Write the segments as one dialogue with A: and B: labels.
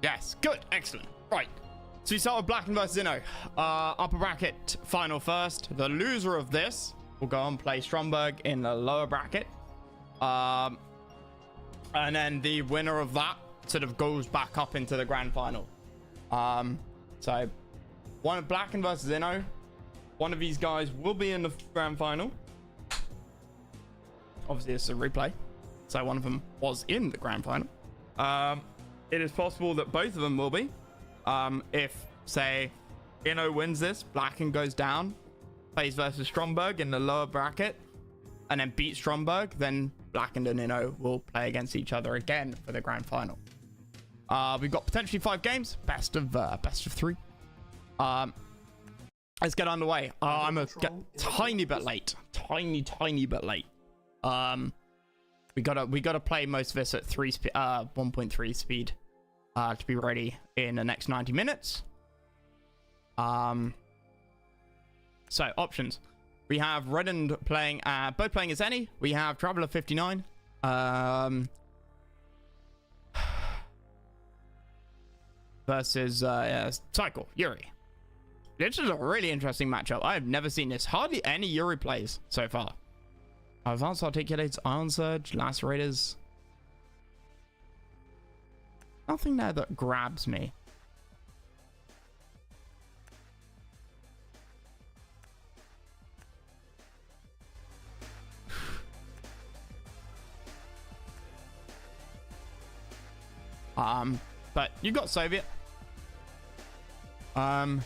A: Yes, good, excellent. Right. So we start with Blacken versus Inno. Upper bracket final first. The loser of this will go and play Stromberg in the lower bracket. And then the winner of that sort of goes back up into the grand final. So one of Blacken versus Inno. One of these guys will be in the grand final. Obviously, it's a replay. So one of them was in the grand final. It is possible that both of them will be. If, say, Inno wins this, Blacken goes down, plays versus Stromberg in the lower bracket, and then beats Stromberg, then Blacken and Inno will play against each other again for the grand final. We've got potentially 5 games, best of 3. Let's get underway. I'm a tiny bit late, tiny bit late. We gotta play most of this at 1.3 speed to be ready in the next 90 minutes. So options. We have Redden playing, both playing as any. We have Traveler 59. Versus Cycle Yuri. This is a really interesting matchup. I've never seen this. Hardly any Yuri plays so far. Advanced Articulates, Ion Surge, Lacerators. Nothing there that grabs me. But you got Soviet. What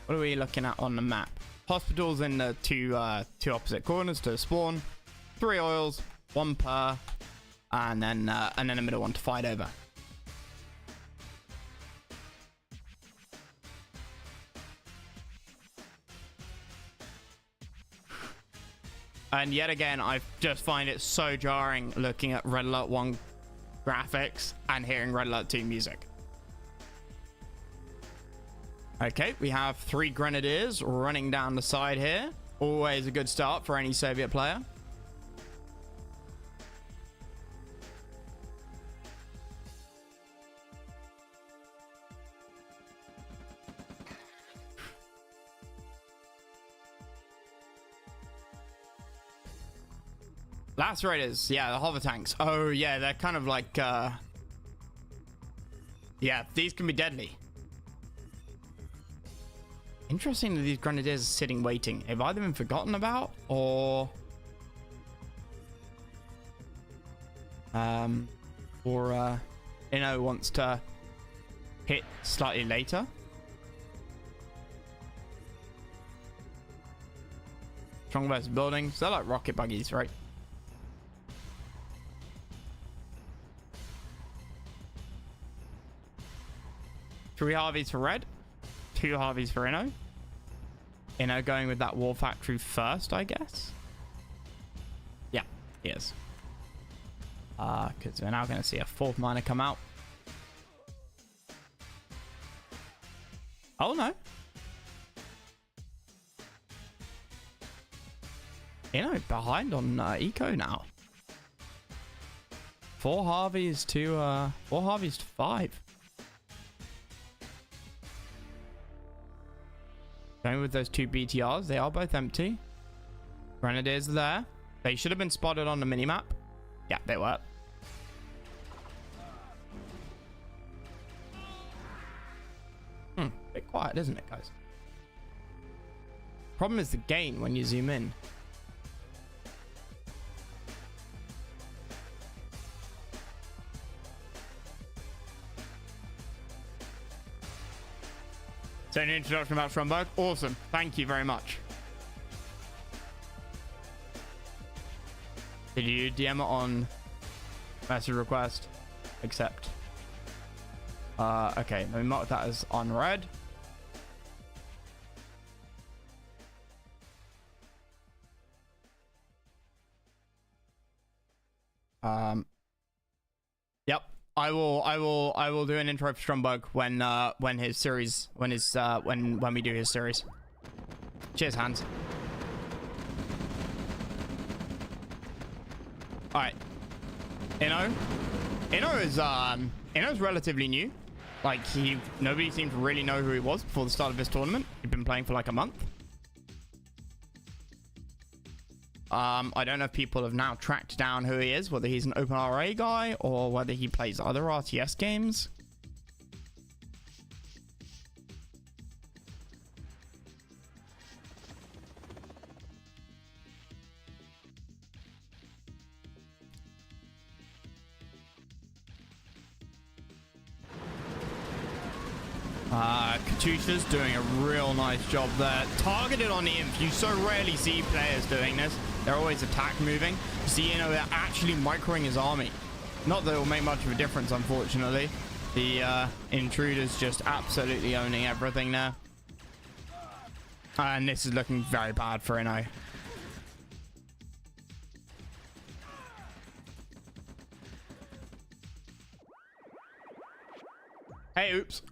A: are we looking at on the map? Hospitals in the two opposite corners to spawn. 3 oils, 1 per, and then a middle one to fight over. And yet again, I just find it so jarring looking at Red Alert 1 graphics and hearing Red Alert 2 music. Okay, we have 3 Grenadiers running down the side here. Always a good start for any Soviet player. Lacerators, yeah, the hover tanks. Oh yeah, they're kind of like yeah, these can be deadly. Interesting that these Grenadiers are sitting waiting. Have either been forgotten about, or Inno wants to hit slightly later? Strong versus buildings. They're like rocket buggies, right? Three Harveys for red. 2 Harveys for Inno. Inno going with that War Factory first, I guess. Yeah, he is. Because we're now going to see a 4th miner come out. Oh, no. Inno behind on eco now. 4 Harveys to 5. Going with those 2 BTRs, they are both empty. Grenadiers are there. They should have been spotted on the minimap. Yeah, they were. Bit quiet, isn't it, guys? Problem is the gain when you zoom in. So an introduction about Stromberg. Awesome. Thank you very much. Did you DM it on message request? Accept. Okay, let me mark that as unread. Yep. I will do an intro for Stromberg when we do his series. Cheers, Hans. All right. Inno, Ino's relatively new. Like, nobody seemed to really know who he was before the start of this tournament. He'd been playing for like a month. I don't know if people have now tracked down who he is, whether he's an OpenRA guy or whether he plays other RTS games. Katusha's doing a real nice job there. Targeted on the imp. You so rarely see players doing this. They're always attack moving. You see, they're actually microing his army. Not that it will make much of a difference, unfortunately. The intruders just absolutely owning everything there. And this is looking very bad for Ino. Hey, oops.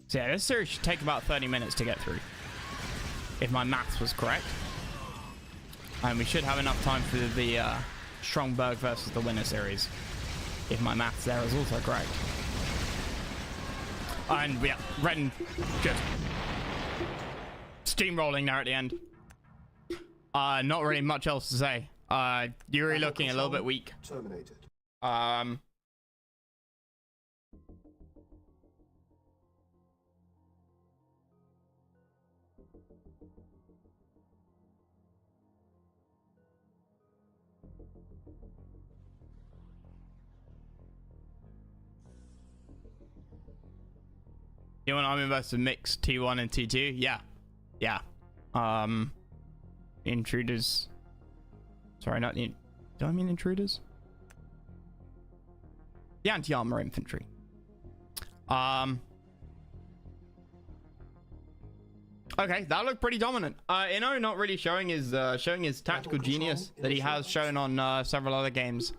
A: So yeah, this series should take about 30 minutes to get through, if my maths was correct. And we should have enough time for the Strongberg versus the winner series, if my maths there is also correct. And yeah, Ren just steamrolling there at the end. Not really much else to say. Yuri looking a little bit weak.
B: Terminated.
A: You want Army versus mix T1 and T2? Yeah. Yeah. Intruders. Sorry, not the... Do I mean intruders? The anti-armor infantry. Okay, that looked pretty dominant. Ino not really showing his tactical genius that he has shown on several other games.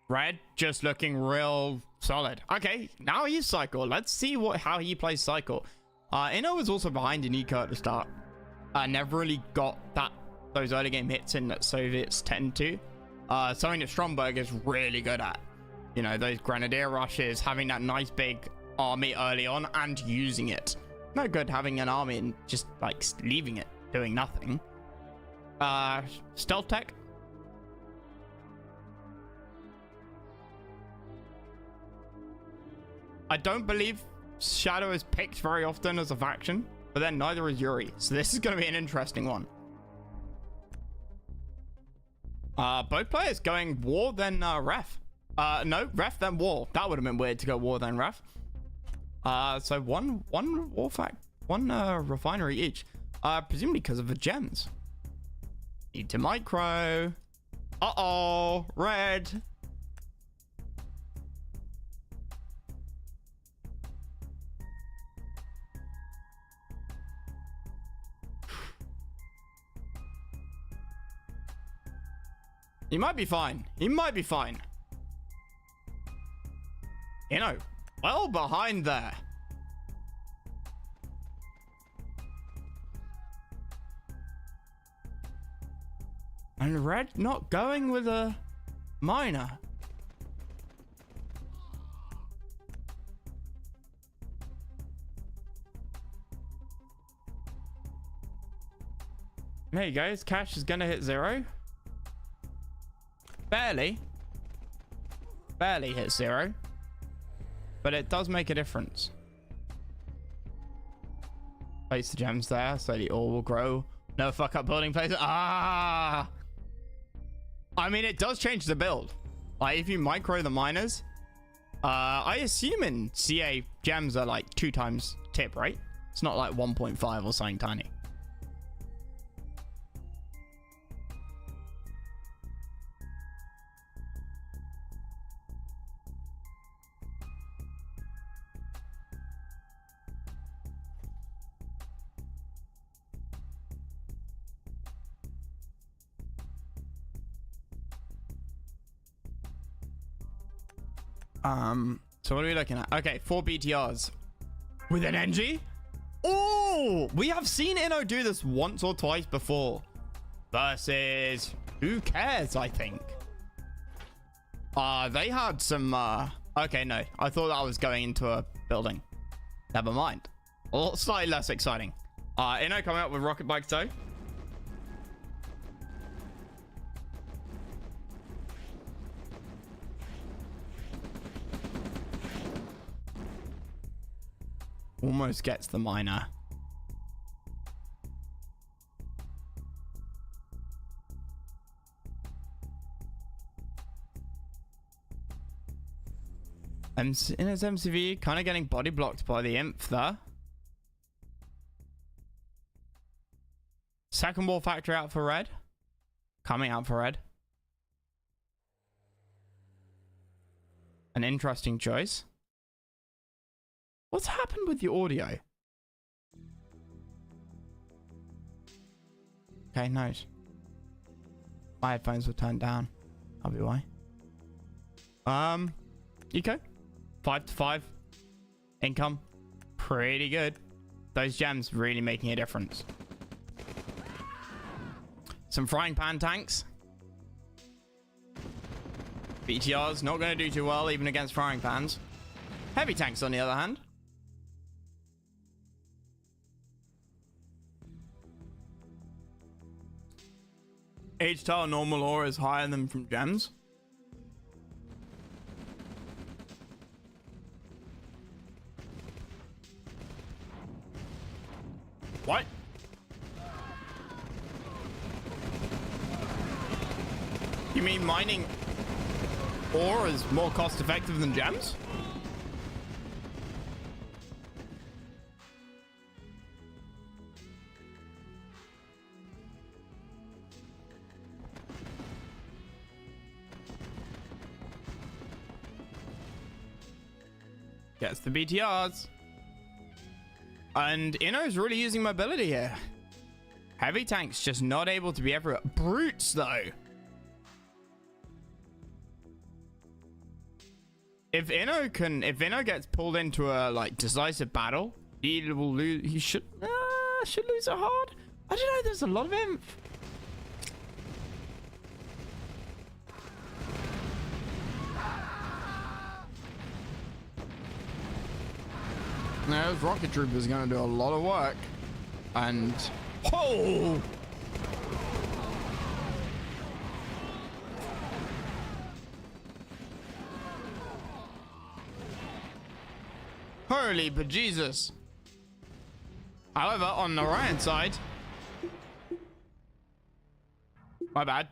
A: Red just looking real solid. Okay, now he's Cycle. Let's see how he plays Cycle. Ino was also behind in Eco at the start. Never really got those early game hits in that Soviets tend to. Something that Stromberg is really good at. You know, those grenadier rushes, having that nice big army early on and using it. No good having an army and just like leaving it doing nothing. Stealth tech. I don't believe Shadow is picked very often as a faction, but then neither is Yuri. So this is going to be an interesting one. Both players going war then ref. No, ref then war. That would have been weird to go war then ref. So one refinery each. Presumably because of the gems. Need to micro. Uh-oh, red. He might be fine. He might be fine. You know, well behind there. And red not going with a miner. There you go. His cash is going to hit 0. Barely hit 0, but it does make a difference. Place the gems there so the ore will grow. No fuck up building places. I mean, it does change the build. Like if you micro the miners, I assume in CA gems are like 2 times tip, right? It's not like 1.5 or something tiny. So what are we looking at? Okay, 4 BTRs with an NG. Oh, we have seen Inno do this once or twice before. Versus who cares? I think. They had some. Okay, no, I thought I was going into a building. Never mind. Well, slightly less exciting. Inno coming up with rocket bikes though. Almost gets the miner. And in his MCV, kind of getting body blocked by the imp there. Second wall factory out for red. Coming out for red. An interesting choice. What's happened with the audio? Okay, nice. My headphones were turned down. I'll be why. Eco. 5 to 5. Income. Pretty good. Those gems really making a difference. Some frying pan tanks. BTRs not going to do too well even against frying pans. Heavy tanks on the other hand. H-Tower normal ore is higher than from gems. What? You mean mining ore is more cost effective than gems? Gets the BTRs. And Inno's really using mobility here. Heavy tanks just not able to be everywhere. Brutes though. If Inno gets pulled into a like decisive battle, he will lose. He should lose it hard. I don't know. There's a lot of imp. Now, those rocket troopers are going to do a lot of work. And... oh! Holy bejesus. However, on the Orion side... my bad.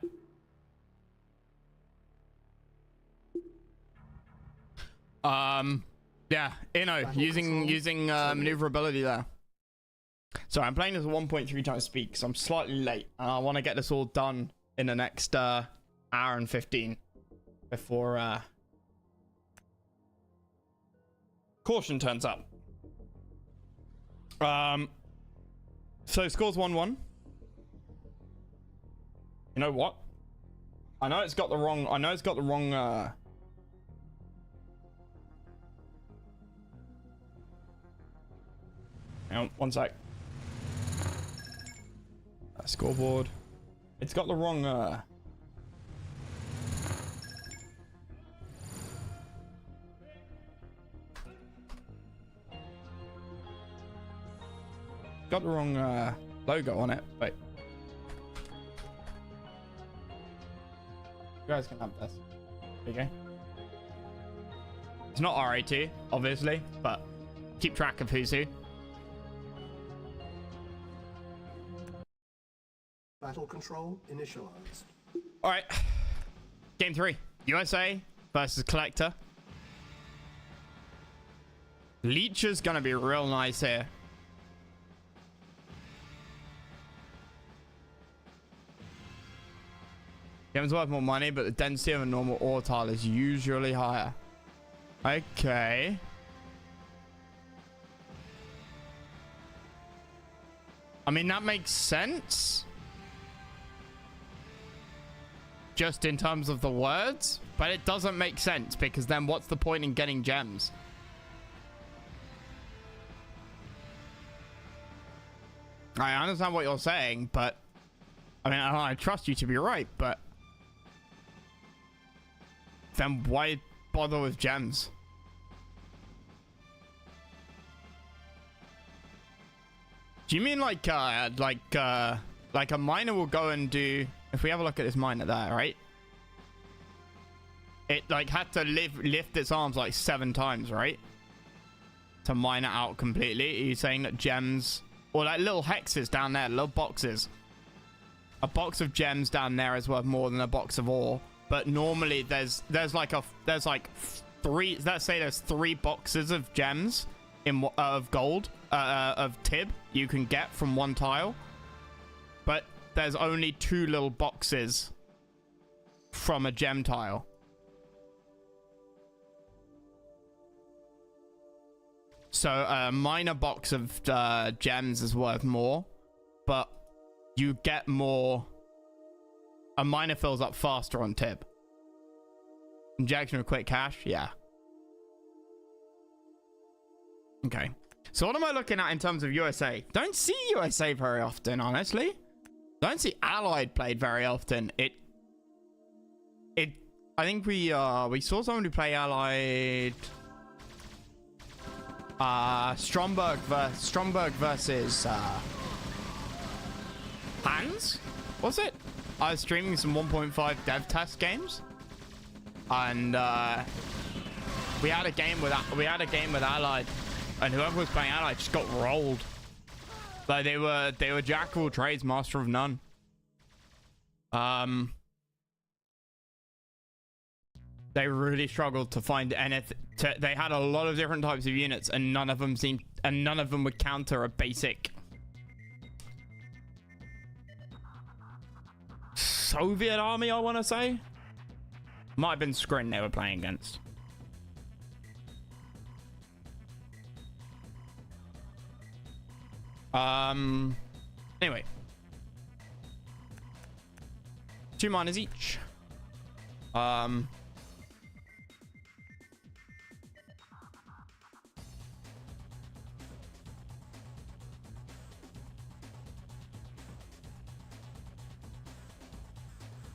A: Yeah, Inno using maneuverability there. So I'm playing this at 1.3 times speed because I'm slightly late and I want to get this all done in the next hour and 15 before caution turns up. So scores 1-1. You know what? I know it's got the wrong hang on, one sec. Scoreboard. It's got the wrong logo on it, but you guys can have this. There you go. It's not RA2, obviously, but keep track of who's who.
B: Battle control initialized.
A: All right. Game 3. USA versus Collector. Leech is going to be real nice here. Game's worth more money, but the density of a normal ore tile is usually higher. Okay. I mean, that makes sense. just in terms of the words, but it doesn't make sense because then what's the point in getting gems? I understand what you're saying, but I mean, I trust you to be right, but then why bother with gems? Do you mean like a miner will go and do, if we have a look at this miner there, right? It like had to lift its arms like 7 times, right? To mine it out completely. Are you saying that gems, or like little hexes down there, little boxes? A box of gems down there is worth more than a box of ore. But normally there's like 3, let's say there's 3 boxes of gems of gold, of tib you can get from one tile. But there's only 2 little boxes from a gem tile. So a minor box of gems is worth more, but you get more. A miner fills up faster on tib. Injection of quick cash, yeah. Okay. So what am I looking at in terms of USA? Don't see USA very often, honestly. Don't see Allied played very often. I think we saw somebody play Allied. Stromberg versus Hans? Was it? I was streaming some 1.5 dev test games, and we had a game with Allied, and whoever was playing Allied just got rolled. Like they were jack of all trades, master of none. They really struggled to find anything. They had a lot of different types of units, and none of them would counter a basic Soviet army, I want to say. Might have been Skrin they were playing against. Anyway. 2 miners each.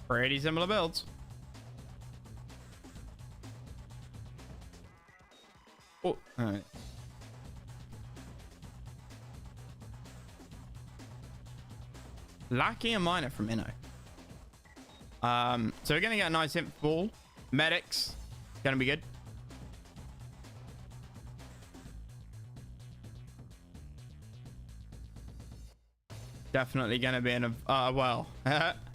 A: Pretty similar builds. Oh, all right. Lacking a miner from Inno. So we're gonna get a nice imp ball. Medics, gonna be good. Definitely gonna be in a well.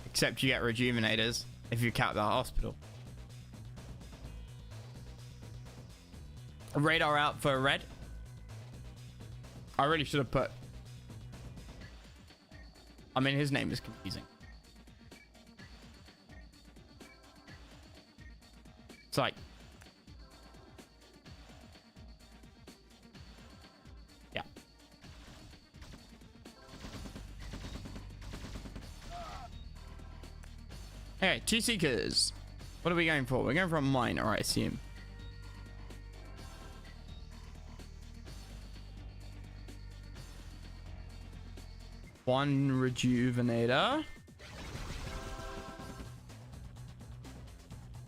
A: Except you get rejuvenators if you cap that hospital. A radar out for red. I really should have put. I mean, his name is confusing. It's like. Yeah. Okay, 2 seekers. What are we going for? We're going for a miner, I assume. One rejuvenator.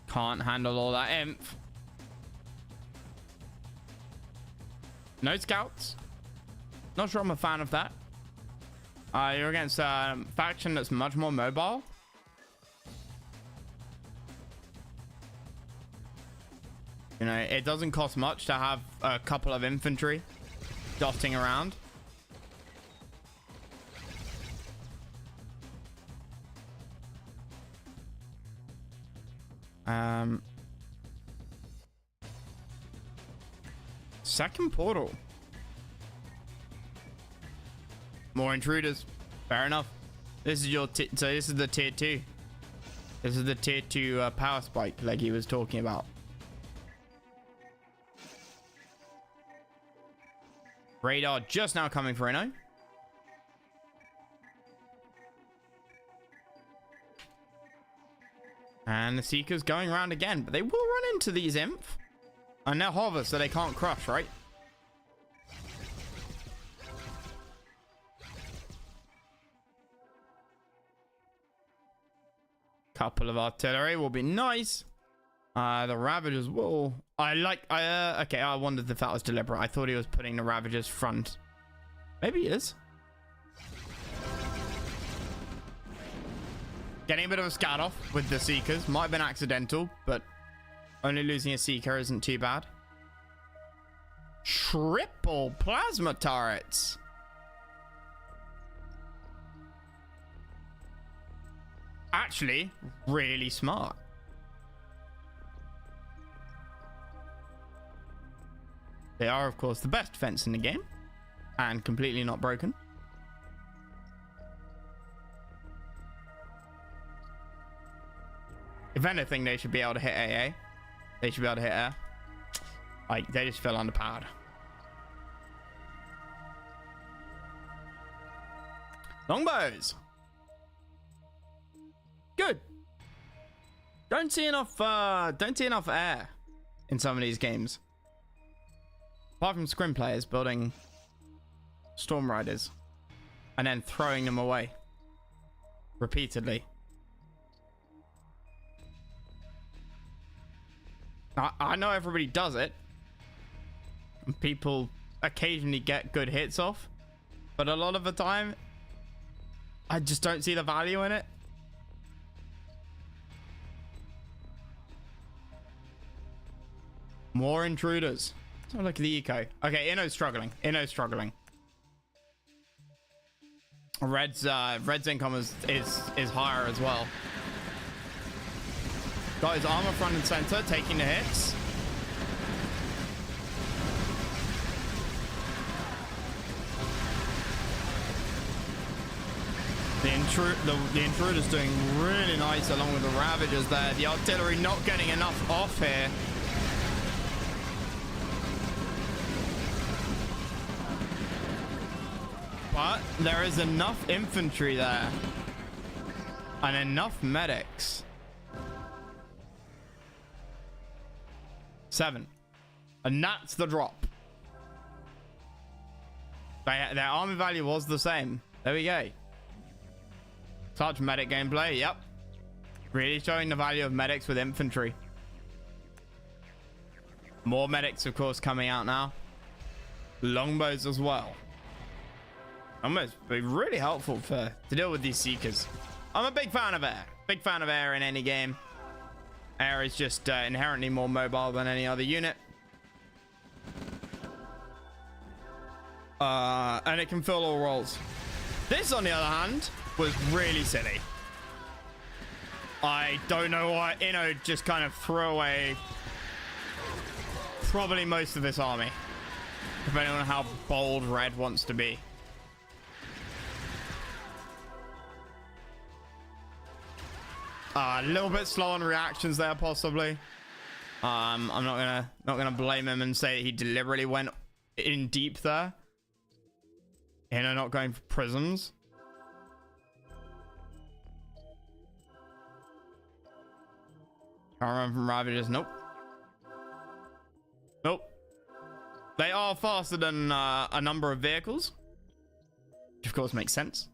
A: Can't handle all that imp. No scouts. Not sure I'm a fan of that. You're against a faction that's much more mobile. You know, it doesn't cost much to have a couple of infantry dotting around. Second portal. More intruders. Fair enough. This is your so this is the tier 2. This is the tier 2 power spike like he was talking about. Radar just now coming for Inno. And the Seeker's going around again, but they will run into these Imp. And they're hover, so they can't crush, right? Couple of artillery will be nice. The Ravagers will... okay, I wondered if that was deliberate. I thought he was putting the Ravagers front. Maybe he is. Getting a bit of a scat off with the Seekers. Might have been accidental, but only losing a Seeker isn't too bad. Triple plasma turrets. Actually, really smart. They are, of course, the best defense in the game. And completely not broken. If anything, they should be able to hit AA. They should be able to hit air. Like, they just fell underpowered. Longbows. Good. Don't see enough air in some of these games. Apart from scrim players building Storm Riders and then throwing them away repeatedly. I know everybody does it. And people occasionally get good hits off. But a lot of the time, I just don't see the value in it. More intruders. So look at the eco. Okay, Inno's struggling. Inno's struggling. Red's income is higher as well. Got his armor front and center, taking the hits. The intruder's doing really nice along with the Ravagers there. The artillery not getting enough off here. But there is enough infantry there. And enough medics. 7. And that's the drop. Their army value was the same. There we go. Such medic gameplay. Yep. Really showing the value of medics with infantry. More medics, of course, coming out now. Longbows as well. Almost be really helpful to deal with these Seekers. I'm a big fan of air. Big fan of air in any game. Air is just inherently more mobile than any other unit. And it can fill all roles. This, on the other hand, was really silly. I don't know why Inno just kind of threw away probably most of this army. Depending on how bold Red wants to be. A little bit slow on reactions there, possibly. I'm not gonna blame him and say he deliberately went in deep there. Inno not going for prisms. Can't run from Ravagers. Nope. Nope. They are faster than a number of vehicles, which of course makes sense.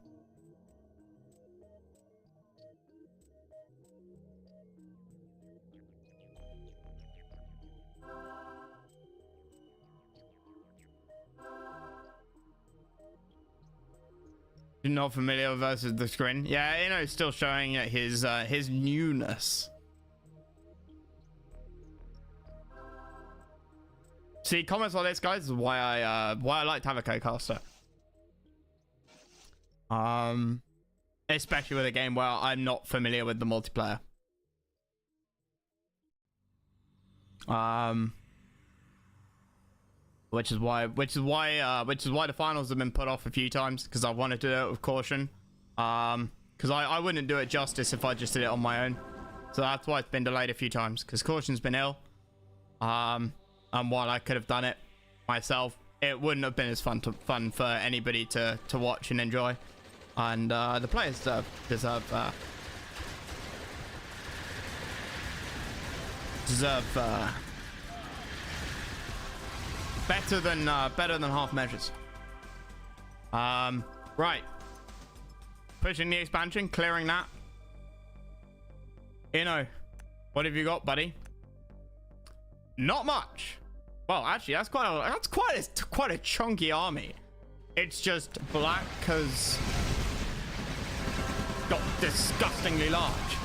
A: You're not familiar versus the screen. Yeah, Inno's still showing his newness. See, comments like this, guys, is why I like to have a co-caster. Especially with a game where I'm not familiar with the multiplayer. Which is why the finals have been put off a few times, because I wanted to do it with caution. Because I wouldn't do it justice if I just did it on my own. So that's why it's been delayed a few times, because caution's been ill. And while I could have done it myself, it wouldn't have been as fun for anybody to watch and enjoy. And the players deserve deserve better than half measures. Right. Pushing the expansion, clearing that. What have you got, buddy? Not much. Well, actually, that's quite a chunky army. It's just black has got disgustingly large.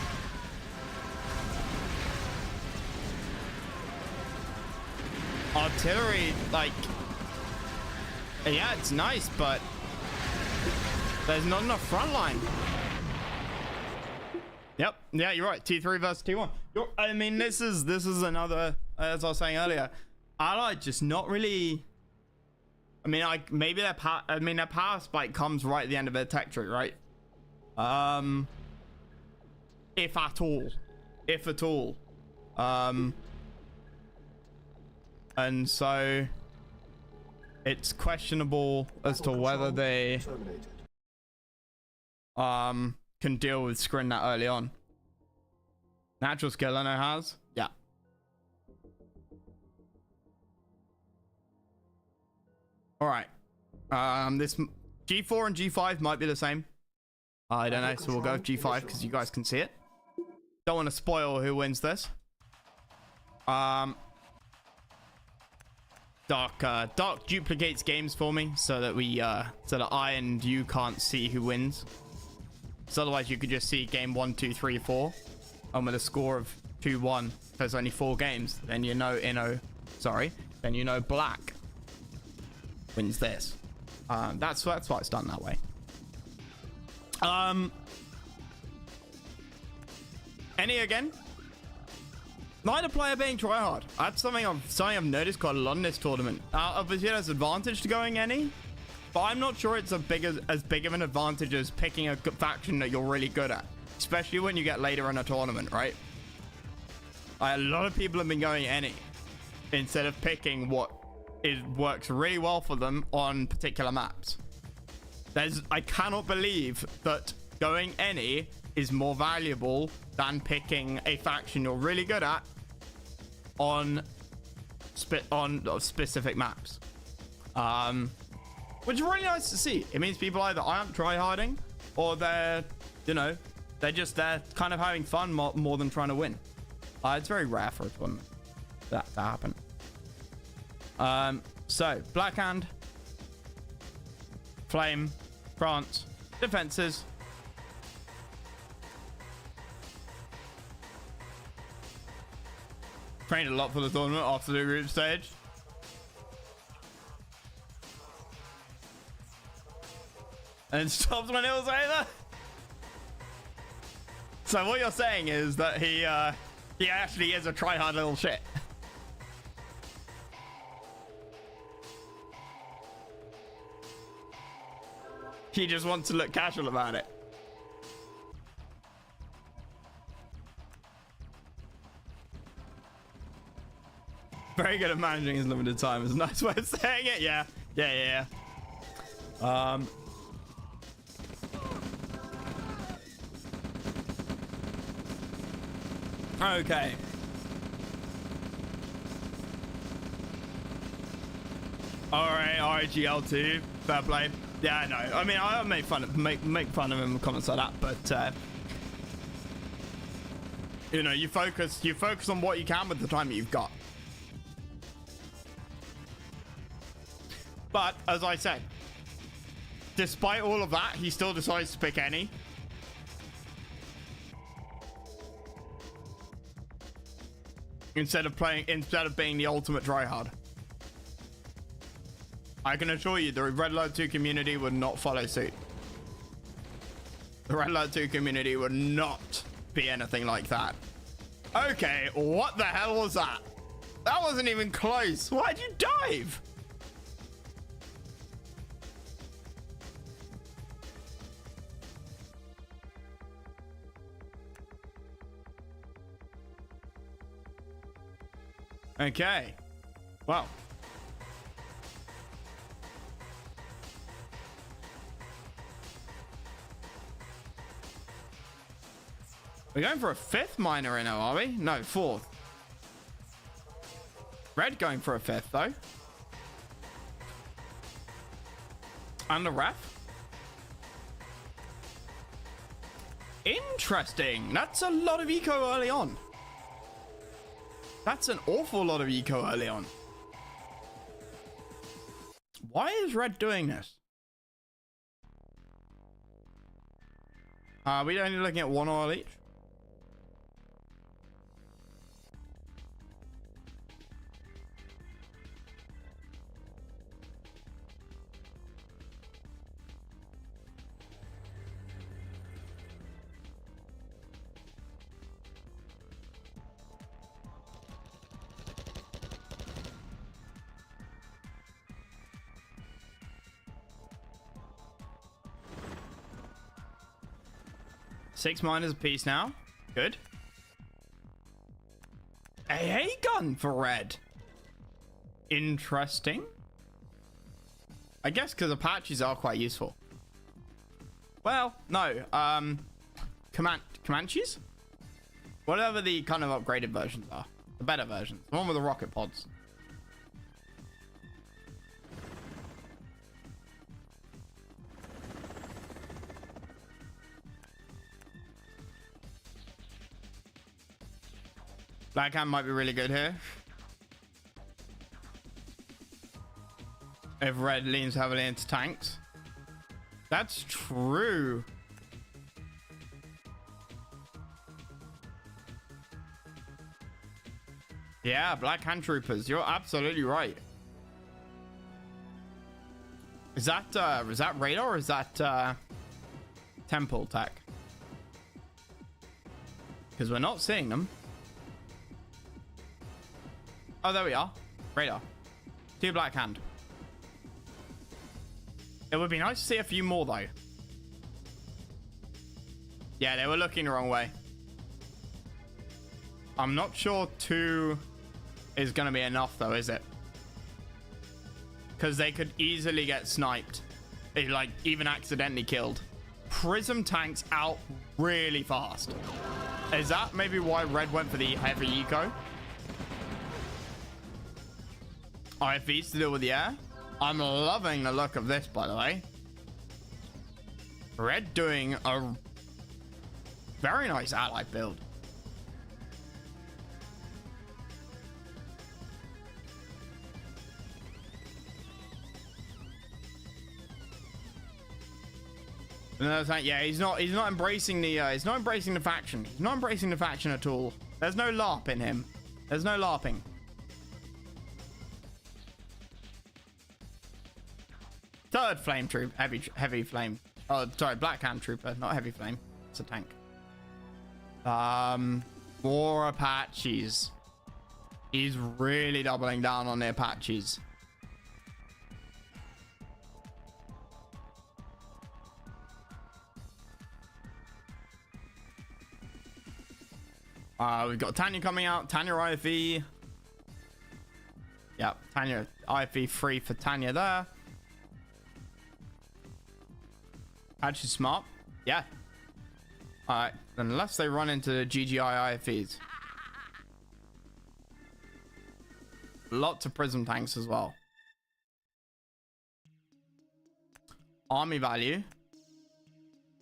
A: Artillery, like, yeah, it's nice, but there's not enough front line. Yep, yeah, you're right. T3 versus T1. I mean, this is another, as I was saying earlier, Allied just not really. I mean, like, maybe their power spike comes right at the end of their tech tree, right? If at all. And so it's questionable as to whether they can deal with Skrin that early on. Natural skill I know has. Yeah. All right. This G4 and G5 might be the same. I don't know, so we'll go with G5 because you guys can see it. Don't want to spoil who wins this. Dark duplicates games for me so that I and you can't see who wins. So otherwise you could just see game 1, 2, 3, 4, and with a score of 2-1, there's only 4 games. Then you know then you know black wins this. That's why it's done that way. Any again? Neither player being tryhard. That's something I've noticed quite a lot in this tournament. Obviously there's advantage to going any, but I'm not sure it's as big of an advantage as picking a faction that you're really good at, especially when you get later in a tournament, right? A lot of people have been going any instead of picking what works really well for them on particular maps. I cannot believe that going any is more valuable than picking a faction you're really good at on specific maps. Which is really nice to see. It means people either aren't tryharding or they're kind of having fun more than trying to win. It's very rare for a tournament that to happen. So Black Hand, Flame, France, defenses. Trained a lot for the tournament after the group stage. And stops when it was over. So what you're saying is that he actually is a tryhard little shit. He just wants to look casual about it. Very good at managing his limited time is a nice way of saying it. Yeah. Okay. All right, RGL2, fair play. Yeah, I know. I mean, I make fun of him in comments like that, but you focus on what you can with the time that you've got. But as I said, despite all of that, he still decides to pick any. Instead of being the ultimate tryhard. I can assure you the Red Alert 2 community would not follow suit. The Red Alert 2 community would not be anything like that. Okay, what the hell was that? That wasn't even close. Why'd you dive? Okay. Well. We're going for a 5th miner in, are we? No, 4th. Red going for a 5th, though. And a ref. Interesting. That's a lot of eco early on. That's an awful lot of eco early on. Why is red doing this? Are we only looking at 1 oil each? Six miners apiece now. Good. AA gun for red. Interesting. I guess because Apaches are quite useful. Well, no. Comanches? Whatever the kind of upgraded versions are. The better versions. The one with the rocket pods. Blackhand might be really good here. If red leans heavily into tanks. That's true. Yeah, Blackhand troopers. You're absolutely right. Is that radar or is that temple tech? Because we're not seeing them. Oh, there we are. Radar. 2 Blackhand. It would be nice to see a few more, though. Yeah, they were looking the wrong way. I'm not sure 2 is going to be enough, though, is it? Because they could easily get sniped. Like, even accidentally killed. Prism tanks out really fast. Is that maybe why red went for the heavy eco? IFVs to deal with the air. I'm loving the look of this, by the way. Red doing a very nice ally build. Yeah, he's not embracing the faction. He's not embracing the faction at all. There's no LARP in him. There's no LARPing. Third flame troop, heavy flame. Oh, sorry, Blackhand trooper, not heavy flame. It's a tank. More Apaches. He's really doubling down on the Apaches. We've got Tanya coming out. Tanya IFE. Yep, Tanya IFE free for Tanya there. Actually smart. Yeah. Alright. Unless they run into the GGI IFEs. Lots of prism tanks as well. Army value.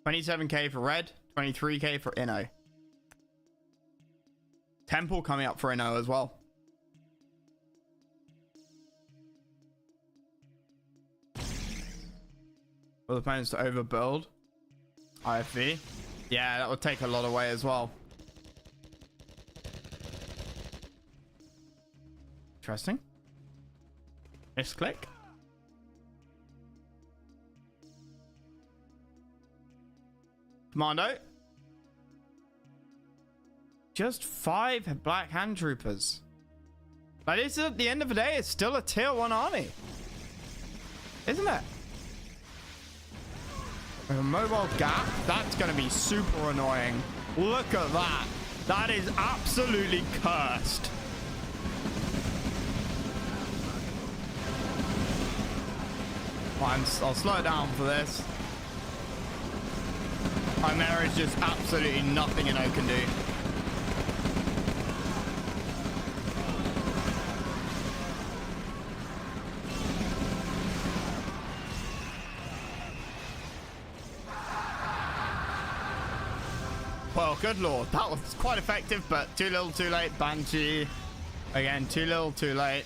A: 27k for red. 23k for Inno. Temple coming up for Inno as well. For the opponents to overbuild. IFV. Yeah, that would take a lot away as well. Interesting. Misclick. Commando. Just 5 Blackhand troopers. But this is, at the end of the day, it's still a tier 1 army. Isn't it? With a mobile gap, that's going to be super annoying. Look at that. That is absolutely cursed. I'll slow it down for this. There is just absolutely nothing Inno can do. Well, good lord. That was quite effective, but too little, too late. Banshee. Again, too little, too late.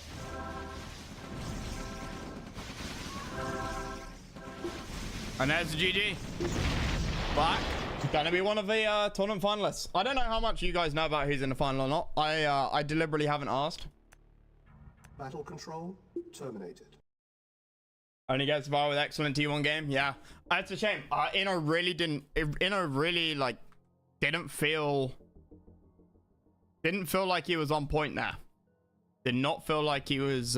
A: And there's the GG. Black. Gonna be one of the tournament finalists. I don't know how much you guys know about who's in the final or not. I deliberately haven't asked.
B: Battle control terminated.
A: Only gets by with excellent T1 game. Yeah, it's a shame. Inno really like didn't feel like he was on point there. Did not feel like he was.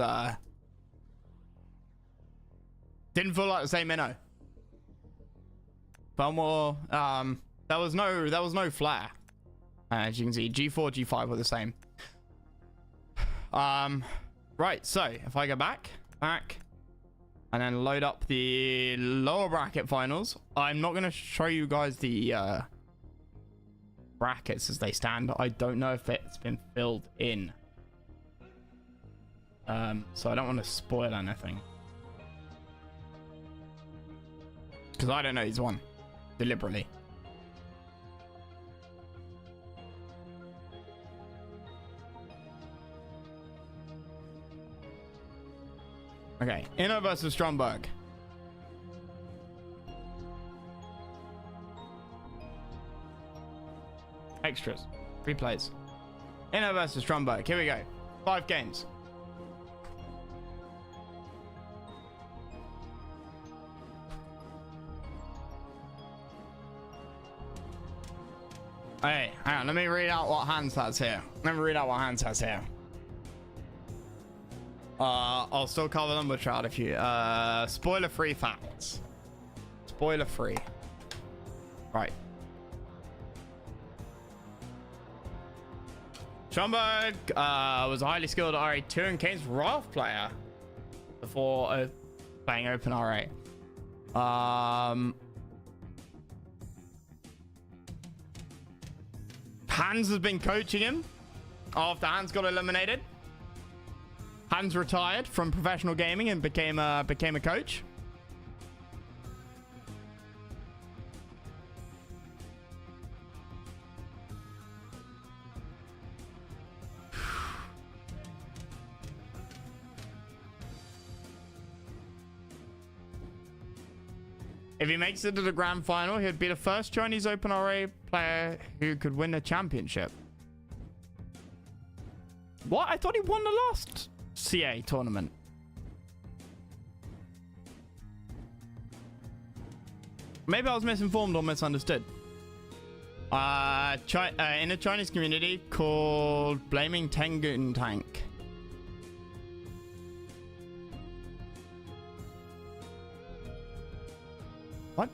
A: Didn't feel like the same Inno. Felt more. There was no flair. As you can see, G4, G5 were the same. Right. So if I go back. And then load up the lower bracket finals. I'm not going to show you guys the brackets as they stand. I don't know if it's been filled in. So I don't want to spoil anything. Because I don't know he's won. Deliberately. Okay, Inno versus Stromberg. Extras. Replays. Inno versus Stromberg. Here we go. 5 games. Hey, hang on. Let me read out what Hans has here. I'll still cover them with child if you spoiler free facts. Spoiler free. Right. Stromberg was a highly skilled RA2 and Kane's Wrath player before playing open RA. Hans has been coaching him after Hans got eliminated. Hans retired from professional gaming and became a coach. If he makes it to the grand final, he'd be the first Chinese Open RA player who could win a championship. What? I thought he won the last CA tournament. Maybe I was misinformed or misunderstood. In a Chinese community called Blaming Tengun Tank. What?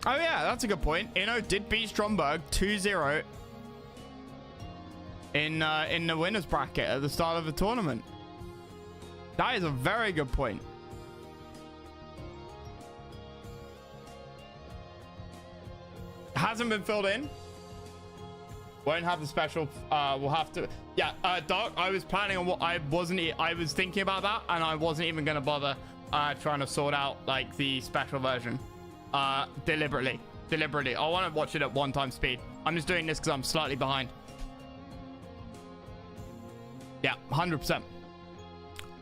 A: Oh yeah, that's a good point. Inno did beat Stromberg 2-0 in the winners bracket at the start of the tournament. That is a very good point. Hasn't been filled in. Won't have the special. We'll have to. Yeah, Dark. I was planning on what I was thinking about that, and I wasn't even gonna bother trying to sort out like the special version. Deliberately. I want to watch it at 1x speed. I'm just doing this because I'm slightly behind. Yeah, 100%.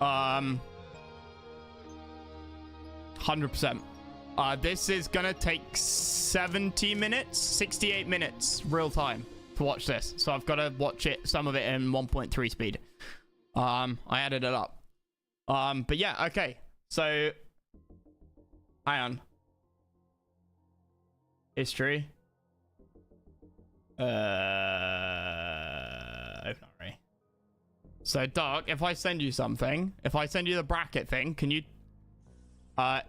A: 100%. This is gonna take 70 minutes, 68 minutes real time to watch this. So I've got to watch it, some of it in 1.3 speed. I added it up. But yeah, okay. So, hang on. History. Open array. So Dark, if I send you something, if I send you the bracket thing, can you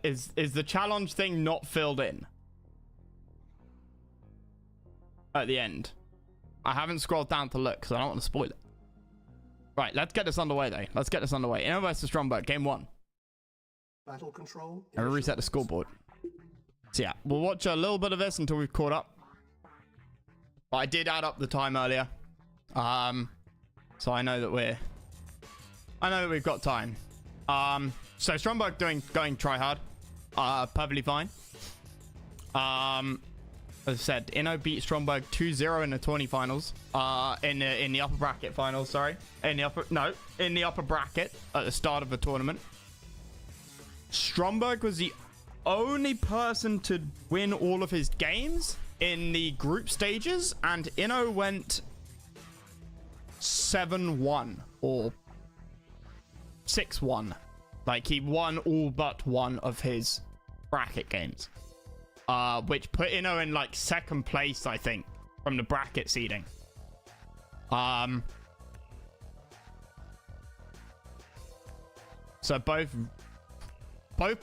A: is the challenge thing not filled in at the end? I haven't scrolled down to look because I don't want to spoil it. Right, let's get this underway though. Let's get this underway. Inno versus Stromberg, game 1.
B: Battle control.
A: And we'll reset the scoreboard. So yeah, we'll watch a little bit of this until we've caught up. But I did add up the time earlier. So I know that we've got time. So Stromberg going try hard. Perfectly fine. As I said, Inno beat Stromberg 2-0 in the tourney finals. In the upper bracket finals, sorry. In the upper bracket at the start of the tournament. Stromberg was the only person to win all of his games in the group stages, and Inno went 7-1 or 6-1. Like, he won all but one of his bracket games. Which put Inno in, like, second place, I think, from the bracket seeding. So both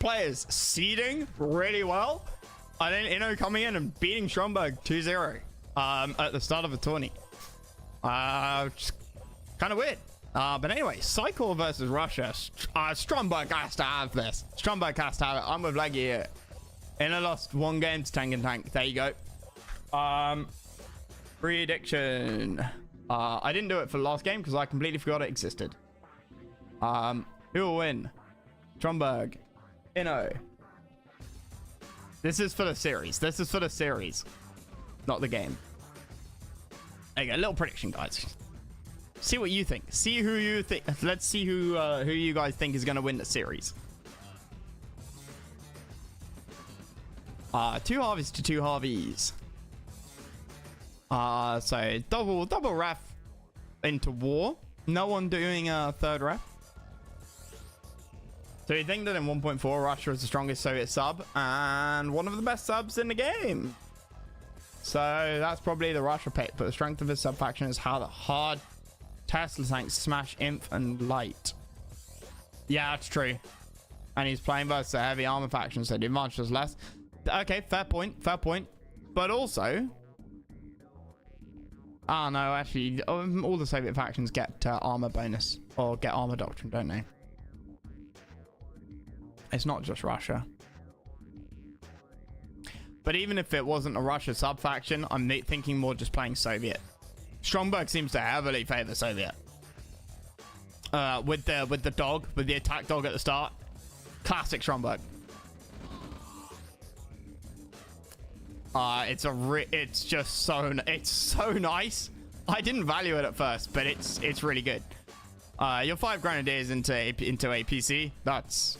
A: players seeding really well. And then Inno coming in and beating Stromberg 2-0 at the start of the tourney. Just kind of weird. But anyway, Cycle versus Russia. Stromberg has to have this. Stromberg has to have it. I'm with Leggy here. Inno lost one game to Tank and Tank. There you go. Prediction. I didn't do it for the last game because I completely forgot it existed. Who will win? Stromberg. Inno. This is for the series. This is for the series. Not the game. There you go. Little prediction, guys. See what you think. See who you think. Let's see who you guys think is going to win the series. 2 Harveys to 2 Harveys. So double ref into war. No one doing a third ref. So you think that in 1.4 Russia is the strongest Soviet sub and one of the best subs in the game. So that's probably the Russia pick, but the strength of his sub faction is how the hard Tesla tanks smash Imp and Light. Yeah, that's true. And he's playing versus a heavy armor faction, so the advantage is less. Okay, fair point, fair point. But also, no, actually, all the Soviet factions get armor bonus or get armor doctrine, don't they? It's not just Russia. But even if it wasn't a Russia sub faction, I'm thinking more just playing Soviet. Stromberg seems to heavily favor Soviet. With the dog, with the attack dog at the start. Classic Stromberg. It's just so nice. I didn't value it at first, but it's really good. Your 5 grenadiers into APC. That's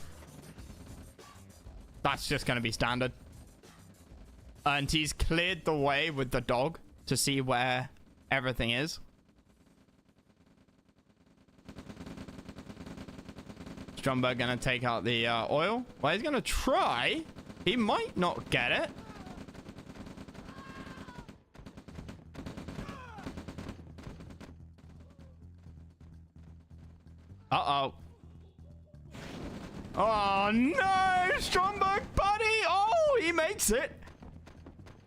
A: just gonna be standard. And he's cleared the way with the dog to see where everything is. Stromberg gonna take out the oil. Well, he's gonna try. He might not get it. Uh-oh. Oh, no! Stromberg, buddy! Oh, he makes it.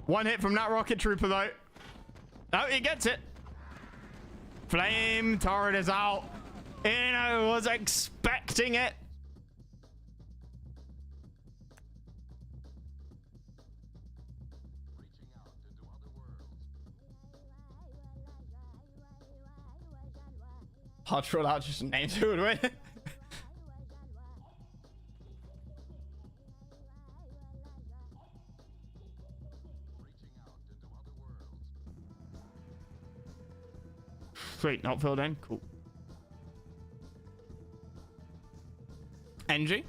A: One hit from that rocket trooper, though. Oh, he gets it. Flame turret is out. Inno was expecting it. Hard to roll out just names who would win. Sweet, not filled in. Cool. NG.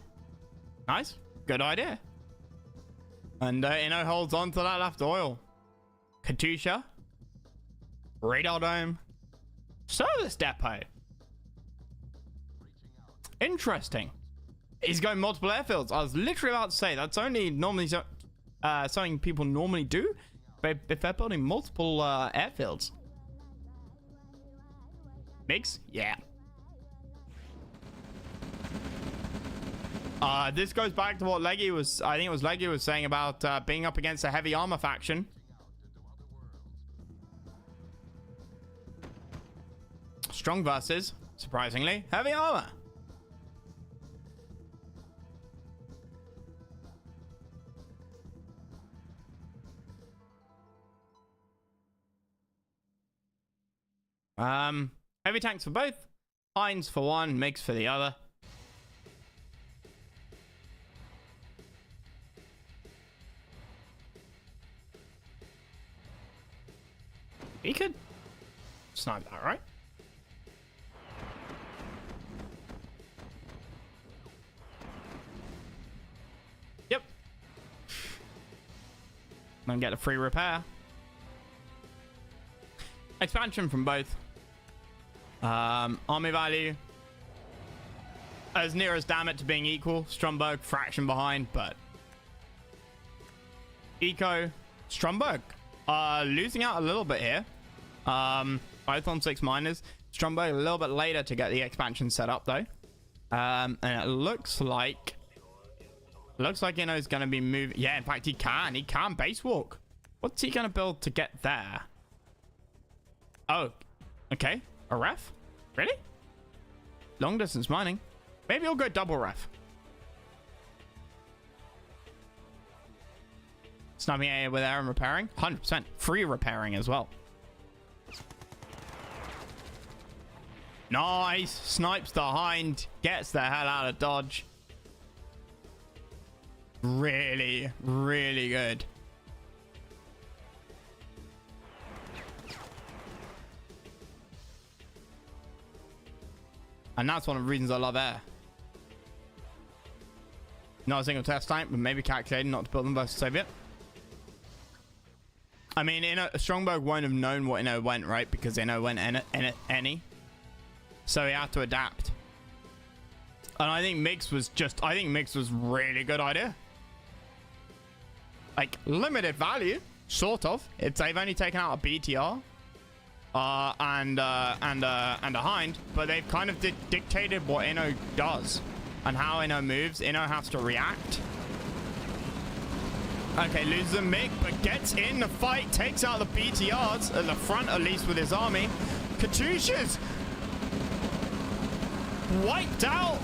A: Nice. Good idea. And Inno holds on to that left oil. Katusha. Radar dome. Service depot. Interesting. He's going multiple airfields. I was literally about to say that's only normally something people normally do, but if they're building multiple airfields. Migs? Yeah. This goes back to what Leggy was, I think it was Leggy was saying about being up against a heavy armor faction. Strong versus, surprisingly, heavy armor. Heavy tanks for both. Heinz for one, Migs for the other. He could snipe that, right? Yep. And get a free repair. Expansion from both. Army value. As near as damn it to being equal. Stromberg, fraction behind, but... Eco, Stromberg. Losing out a little bit here. Both on 6 miners. Stromberg a little bit later to get the expansion set up, though. And it looks like... Inno's going to be moving... Yeah, in fact, he can base walk. What's he going to build to get there? Oh, okay. A ref? Really? Long distance mining. Maybe he'll go double ref. Sniping area with air and repairing. 100%. Free repairing as well. Nice. Snipes the hind. Gets the hell out of dodge. Really, really good. And that's one of the reasons I love air. Not a single test tank, but maybe calculating not to build them versus Soviet. I mean, Stromberg won't have known what Inno went, right? Because Inno went any. So he had to adapt. And I think Mix was really good idea. Like, limited value, sort of. They've only taken out a BTR. And a hind, but they've kind of dictated what Inno does and how Inno moves. Inno has to react. Okay, loses a MiG, but gets in the fight, takes out the BTRs at the front, at least with his army. Katyusha's wiped out.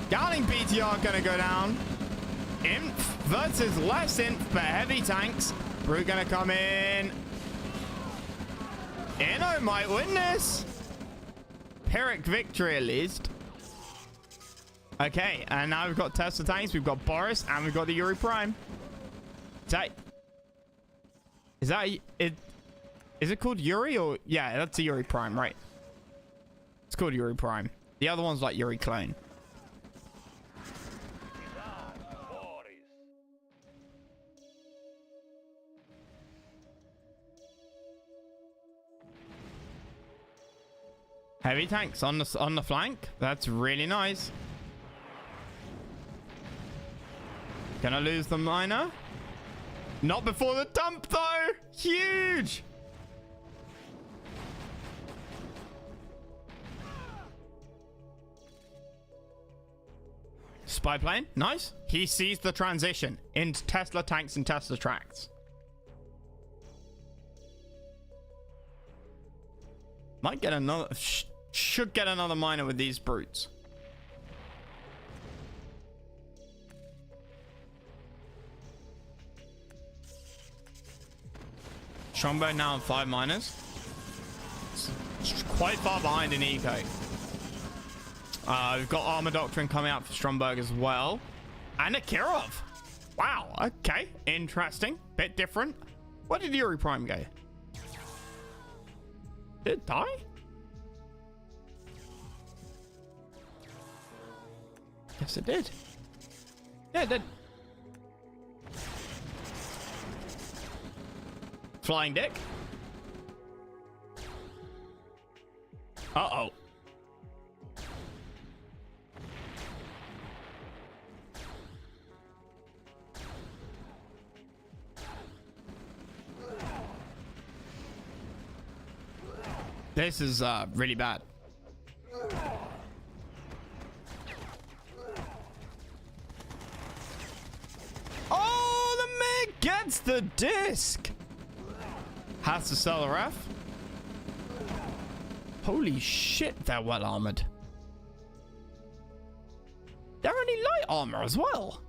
A: Gatling BTR gonna go down. Imp versus less Imp, but heavy tanks. Brute gonna come in. Inno might win this. Pyrrhic victory at least. Okay, and now we've got Tesla tanks, we've got Boris, and we've got the Yuri Prime. Is it called Yuri or... Yeah, that's a Yuri Prime, right? It's called Yuri Prime. The other one's like Yuri Clone. Heavy tanks on the flank. That's really nice. Gonna lose the miner. Not before the dump though. Huge. Spy plane. Nice. He sees the transition into Tesla tanks and Tesla tracks. Might get another... should get another miner with these brutes. Stromberg now on 5 miners. It's quite far behind in eco. We've got Armor Doctrine coming out for Stromberg as well. And a Kirov. Wow, okay. Interesting. Bit different. Where did Yuri Prime go? Did it die? Yes, it did. Yeah, it did. Flying Dick. Uh-oh. This is really bad. Oh, the MiG gets the disc. Has to sell a ref. Holy shit, they're well armored. They're only light armor as well.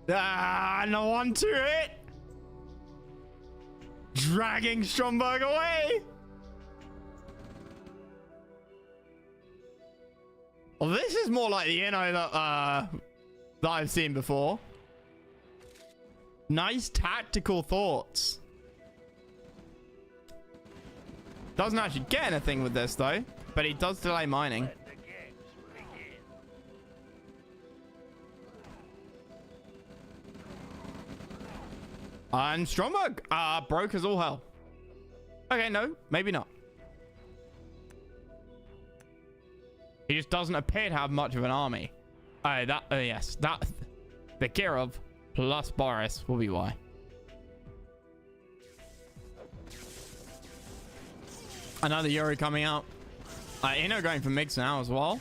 A: Ah, no one to it. Dragging Stromberg away. Well, this is more like the Inno that I've seen before. Nice tactical thoughts. Doesn't actually get anything with this though, but he does delay mining. And Stromberg broke as all hell. Okay, no, maybe not. He just doesn't appear to have much of an army. Yes, that the Kirov plus Boris will be why. Another Yuri coming out. Ino going for Migs now as well.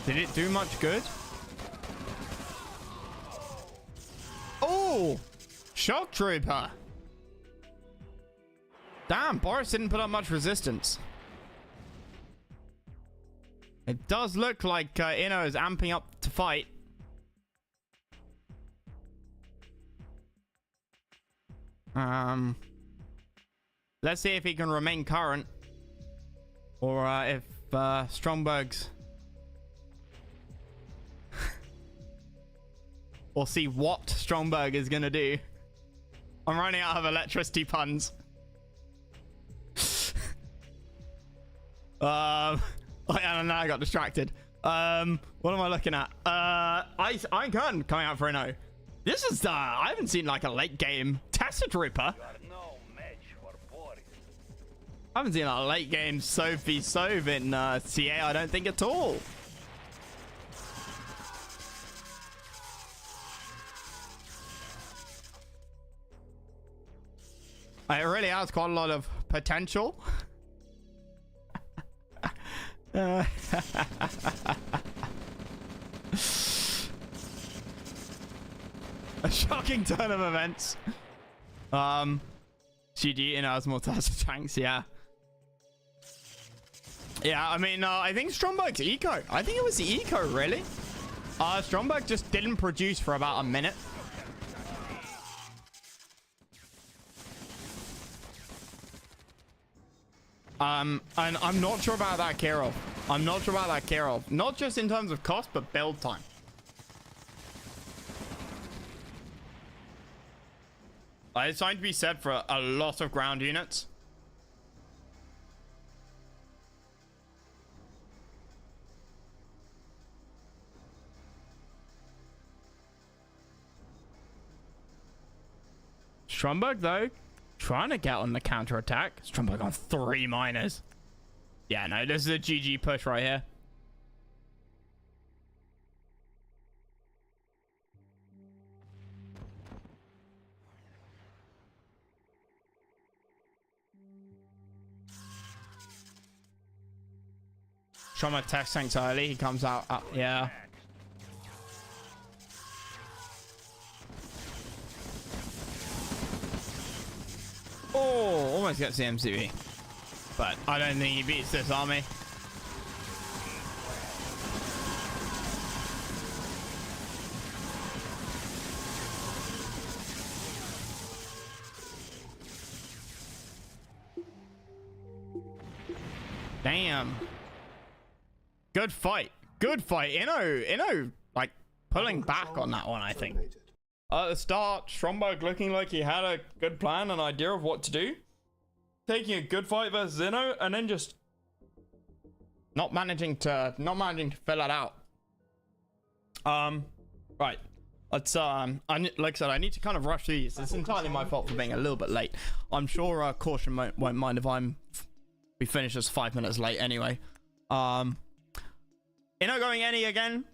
A: Did it do much good? Oh! Shock Trooper! Damn, Boris didn't put up much resistance. It does look like Ino is amping up to fight. Let's see if he can remain current. Or if Stromberg's... We'll see what Stromberg is going to do. I'm running out of electricity puns. I don't know, I got distracted. What am I looking at? Iron Curtain coming out for a no. This is, I haven't seen like a late game Tesla Trooper. I haven't seen a late game Sophie Sove in CA, I don't think at all. It really has quite a lot of potential. A shocking turn of events. GG in Asmortas tanks, yeah. Yeah, I mean, I think Stromberg's eco. I think it was the eco, really. Stromberg just didn't produce for about a minute. And I'm not sure about that Kirov. I'm not sure about that Kirov. Not just in terms of cost, but build time. It's something to be said for a lot of ground units. Stromberg, though, trying to get on the counter-attack. Stromberg on 3 miners. Yeah, no, this is a GG push right here. Stromberg tech tanks early. He comes out. Yeah. Oh, almost gets the MCV. But I don't think he beats this army. Damn. Good fight. Good fight. Ino, like, pulling back on that one, I think. At the start, Stromberg looking like he had a good plan, an idea of what to do. Taking a good fight versus Ino, and then just not managing to fill that out. Right. Let's like I said, I need to kind of rush these. It's entirely my fault for being a little bit late. I'm sure Caution won't mind if we finish this 5 minutes late anyway. Ino going any again.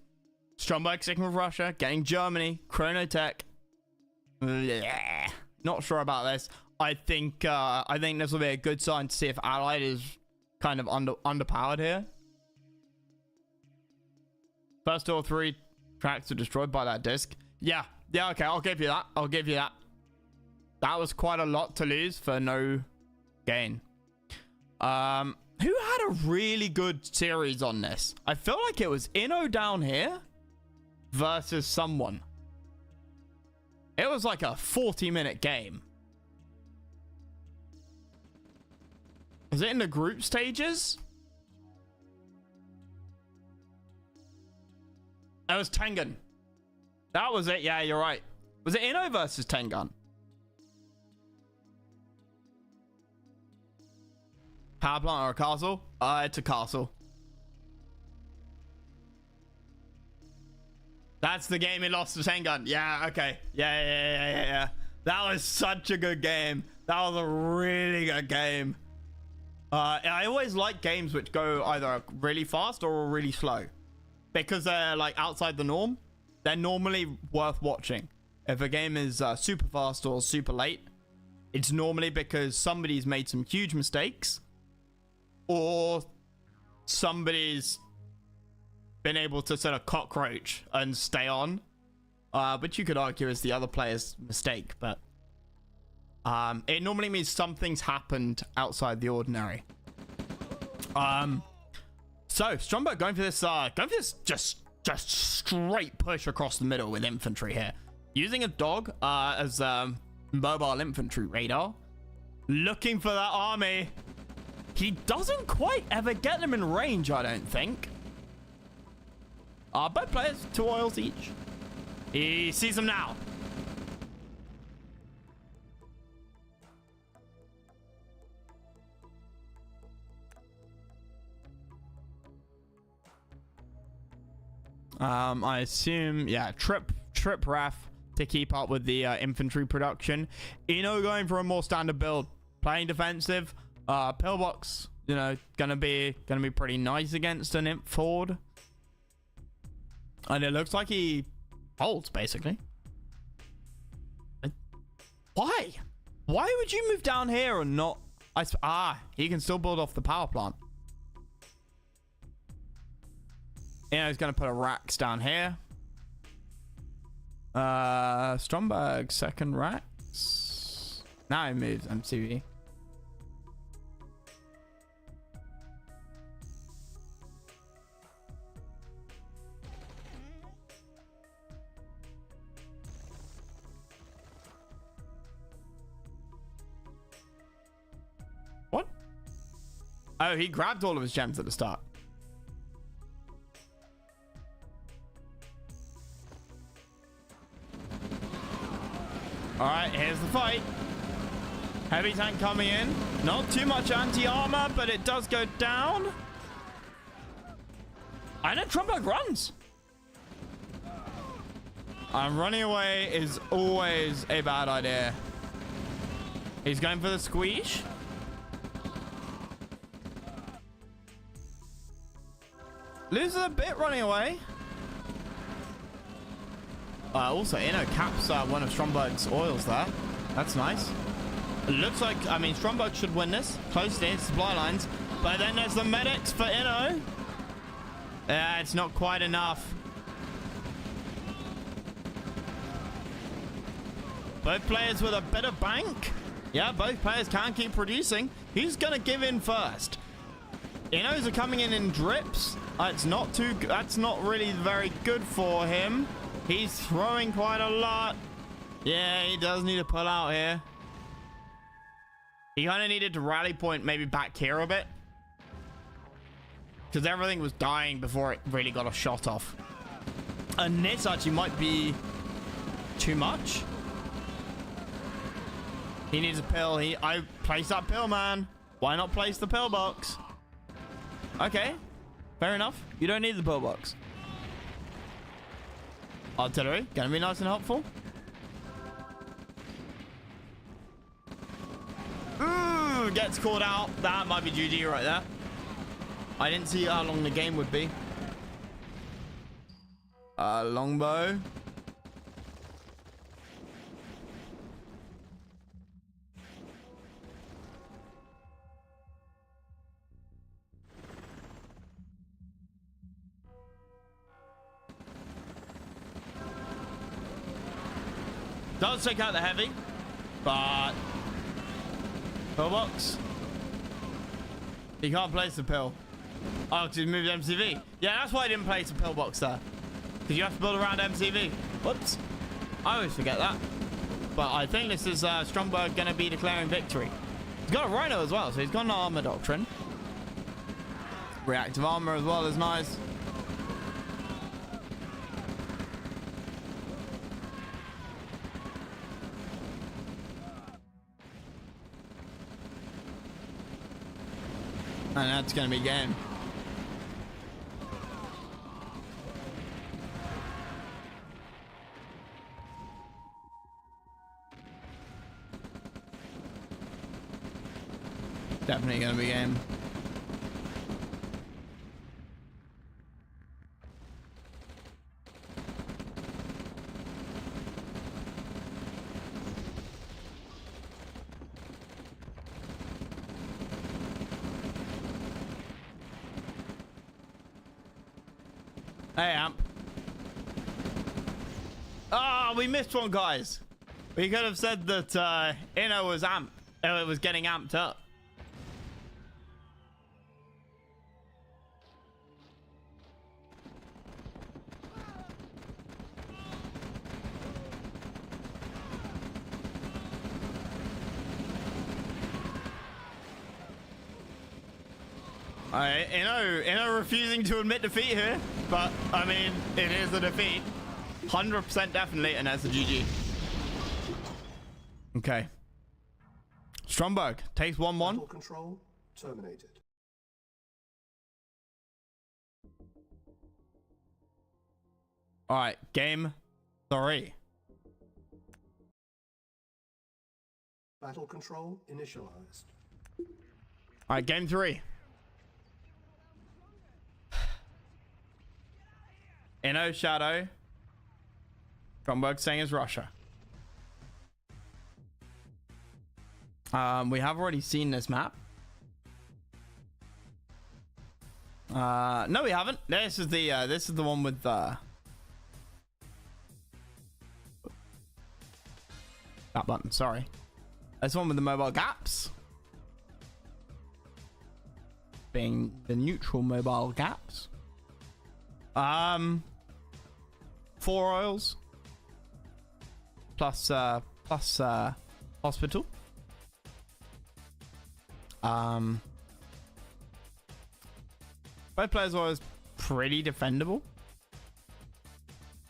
A: Stromberg sticking with Russia, getting Germany, Chronotech. Blech. Not sure about this. I think this will be a good sign to see if Allied is kind of underpowered here. First 2 or 3 tracks were destroyed by that disc. Yeah, okay, I'll give you that. That was quite a lot to lose for no gain. Who had a really good series on this? I feel like it was Ino down here versus someone. It was like a 40-minute game. Was it in the group stages? That was Tengen. That was it. Yeah, you're right. Was it Inno versus Tengen? Power plant or a castle? It's a castle. That's the game he lost to Tengen. Yeah, okay. Yeah. That was such a good game. That was a really good game. I always like games which go either really fast or really slow. Because they're like outside the norm. They're normally worth watching. If a game is super fast or super late, it's normally because somebody's made some huge mistakes. Or somebody's been able to sort of cockroach and stay on, which you could argue is the other player's mistake, but it normally means something's happened outside the ordinary. So Stromberg going for this just straight push across the middle with infantry here, using a dog as mobile infantry radar, looking for that army. He doesn't quite ever get them in range, I don't think. Both players, 2 oils each. He sees them now. I assume, yeah, trip Raf to keep up with the infantry production. Ino going for a more standard build, playing defensive. Pillbox, you know, gonna be pretty nice against an imp Ford. And it looks like he holds, basically. Why? Why would you move down here and not... he can still build off the power plant. You know, he's going to put a racks down here. Stromberg, second racks. Now he moves MCV. What? Oh, he grabbed all of his gems at the start. All right, here's the fight. Heavy tank coming in. Not too much anti-armor, but it does go down. I know Stromberg runs. And running away is always a bad idea. He's going for the squeeze. Loses a bit running away. Also, Inno caps one of Stromberg's oils there. That's nice. It looks like, I mean, Stromberg should win this. Close to his supply lines. But then there's the medics for Inno. Yeah, it's not quite enough. Both players with a bit of bank. Yeah, both players can keep producing. He's going to give in first. Innos are coming in drips. It's not too. That's not really very good for him. He's throwing quite a lot. Yeah, he does need to pull out here. He kind of needed to rally point maybe back here a bit. Because everything was dying before it really got a shot off. And this actually might be too much. He needs a pill. I placed that pill, man. Why not place the pillbox? Okay. Fair enough. You don't need the pillbox. Artillery, gonna be nice and helpful. Ooh, gets caught out. That might be GG right there. I didn't see how long the game would be. Longbow. Does take out the heavy, but pillbox. He can't place the pill. Oh, because he moved MCV. Yeah, that's why I didn't place the pillbox there. Because you have to build around MCV. Whoops. I always forget that. But I think this is Stromberg going to be declaring victory. He's got a Rhino as well, so he's got an armor doctrine. Reactive armor as well is nice. And that's going to be game. Definitely going to be game. Hey, Amp. Ah, we missed one, guys. We could have said that Inno was it was getting amped up. Alright, Inno refusing to admit defeat here, but I mean, it is a defeat. 100% definitely, and that's a GG. Okay. Stromberg takes 1-1.
B: Battle control terminated.
A: Alright, game 3.
B: Battle control initialized.
A: Alright, game 3. Inno, Shadow. Stromberg saying is Russia. We have already seen this map. No, we haven't. This is the one with that button. Sorry, this one with the mobile gaps, being the neutral mobile gaps. 4 oils plus hospital. Both players are always pretty defendable.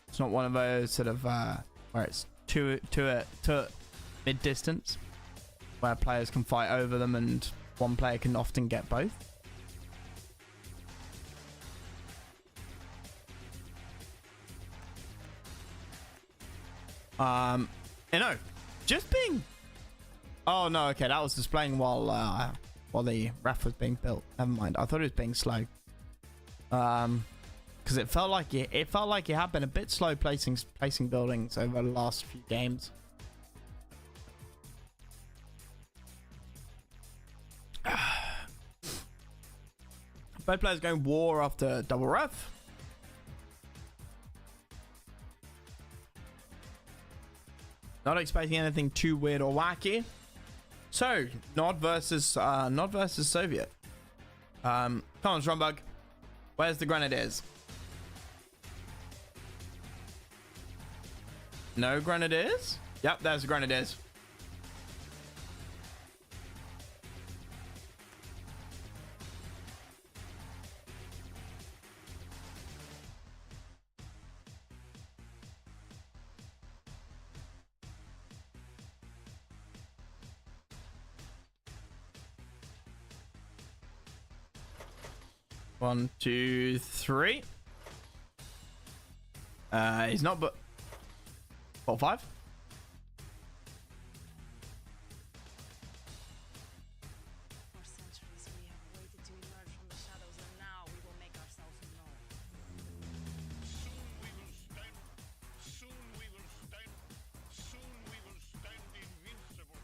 A: It's not one of those sort of where it's to mid distance where players can fight over them and one player can often get both. Just being. Oh no, okay, that was displaying while the ref was being built. Never mind. I thought it was being slow. Because it felt like it had been a bit slow placing buildings over the last few games. Both players going war after double ref. Not expecting anything too weird or wacky. So, Nod versus Soviet. Come on, Stromberg. Where's the Grenadiers? No Grenadiers? Yep, there's the Grenadiers. One, two, three. He's not, but 4, 5.
C: For centuries we have waited to emerge from the shadows, and now we will make ourselves known.
D: Soon we will stand invincible.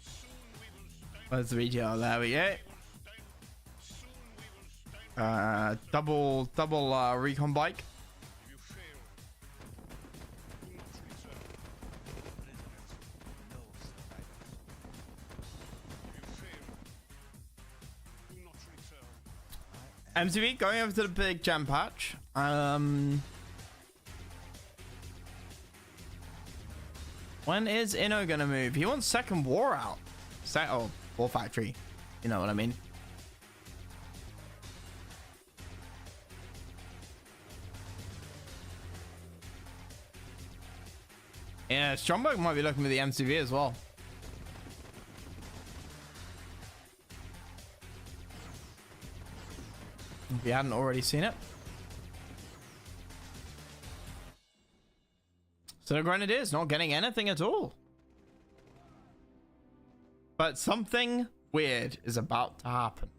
D: Soon we will stand.
A: Where's the video? There we go. Double recon bike.
D: If you fail, do not return. If you fail, do not return.
A: MTV going over to the big jam patch. When is Inno gonna move? He wants second war out. or factory. You know what I mean? Yeah, Stromberg might be looking for the MCV as well. If you hadn't already seen it. So the Grenadiers not getting anything at all. But something weird is about to happen.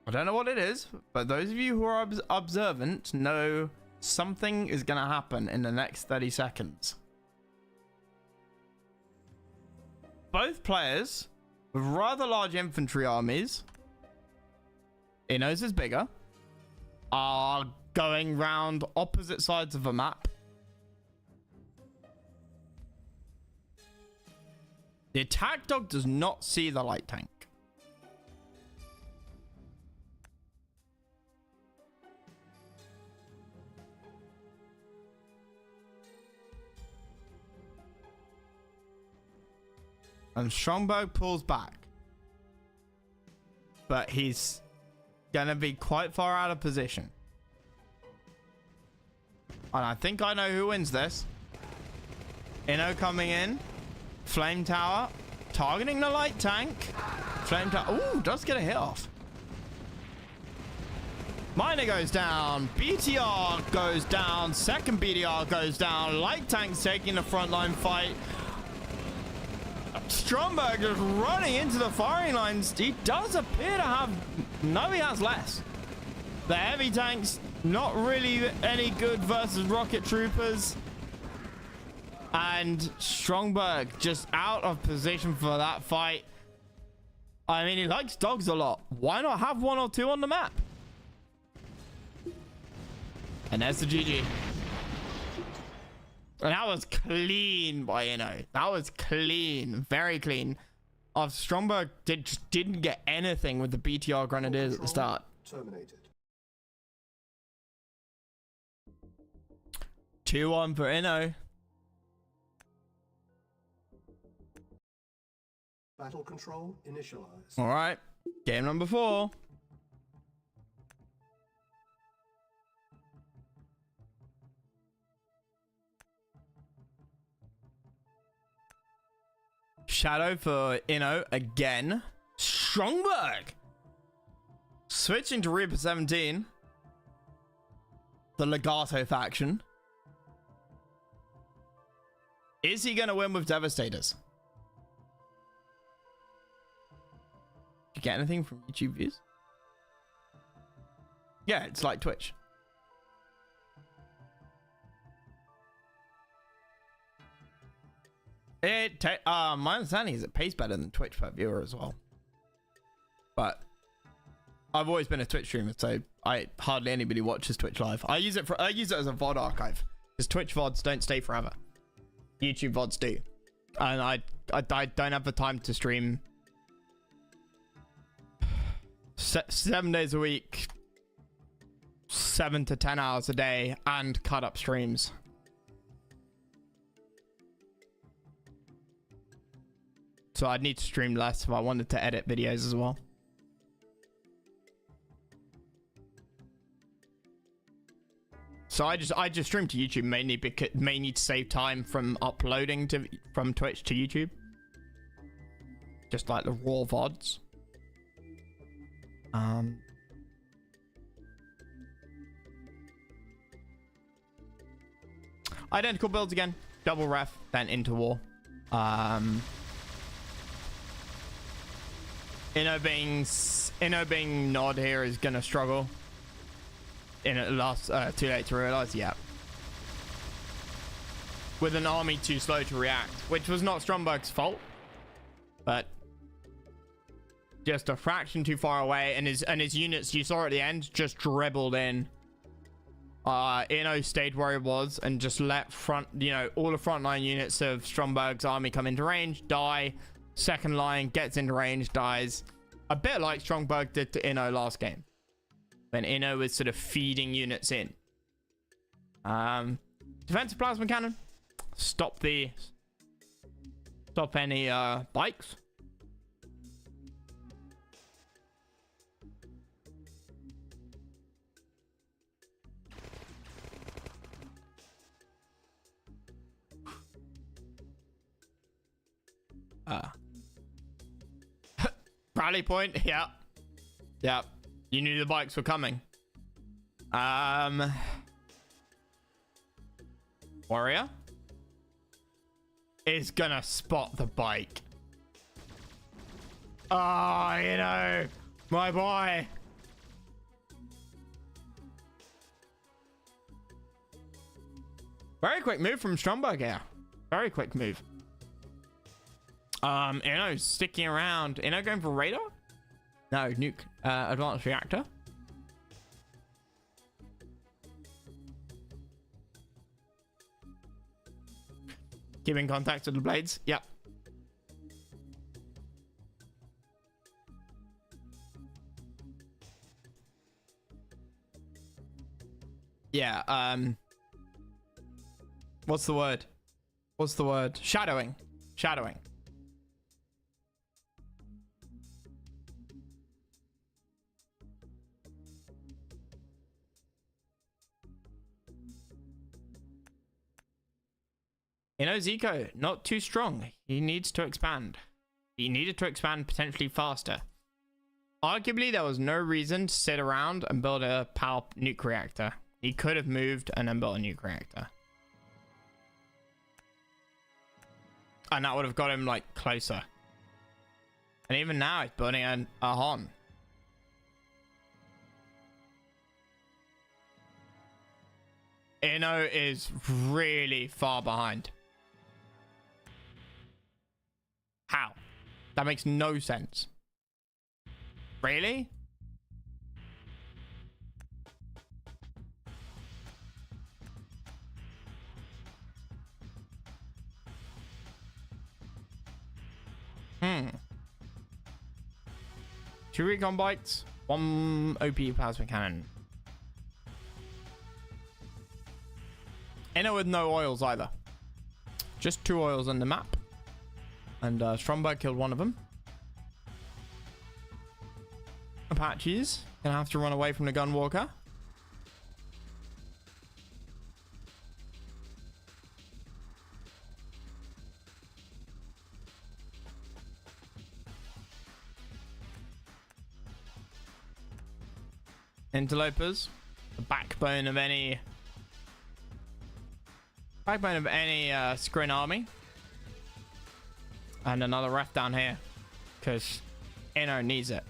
A: I don't know what it is, but those of you who are observant know something is going to happen in the next 30 seconds. Both players with rather large infantry armies, Inno's is bigger, are going round opposite sides of a map. The attack dog does not see the light tank. And Stromberg pulls back. But he's gonna be quite far out of position. And I think I know who wins this. Inno coming in. Flame Tower. Targeting the light tank. Flame Tower. Ooh, does get a hit off. Miner goes down. BTR goes down. Second BTR goes down. Light tank's taking the frontline fight. Stromberg just running into the firing lines. He does appear to have... No, he has less. The heavy tanks not really any good versus rocket troopers. And Stromberg just out of position for that fight. I mean, he likes dogs a lot. Why not have one or two on the map? And there's the GG. And that was clean by Inno. That was clean. Very clean. Stromberg just didn't get anything with the BTR Grenadiers at the start.
B: Terminated.
A: 2-1 for Inno.
B: Battle control initialized.
A: All right. Game number 4. Shadow for Inno again. Stromberg switching to Reaper 17. The Legato faction. Is he going to win with Devastators? Did you get anything from YouTube views? Yeah, it's like Twitch. My understanding is it pays better than Twitch per viewer as well. But I've always been a Twitch streamer, so hardly anybody watches Twitch live. I use it as a VOD archive because Twitch VODs don't stay forever. YouTube VODs do, and I don't have the time to stream 7 days a week, 7 to 10 hours a day, and cut up streams. So I'd need to stream less if I wanted to edit videos as well. So I just stream to YouTube mainly to save time from uploading from Twitch to YouTube. Just like the raw VODs. Identical builds again. Double ref, then into war. Inno being Nod here is gonna struggle. In at last, too late to realize. Yeah. With an army too slow to react, which was not Stromberg's fault, but just a fraction too far away, and his units you saw at the end just dribbled in. Inno stayed where he was and just let all the frontline units of Stromberg's army come into range, die. Second line gets into range, dies. A bit like Stromberg did to Inno last game. When Inno was sort of feeding units in. Defensive plasma cannon. Stop any bikes. Rally point. Yeah. Yeah. You knew the bikes were coming. Warrior is gonna spot the bike. Oh, you know, my boy. Very quick move from Stromberg here. Very quick move. Inno sticking around. Inno going for radar? No, nuke. Advanced reactor. Keeping contact with the blades. Yep. Yeah, what's the word? What's the word? Shadowing. Shadowing. You know, Zico, not too strong. He needs to expand. He needed to expand potentially faster. Arguably, there was no reason to sit around and build a power nuke reactor. He could have moved and then built a nuke reactor. And that would have got him, like, closer. And even now, he's building a Hon. Inno is really far behind. How? That makes no sense. Really? Two recon bikes, one OP plasma cannon. Inno with no oils either. Just 2 oils on the map. And Stromberg killed one of them. Apaches gonna have to run away from the Gunwalker. Interlopers, the backbone of any Skrin army. And another ref down here, because Inno needs it.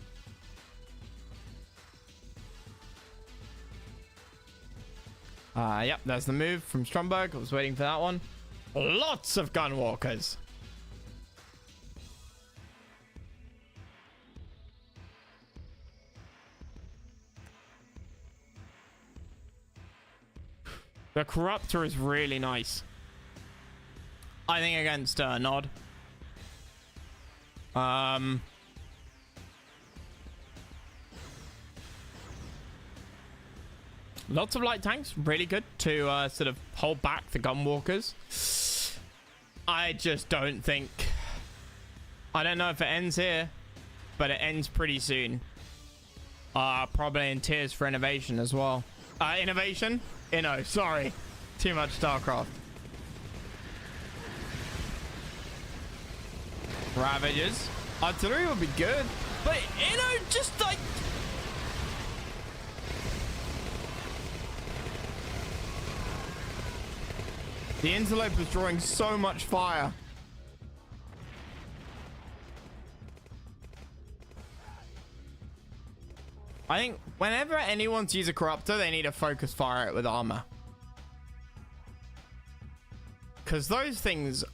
A: Yep, there's the move from Stromberg. I was waiting for that one. Lots of Gunwalkers. The Corruptor is really nice. I think against Nod. Lots of light tanks, really good to sort of hold back the Gunwalkers. I just don't think... I don't know if it ends here, but it ends pretty soon. Probably in Tears for Innovation as well. Innovation? Inno, sorry. Too much StarCraft. Ravagers. Artillery would be good, but Inno just like... The Interloper's drawing so much fire. I think whenever anyone sees a Corruptor, they need to focus fire it with armor. Because those things,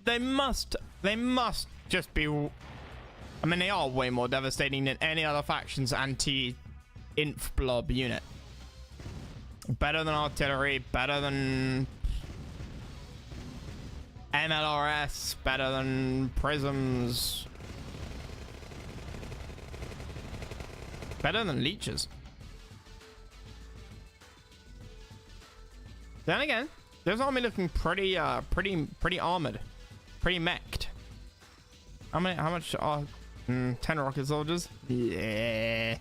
A: they must just be... I mean, they are way more devastating than any other faction's anti-inf blob unit. Better than artillery, better than MLRS, better than prisms. Better than leeches. Then again, this army looking pretty armored, pretty mech'd. How much are 10 rocket soldiers? Yeah.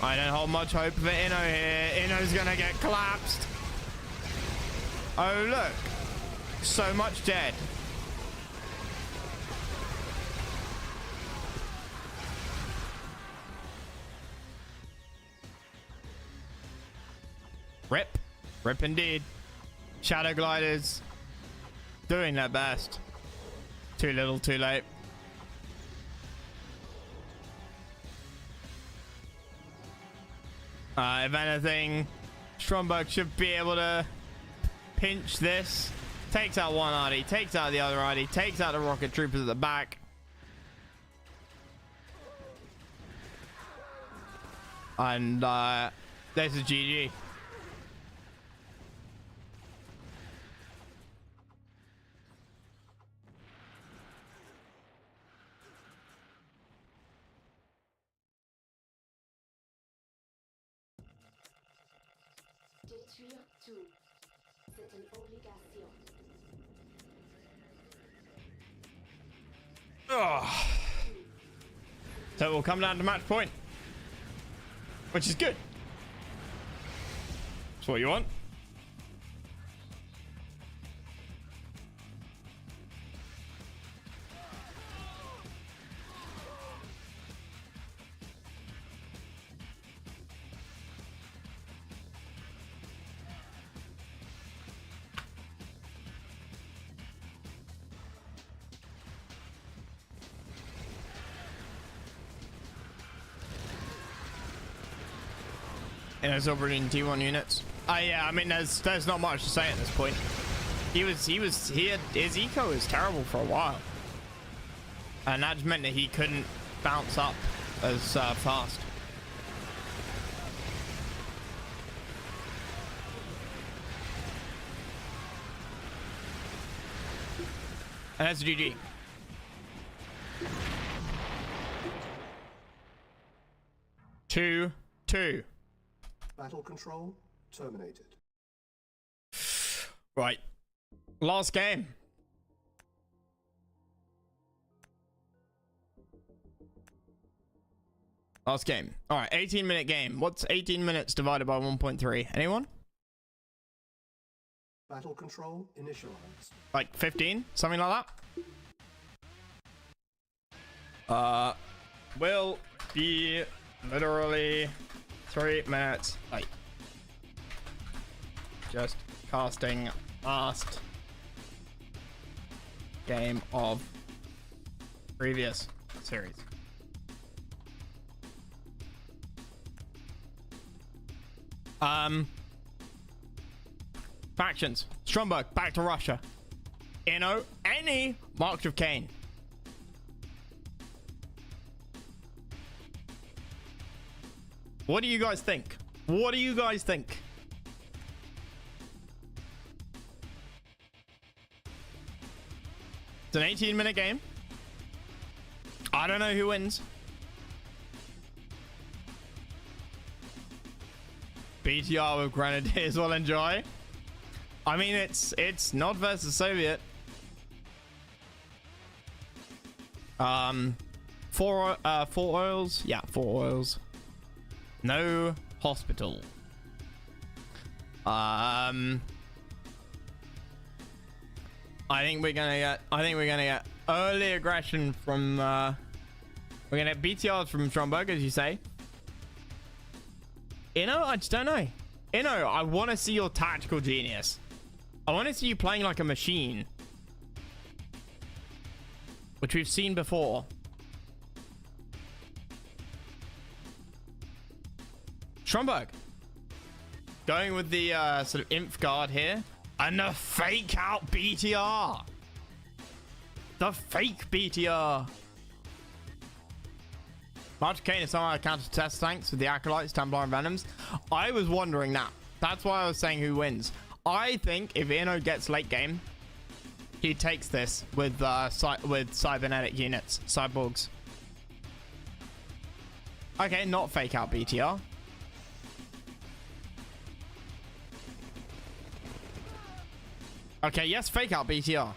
A: I don't hold much hope for Inno here. Inno's gonna get collapsed. Oh look, so much dead. Rip indeed. Shadow gliders doing their best. Too little, too late. If anything, Stromberg should be able to pinch this. Takes out one arty, takes out the other arty, takes out the rocket troopers at the back. And this is GG.
E: Détruire tout. C'est une obligation.
A: So we'll come down to match point, which is good. That's what you want. And it's over in T1 units. Yeah, I mean, there's not much to say at this point. He had his eco was terrible for a while, and that just meant that he couldn't bounce up as fast. And that's GG. Two.
B: Battle control terminated.
A: Right. Last game. Last game. All right, 18-minute game. What's 18 minutes divided by 1.3? Anyone?
B: Battle control initialized.
A: Like 15? Something like that? Will be literally 3 minutes late. Just casting last game of previous series. Factions. Stromberg back to Russia. Inno, any March of Cain. What do you guys think? What do you guys think? It's an 18-minute game. I don't know who wins. BTR with Grenadiers will enjoy. I mean, it's not versus Soviet. Four oils. Yeah, 4 oils. No hospital. I think we're gonna get early aggression from we're gonna get BTRs from Stromberg, as you say. Inno, I just don't know. Inno, I want to see your tactical genius. I want to see you playing like a machine, which we've seen before. Stromberg going with the sort of inf guard here, and the fake out BTR. The fake BTR. March of Cain is somehow counter test tanks with the Acolytes, Templar, and Venoms. I was wondering that. That's why I was saying who wins. I think if Inno gets late game, he takes this with cybernetic units, cyborgs. Okay, not fake out BTR. Okay, yes, fake out BTR.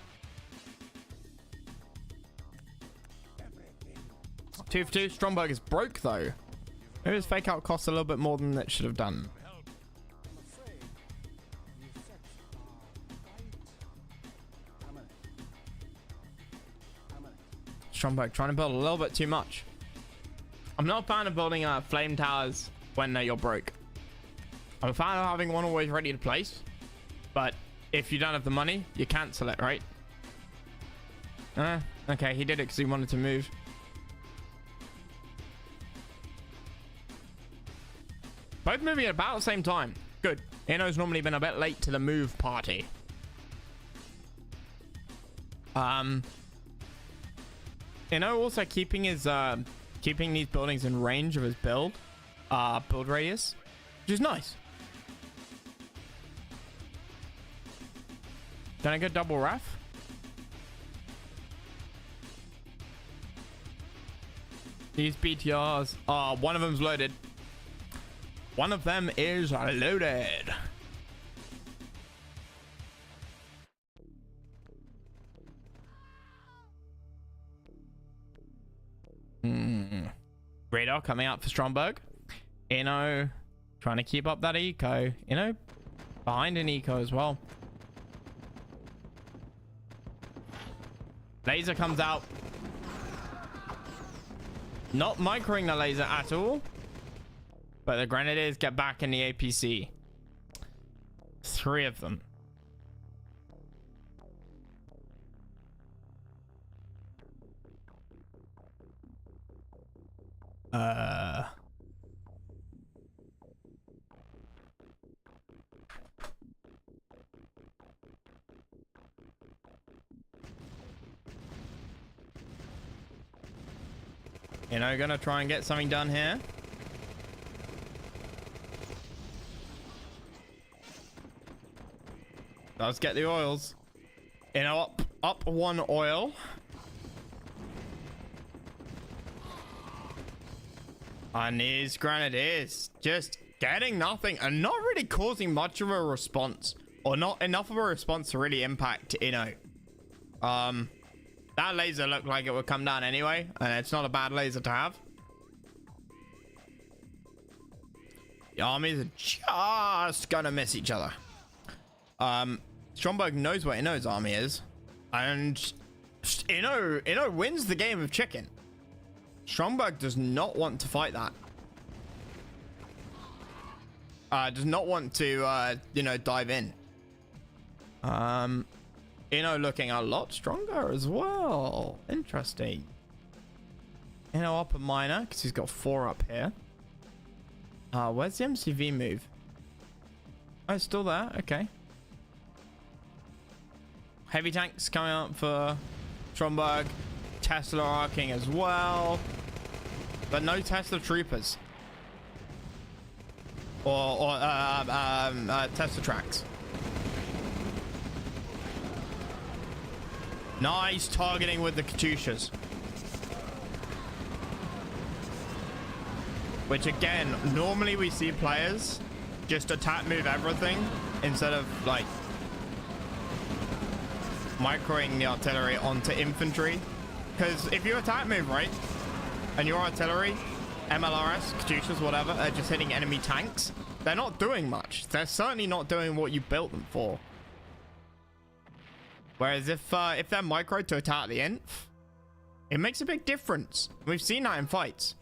A: 2 for 2. Stromberg is broke though. Maybe his fake out costs a little bit more than it should have done. Stromberg trying to build a little bit too much. I'm not a fan of building flame towers when you're broke. I'm a fan of having one always ready to place, but if you don't have the money, you cancel it, right? Okay, he did it because he wanted to move. Both moving at about the same time. Good. Ino's normally been a bit late to the move party. Ino also keeping his keeping these buildings in range of his build radius, which is nice. Can I get double ref? These BTRs, one of them's loaded. One of them is loaded. Radar coming out for Stromberg. Ino trying to keep up that eco. Ino behind an eco as well. Laser comes out. Not microing the laser at all. But the Grenadiers get back in the APC. 3 of them. You know, gonna try and get something done here. Let's get the oils. You know, up 1 oil. And these Grenadiers just getting nothing and not really causing much of a response, or not enough of a response to really impact Ino. That laser looked like it would come down anyway, and it's not a bad laser to have. The armies are just gonna miss each other. Stromberg knows where Ino's army is, and Ino wins the game of chicken. Stromberg does not want to fight that. Does not want to, you know, dive in. Ino looking a lot stronger as well. Interesting. Ino up a minor because he's got 4 up here. Where's the MCV move? Oh, it's still there. Okay. Heavy tanks coming up for Stromberg. Tesla arcing as well. But no Tesla troopers. Or Tesla tracks. Nice targeting with the Katyushas. Which again, normally we see players just attack move everything instead of like microing the artillery onto infantry. Because if you attack move right and your artillery, MLRS, Katyushas, whatever, are just hitting enemy tanks, they're not doing much. They're certainly not doing what you built them for. Whereas if they're micro to attack the inf, it makes a big difference. We've seen that in fights.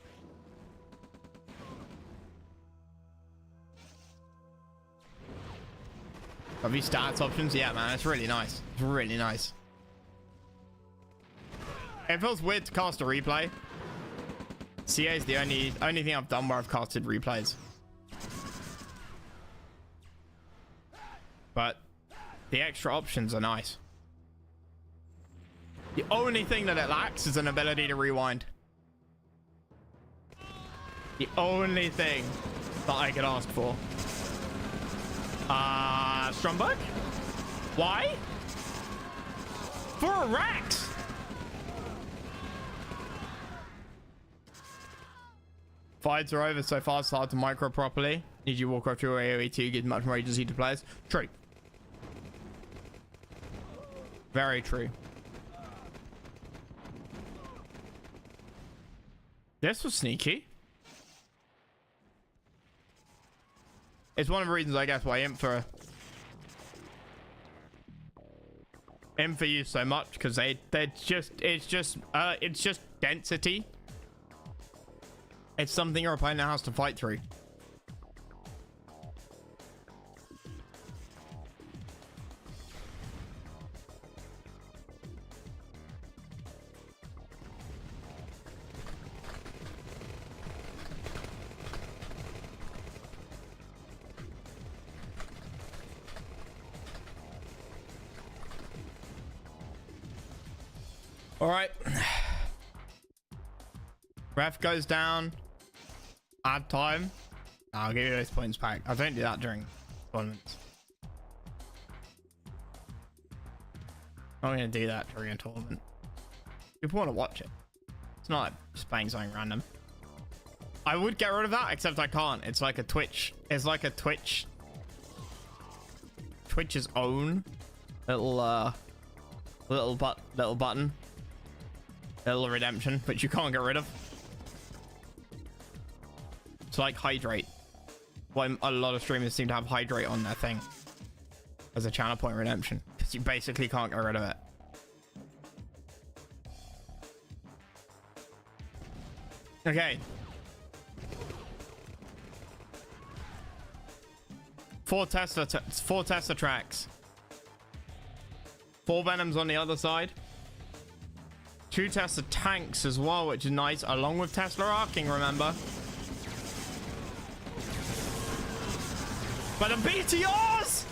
A: Have these stats options? Yeah, man, it's really nice. It's really nice. It feels weird to cast a replay. CA is the only thing I've done where I've casted replays. But the extra options are nice. The only thing that it lacks is an ability to rewind. The only thing that I could ask for. Stromberg? Why? For a Rax! Fights are over so far, it's hard to micro properly. Need you walk off your AoE 2, get much more agency to players. True. Very true. This was sneaky. It's one of the reasons, I guess, why Infa use so much, because it's just density. It's something your opponent has to fight through. All right. Ref goes down. Add time. I'll give you those points back. I don't do that during tournaments. I'm going to do that during a tournament. People want to watch it. It's not like just playing something random. I would get rid of that, except I can't. It's like a Twitch. It's like a Twitch's own little button. Little redemption, which you can't get rid of. It's like hydrate. Well, a lot of streamers seem to have hydrate on their thing as a channel point redemption, because you basically can't get rid of it. Okay. 4 Tesla tracks. 4 Venoms on the other side. 2 Tesla tanks as well, which is nice, along with Tesla arcing, remember. But the BTRs!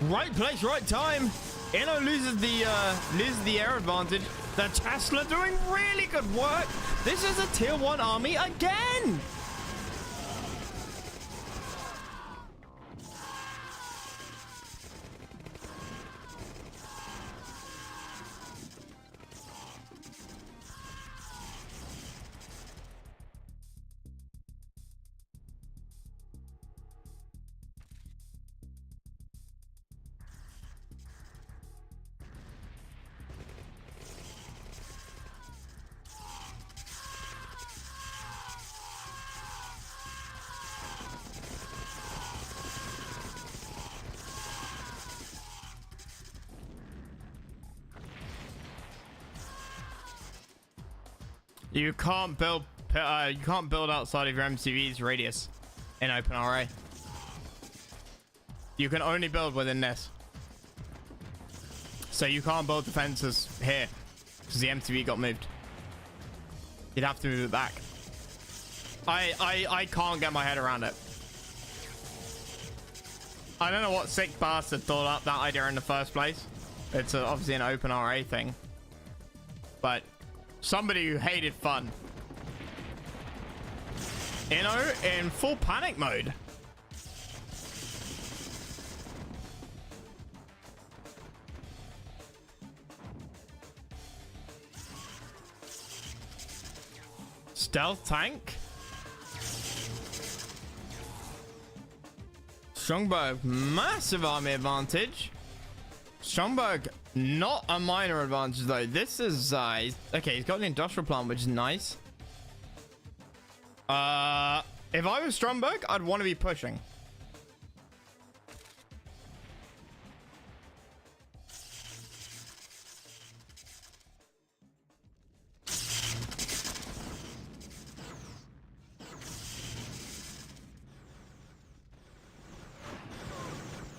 A: Right place, right time. Inno loses the air advantage. The Tesla doing really good work. This is a tier 1 army again. You can't build outside of your MCV's radius in OpenRA. You can only build within this. So you can't build defenses here because the MCV got moved. You'd have to move it back. I can't get my head around it. I don't know what sick bastard thought up that idea in the first place. It's obviously an OpenRA thing. But somebody who hated fun. Inno in full panic mode. Stealth tank. Strongberg, massive army advantage. Strongberg, not a minor advantage though. This is okay, he's got an industrial plant, which is nice. If I was Stromberg, I'd want to be pushing.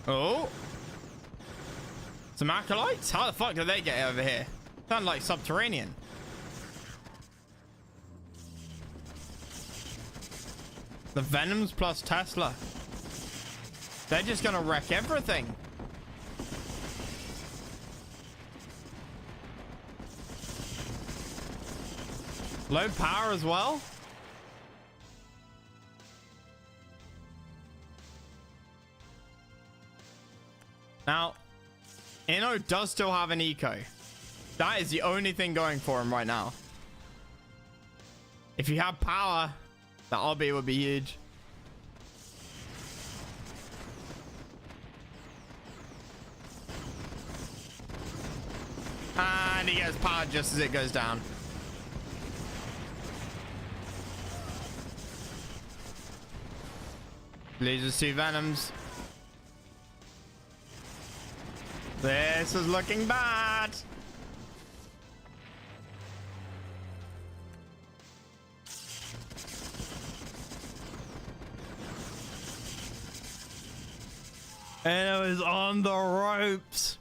A: Oh, some acolytes? How the fuck did they get over here? Sound like subterranean. The Venoms plus Tesla. They're just gonna wreck everything. Low power as well. Now, Inno does still have an eco. That is the only thing going for him right now. If you have power, that RB would be huge. And he gets powered just as it goes down. Loses 2 Venoms. This is looking bad. And it was on the ropes.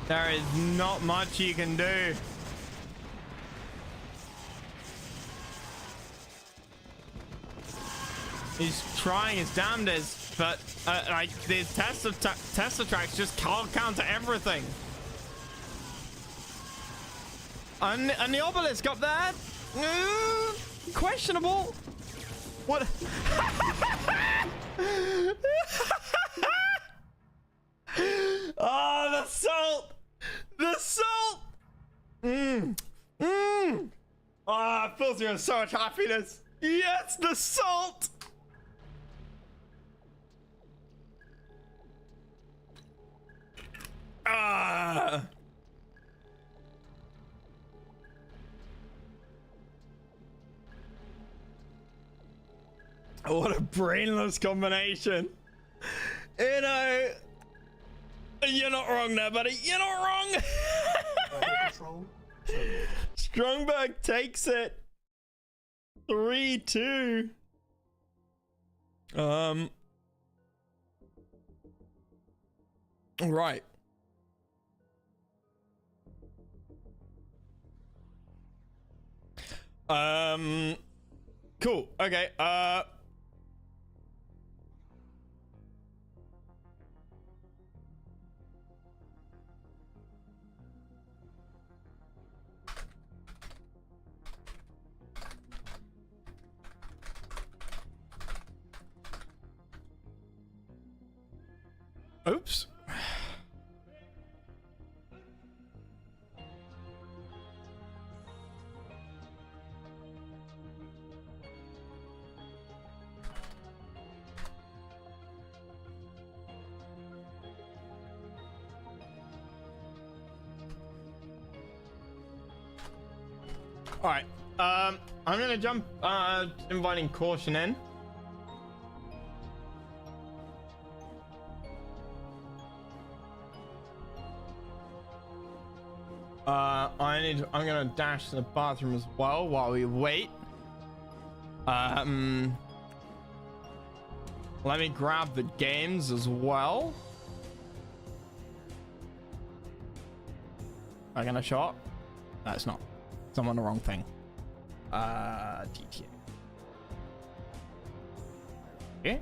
A: There is not much you can do. He's trying his damnedest, but like these Tesla tracks just can't counter everything. And the obelisk up there, questionable. What? Oh, the salt, the salt. Oh, it fills me with so much happiness. Yes, the salt. Ah. What a brainless combination. You know, you're not wrong there, buddy. You're not wrong.
B: Battle control terminated.
A: Strongberg takes it. 3-2. Right. Cool. Okay. Oops. All right. I'm gonna jump. Inviting caution in. I'm gonna dash to the bathroom as well while we wait. Let me grab the games as well. Am I gonna show up? No, it's not. I'm on the wrong thing. GTA. Okay.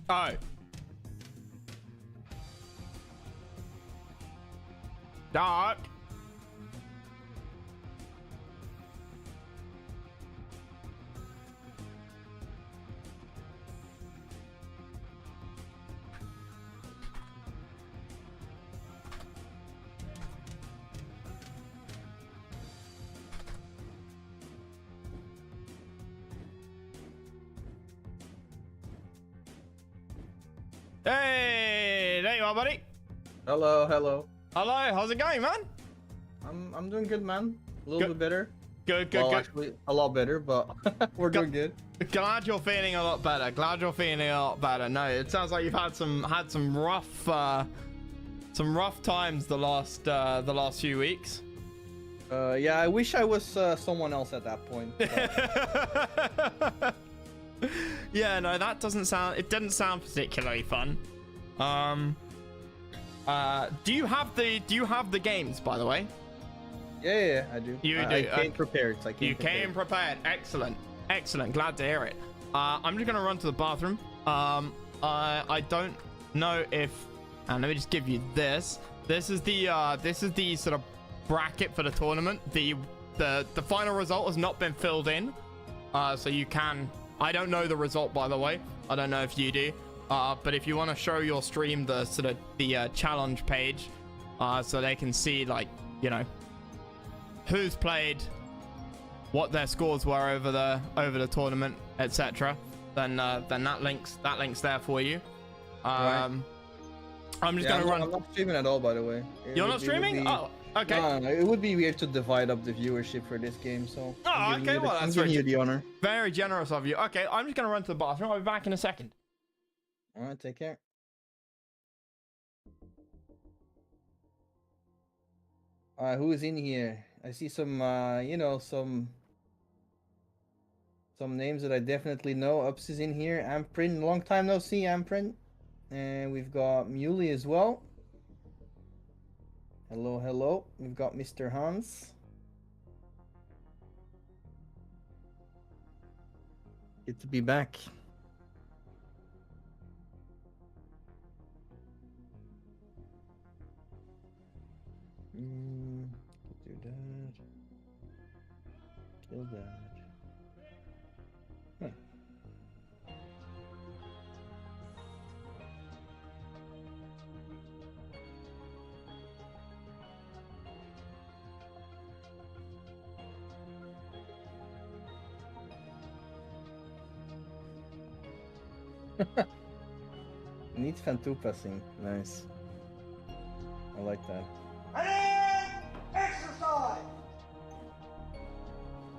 A: Oh. Dark. Hey, there you are, buddy.
F: Hello, hello.
A: Hello, how's it going, man?
F: I'm doing good, man. A little bit better.
A: Good,
F: Well,
A: good.
F: actually, a lot better, but we're doing good.
A: Glad you're feeling a lot better. Glad you're feeling a lot better. No, it sounds like you've had some rough times the last few weeks.
F: Yeah, I wish I was someone else at that point.
A: Yeah, no, that doesn't sound. It didn't sound particularly fun. Do you have the games, by the way?
F: Yeah, I do.
A: You do.
F: I came prepared.
A: You came prepared. Excellent. Glad to hear it. I'm just gonna run to the bathroom. I don't know if And let me just give you this. This is the sort of bracket for the tournament. The final result has not been filled in. So you can, I don't know the result, by the way. I don't know if you do. But if you want to show your stream the sort of the challenge page, so they can see, like, you know, who's played, what their scores were over the tournament, etc. Then that links there for you.
F: Right.
A: I'm just gonna run.
F: I'm not streaming at all, by the way.
A: You're not streaming? Oh, okay.
F: No, it would be weird to divide up the viewership for this game, so.
A: Oh, okay. Well, that's
F: giving you the honor.
A: very generous of you. Okay, I'm just gonna run to the bathroom. I'll be back in a second.
F: All right, take care. Who is in here? I see some, you know, some names that I definitely know. Ups is in here. Amprin, long time no see, Amprin. And we've got Muley as well. Hello, hello. We've got Mr. Hans. Good to be back. Do that. Kill that. Huh. Neat Fantu passing. Nice. I like that.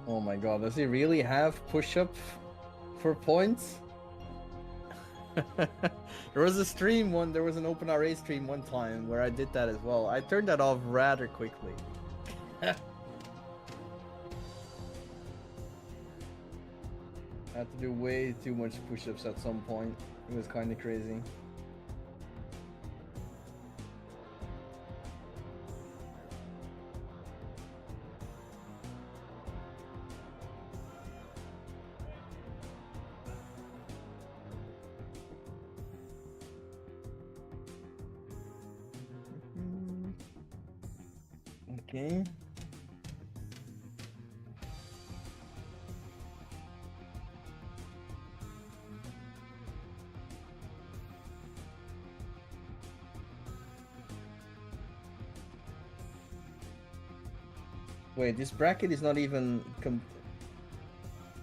F: Oh my god, does he really have push-up for points? There was a stream there was an OpenRA stream one time where I did that as well. I turned that off rather quickly. I had to do way too much push-ups at some point. It was kind of crazy. Okay. Wait, this bracket is not even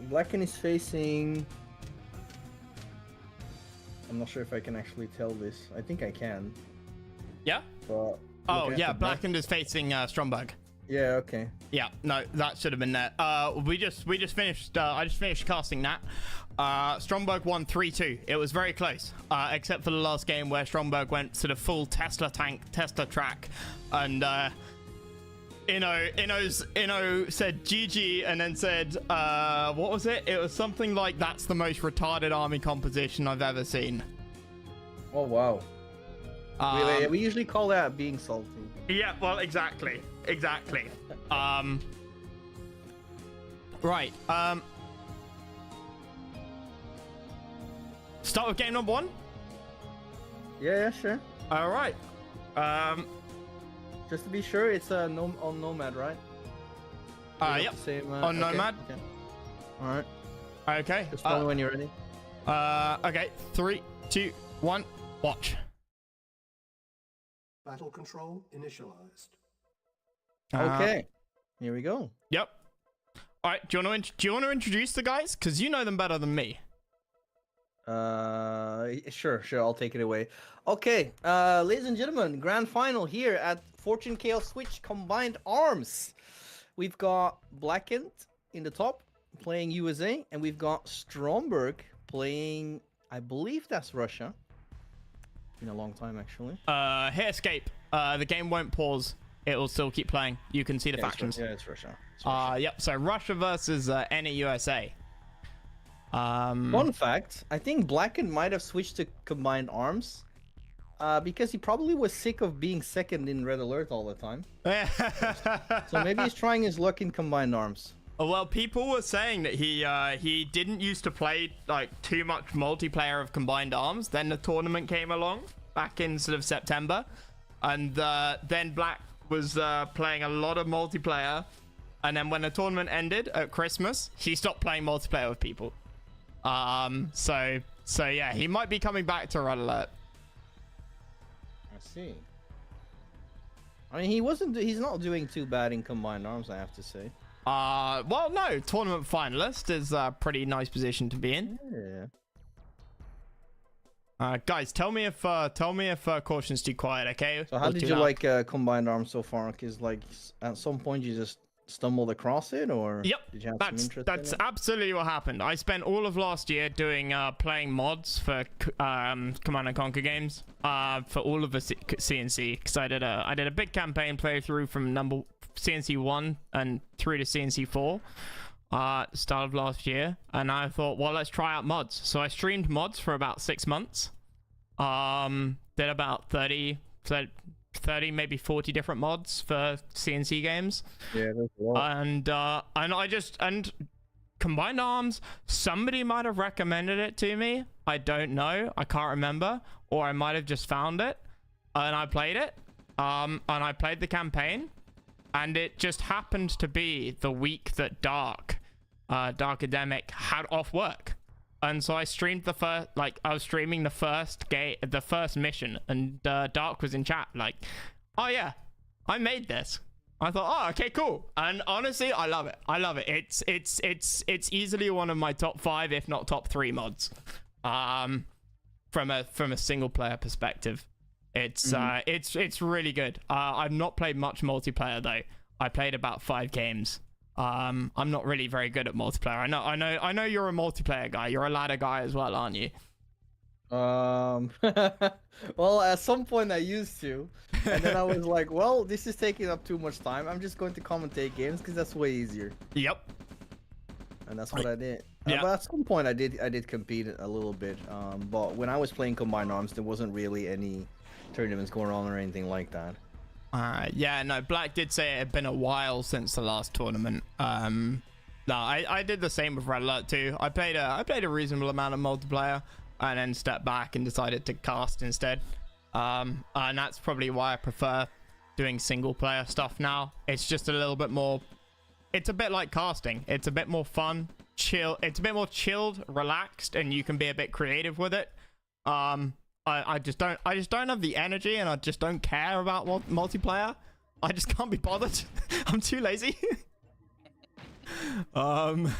F: Blacken is facing. I'm not sure if I can actually tell this. I think I can.
A: Yeah?
F: But
A: oh, yeah, Blackened is facing Stromberg.
F: Yeah, okay.
A: Yeah, no, that should have been there. We just finished, I just finished casting that. Stromberg won 3-2. It was very close, except for the last game where Stromberg went sort of full Tesla tank, Tesla track, and Inno said GG and then said, what was it? It was something like, that's the most retarded army composition I've ever seen.
F: Oh, wow. We usually call that being salty.
A: Yeah, well, exactly. Right. Start with game number 1?
F: Yeah, sure.
A: All right.
F: Just to be sure, it's on Nomad, right?
A: Yep.
F: Same,
A: on Nomad.
F: Okay. All right.
A: Okay.
F: Just tell me when you're ready.
A: Okay. 3, 2, 1. Watch.
B: Battle control initialized.
F: Okay. Here we go.
A: Yep. All right. Do you want to introduce the guys? Because you know them better than me.
F: Sure. I'll take it away. Okay, ladies and gentlemen, grand final here at Fortune Chaos Switch Combined Arms. We've got Blackened in the top playing USA, and we've got Stromberg playing, I believe that's Russia. Been a long time actually.
A: Hit escape. The game won't pause. It will still keep playing. You can see the factions.
F: It's Russia.
A: Yep. So Russia versus NA USA.
F: Fun fact: I think Blackened might have switched to Combined Arms, because he probably was sick of being second in Red Alert all the time. So maybe he's trying his luck in Combined Arms.
A: Well, people were saying that he didn't used to play like too much multiplayer of Combined Arms. Then the tournament came along, back in sort of September, and then Black was playing a lot of multiplayer, and then when the tournament ended at Christmas, he stopped playing multiplayer with people. So yeah, he might be coming back to Red Alert.
F: I see. I mean, he's not doing too bad in Combined Arms, I have to say.
A: Well, no, tournament finalist is a pretty nice position to be in.
F: Yeah.
A: Guys, tell me if caution's too quiet, okay?
F: So how
A: Or
F: did
A: too
F: you
A: loud.
F: like Combined Arms so far? Because like at some point you just stumbled across it, or
A: Yep,
F: did you have some interest
A: that's
F: in it?
A: absolutely what happened. I spent all of last year doing playing mods for Command and Conquer games for all of the CNC, because I did a big campaign playthrough from CNC 1 and through to CNC 4 start of last year, and I thought, well, let's try out mods. So I streamed mods for about 6 months. Did about 30 maybe 40 different mods for CNC games.
F: Yeah, that's a lot.
A: And Combined Arms, somebody might have recommended it to me. I don't know, I can't remember, or I might have just found it and I played it. And I played the campaign, and it just happened to be the week that Dark Academic had off work. And so I streamed I was streaming the first mission, and Dark was in chat like, oh yeah, I made this. I thought, oh, okay, cool. And honestly, I love it. It's easily one of my top 5, if not top 3 mods. From a single player perspective, it's really good. I've not played much multiplayer though. I played about 5 games. I'm not really very good at multiplayer. I know you're a multiplayer guy. You're a ladder guy as well, aren't you?
F: Well, at some point I used to, and then I was like, well, this is taking up too much time. I'm just going to commentate games because that's way easier.
A: Yep.
F: And that's what I did.
A: Yeah.
F: But at some point I did compete a little bit. But when I was playing Combined Arms, there wasn't really any tournaments going on or anything like that.
A: Yeah, no, Black did say it had been a while since the last tournament. No, I did the same with Red Alert too. I played a reasonable amount of multiplayer, and then stepped back and decided to cast instead. And that's probably why I prefer doing single player stuff now. It's just a little bit more, it's a bit like casting. It's a bit more fun, chill. It's a bit more chilled, relaxed, and you can be a bit creative with it. I just don't have the energy, and I just don't care about multiplayer. I just can't be bothered. I'm too lazy. But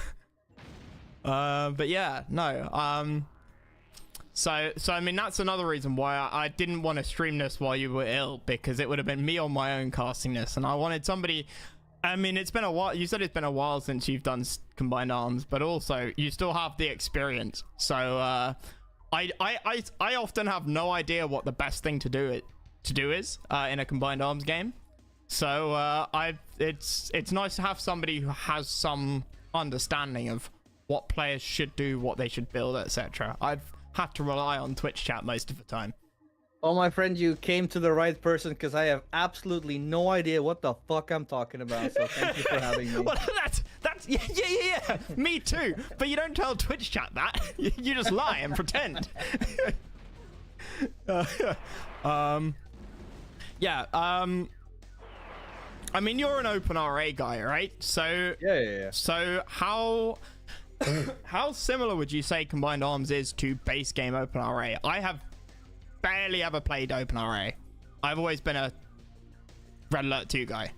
A: yeah, no. So I mean, that's another reason why I didn't want to stream this while you were ill, because it would have been me on my own casting this, and I wanted somebody. I mean, it's been a while. You said it's been a while since you've done Combined Arms, but also you still have the experience. So I often have no idea what the best thing to do is in a Combined Arms game. So it's nice to have somebody who has some understanding of what players should do, what they should build, etc. I've had to rely on Twitch chat most of the time.
F: Oh, my friend, you came to the right person, because I have absolutely no idea what the fuck I'm talking about. So thank you for having me.
A: Well, that's yeah. Me too. But you don't tell Twitch chat that. You just lie and pretend. Yeah. I mean, you're an open RA guy, right? So
F: Yeah.
A: So how similar would you say Combined Arms is to base game open RA? I have barely ever played open RA. I've always been a Red Alert 2 guy.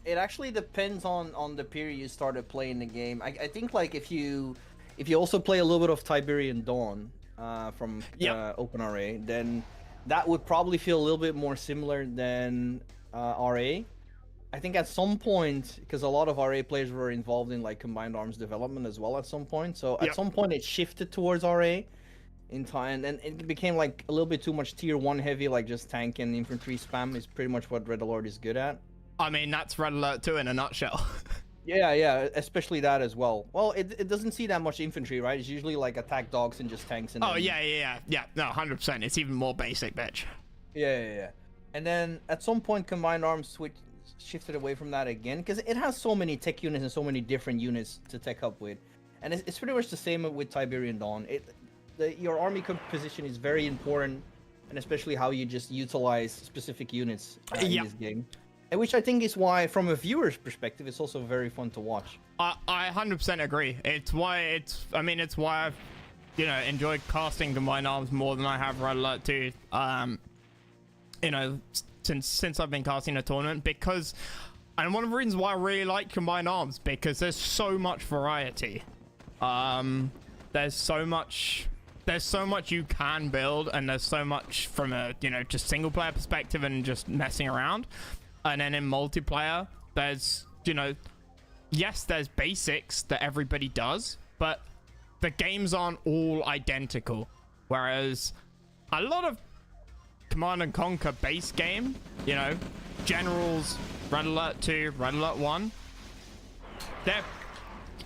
F: It actually depends on the period you started playing the game. I think like if you also play a little bit of Tiberian Dawn from OpenRA, then that would probably feel a little bit more similar than RA. I think at some point, because a lot of RA players were involved in like Combined Arms development as well at some point. So at some point it shifted towards RA in time, and it became like a little bit too much tier 1 heavy, like just tank and infantry spam is pretty much what Red Alert is good at.
A: I mean, that's Red Alert 2 in a nutshell.
F: Yeah, especially that as well. Well, it doesn't see that much infantry, right? It's usually like attack dogs and just tanks. And
A: oh, yeah. No, 100%. It's even more basic, bitch.
F: Yeah. And then at some point, Combined Arms shifted away from that again, because it has so many tech units and so many different units to tech up with. And it's pretty much the same with Tiberian Dawn. Your army composition is very important and especially how you just utilize specific units in
A: Yep.
F: this game. And which I think is why, from a viewer's perspective, it's also very fun to watch.
A: I 100% agree. It's why I've, you know, enjoyed casting Combined Arms more than I have Red Alert 2. You know, since I've been casting a tournament, because, and one of the reasons why I really like Combined Arms, because there's so much variety. There's so much you can build, and there's so much from a, you know, just single player perspective and just messing around. And then in multiplayer, there's, you know, yes, there's basics that everybody does, but the games aren't all identical. Whereas a lot of Command and Conquer base game, you know, Generals, Red Alert 2, Red Alert 1,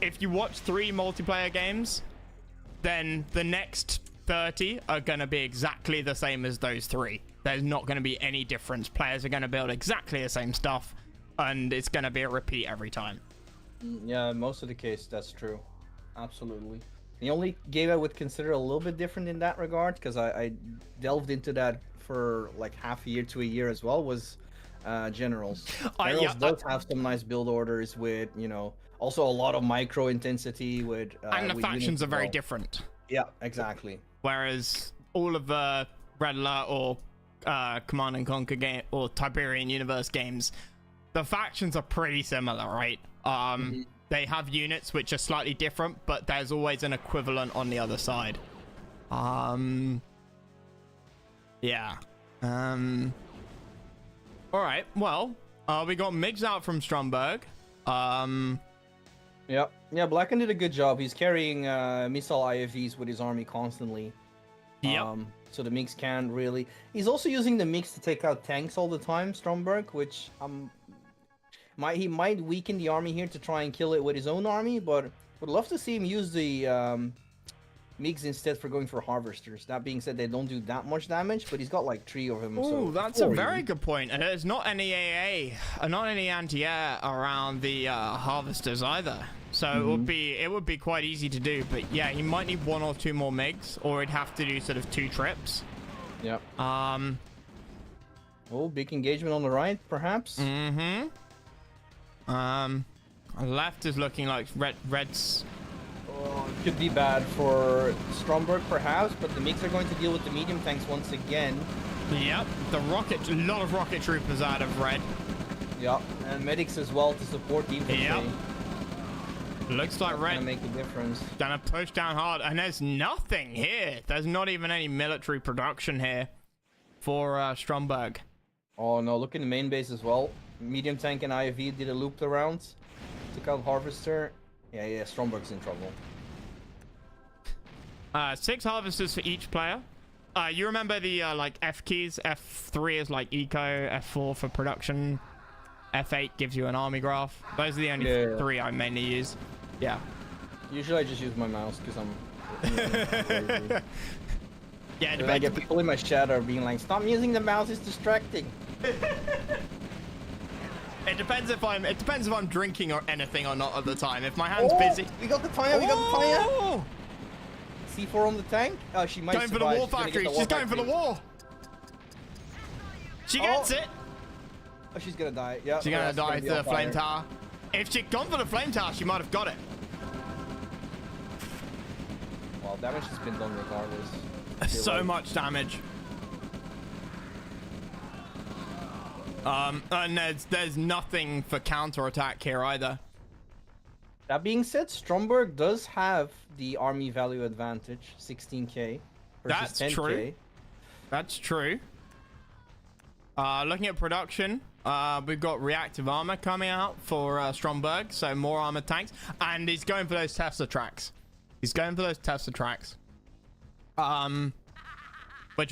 A: if you watch 3 multiplayer games, then the next 30 are going to be exactly the same as those 3. There's not going to be any difference. Players are going to build exactly the same stuff, and it's going to be a repeat every time.
F: Yeah, most of the case, that's true. Absolutely. The only game I would consider a little bit different in that regard, because I delved into that for like half a year to a year as well, was Generals. Generals does have some nice build orders with, you know, also a lot of micro intensity with...
A: and the
F: with
A: factions
F: units
A: are
F: as
A: very
F: well.
A: different.
F: Yeah, exactly.
A: Whereas all of the Red Alert or Command and Conquer game or Tiberian Universe games, the factions are pretty similar, right? They have units which are slightly different, but there's always an equivalent on the other side. Yeah. All right. Well, we got Migs out from Stromberg.
F: Yeah, Blacken did a good job. He's carrying missile IFVs with his army constantly.
A: Yep.
F: So the MiGs can't really... He's also using the MiGs to take out tanks all the time, Stromberg, which he might weaken the army here to try and kill it with his own army, but would love to see him use the MiGs instead for going for harvesters. That being said, they don't do that much damage, but he's got like 3 of them.
A: Oh,
F: so
A: that's a very good point. And there's not any AA, not any anti-air around the harvesters either. So it would be quite easy to do. But yeah, he might need 1 or 2 more MiGs, or he'd have to do sort of 2 trips.
F: Yep. Oh, big engagement on the right, perhaps.
A: Left is looking like Red's.
F: Could be bad for Stromberg, perhaps, but the MiGs are going to deal with the medium tanks once again.
A: Yep, a lot of rocket troopers out of Red.
F: Yep, and medics as well to support the infantry.
A: Yep. Looks like Red
F: Gonna make a difference.
A: gonna push down hard, and there's nothing here. There's not even any military production here for Stromberg.
F: Oh no, look in the main base as well. Medium tank and IFV did a loop around. Took out Harvester. Yeah, Stromberg's in trouble.
A: 6 harvesters for each player. You remember the like F keys? F3 is like eco, F4 for production, F8 gives you an army graph. Those are the only 3 I mainly use. Yeah.
F: Usually I just use my mouse because I'm
A: Yeah,
F: and I get people in my shadow being like, stop using the mouse, it's distracting.
A: It depends if I'm drinking or anything or not at the time. If my hand's busy.
F: We got the tire,
A: Oh!
F: C4 on the tank? Oh, she might
A: Going for the
F: survive.
A: war
F: She's gonna
A: factory.
F: get the
A: She's going for the
F: factory.
A: war. She gets it.
F: Oh, she's gonna die. Yeah.
A: She's gonna
F: it's
A: die
F: be
A: to the
F: on
A: flame
F: fire.
A: tower. If she'd gone for the flame tower, she might have got it.
F: Well, damage has been done regardless.
A: So much damage. And there's nothing for counterattack here either.
F: That being said, Stromberg does have the army value advantage, 16k versus
A: That's
F: 10k.
A: true. That's true. Looking at production, we've got reactive armor coming out for Stromberg, so more armored tanks, and he's going for those Tesla tracks. Which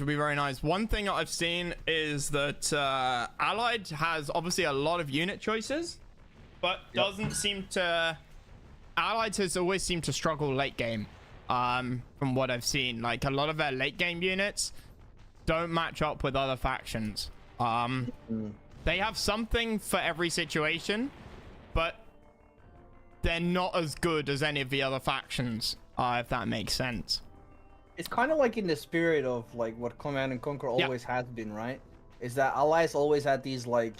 A: would be very nice. One thing that I've seen is that Allied has obviously a lot of unit choices, but doesn't seem to... Allied has always seemed to struggle late game, from what I've seen. Like, a lot of their late game units don't match up with other factions. They have something for every situation, but they're not as good as any of the other factions, if that makes sense.
F: It's kind of like in the spirit of like what Command and Conquer
A: Yeah.
F: always has been, right? Is that allies always had these like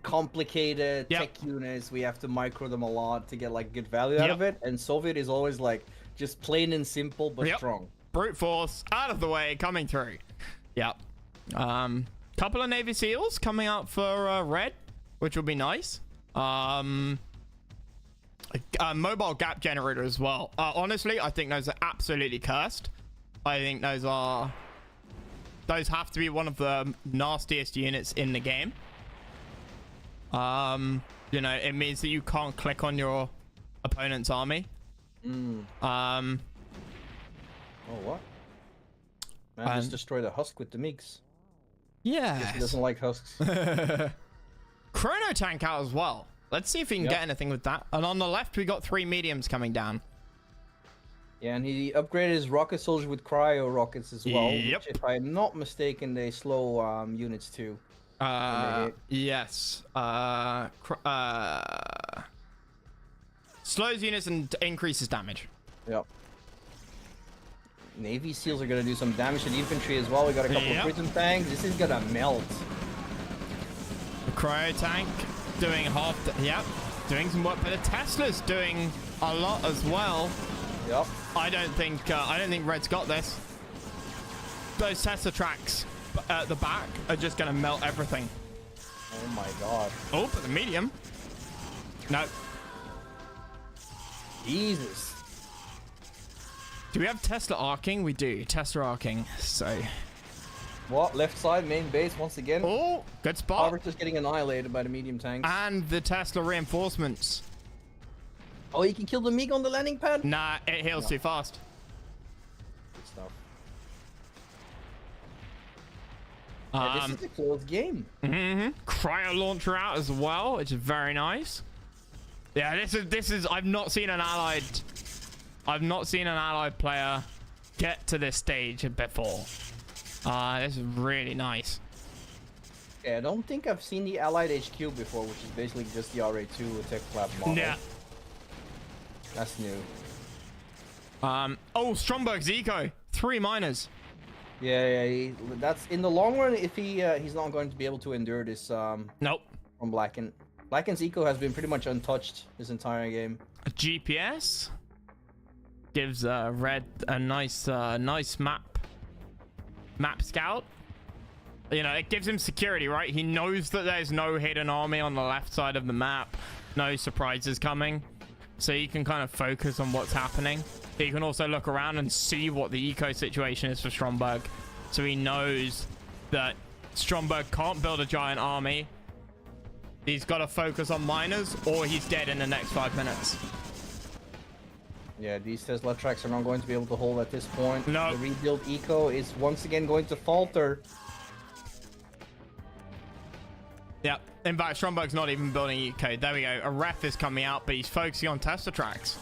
F: complicated
A: Yep.
F: tech units. We have to micro them a lot to get like good value out of it. And Soviet is always like just plain and simple but
A: Yep.
F: strong.
A: Brute force out of the way, coming through. Yep. Couple of Navy SEALs coming out for red, which will be nice. Mobile gap generator as well. Honestly, I think those are absolutely cursed. I think those have to be one of the nastiest units in the game. You know, it means that you can't click on your opponent's army.
F: Oh, what? Man, just destroyed a husk with the MiGs.
A: Yeah.
F: He doesn't like husks.
A: Chrono tank out as well. Let's see if we can get anything with that. And on the left, we got 3 mediums coming down.
F: Yeah, and he upgraded his rocket soldier with cryo rockets as well.
A: Yep.
F: Which, if I'm not mistaken, they slow units too.
A: Yes. Slows units and increases damage.
F: Yep. Navy SEALs are gonna do some damage to the infantry as well. We got a couple of prison tanks. This is gonna melt.
A: The cryo tank doing doing some work, but the Tesla's doing a lot as well.
F: Yep.
A: I don't think Red's got this. Those Tesla tracks at the back are just gonna melt everything.
F: Oh my god.
A: Oh, but the medium. No.
F: Jesus.
A: Do we have Tesla arcing? We do. Tesla arcing. So.
F: What? Left side, main base once again.
A: Oh, good spot.
F: Harvester's getting annihilated by the medium tanks.
A: And the Tesla reinforcements.
F: Oh, you can kill the MiG on the landing pad?
A: Nah, it heals too fast.
F: Good stuff. This is a close game.
A: Cryo launcher out as well, which is very nice. Yeah, this is I've not seen an allied player get to this stage before. This is really nice.
F: Yeah, I don't think I've seen the Allied HQ before, which is basically just the RA2 attack flap model.
A: Yeah.
F: That's new.
A: Oh, Stromberg's eco. 3 miners.
F: Yeah, that's in the long run. If he's not going to be able to endure this.
A: Nope.
F: From Blacken. Blacken's eco has been pretty much untouched this entire game.
A: A GPS gives Red a nice map scout. You know, it gives him security, right? He knows that there's no hidden army on the left side of the map, no surprises coming, so he can kind of focus on what's happening. He can also look around and see what the eco situation is for Stromberg, so he knows that Stromberg can't build a giant army. He's got to focus on miners, or he's dead in the next 5 minutes.
F: Yeah, these Tesla tracks are not going to be able to hold at this point.
A: No.
F: The rebuild eco is once again going to falter.
A: Yeah, in fact, Stromberg's not even building eco. There we go. A ref is coming out, but he's focusing on Tesla tracks.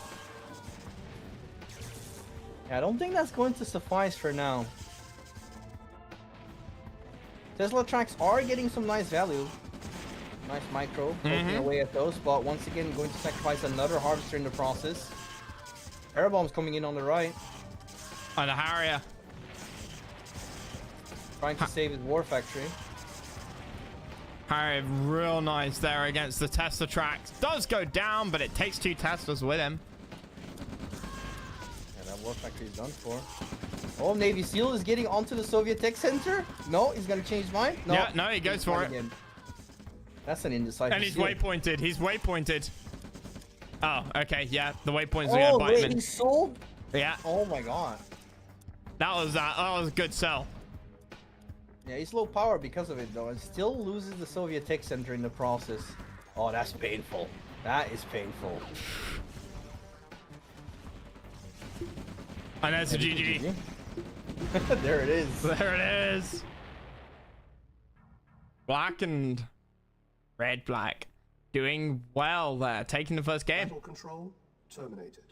F: Yeah, I don't think that's going to suffice for now. Tesla tracks are getting some nice value. Nice micro, poking away at those, but once again going to sacrifice another harvester in the process. Airbomb's coming in on the right,
A: And a Harrier.
F: trying to save his war factory.
A: Harrier, real nice there against the Tesla tracks. Does go down, but it takes 2 Teslas with him.
F: Yeah, that war factory is done for. Oh, Navy SEAL is getting onto the Soviet Tech Center. No, he's gonna change his mind. No,
A: Yeah, no, he goes for it.
F: again. That's an indecisive.
A: And he's
F: seal.
A: waypointed. He's waypointed. Oh, okay. Yeah, the waypoints are
F: Oh,
A: gonna bite
F: wait,
A: him.
F: he's sold?
A: Yeah,
F: Oh my god.
A: that was a good sell.
F: Yeah, he's low power because of it though, and still loses the Soviet Tech Center in the process. Oh, that's painful. That is painful.
A: And there's a GG.
F: There it is.
A: There it is. Black and black. Doing well there. Taking the first game.
B: Battle control terminated.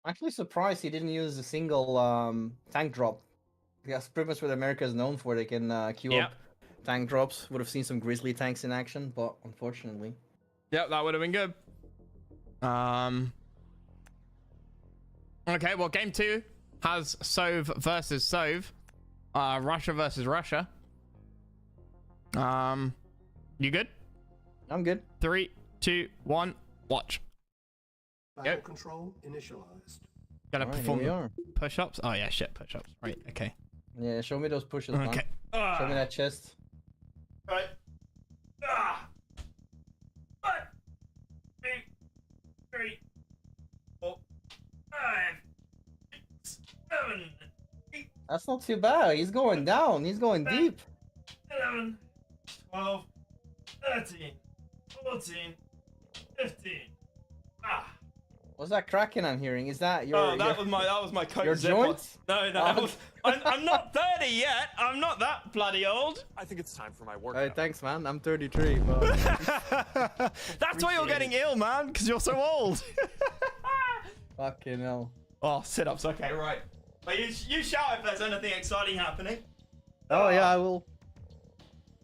F: I'm actually surprised he didn't use a single tank drop. That's pretty much what America is known for. They can queue up tank drops. Would have seen some Grizzly tanks in action, but unfortunately.
A: Yep, that would have been good. Okay, well, game 2. has Sov versus Sov. Russia versus Russia. You good?
F: I'm good.
A: 3, 2, 1, watch.
B: Battle
A: Yep.
B: control initialized.
A: Gotta
F: Alright, here
A: perform
F: we
A: the
F: are.
A: push-ups. Oh yeah, shit, push-ups. Right, okay.
F: Yeah, show me those pushes, man.
A: Okay.
F: Show me that chest.
A: Right. 1, 2, 3, 4, 5, 6, 7, 8,
F: That's not too bad. He's going down. He's going deep.
A: 11, 12, 13, 14, 15.
F: What's that cracking I'm hearing? Is that your?
A: Oh, that was my coat
F: your
A: zipper.
F: joints?
A: No,
F: Oh.
A: I'm not 30 yet. I'm not that bloody old.
D: I think it's time for my
F: Hey,
D: workout.
F: thanks, man. I'm 33. But...
A: That's why you're getting ill, man, because you're so old.
F: Fucking hell.
A: Oh, sit-ups. Okay, right. But you shout if there's anything exciting happening.
F: Oh yeah, I will.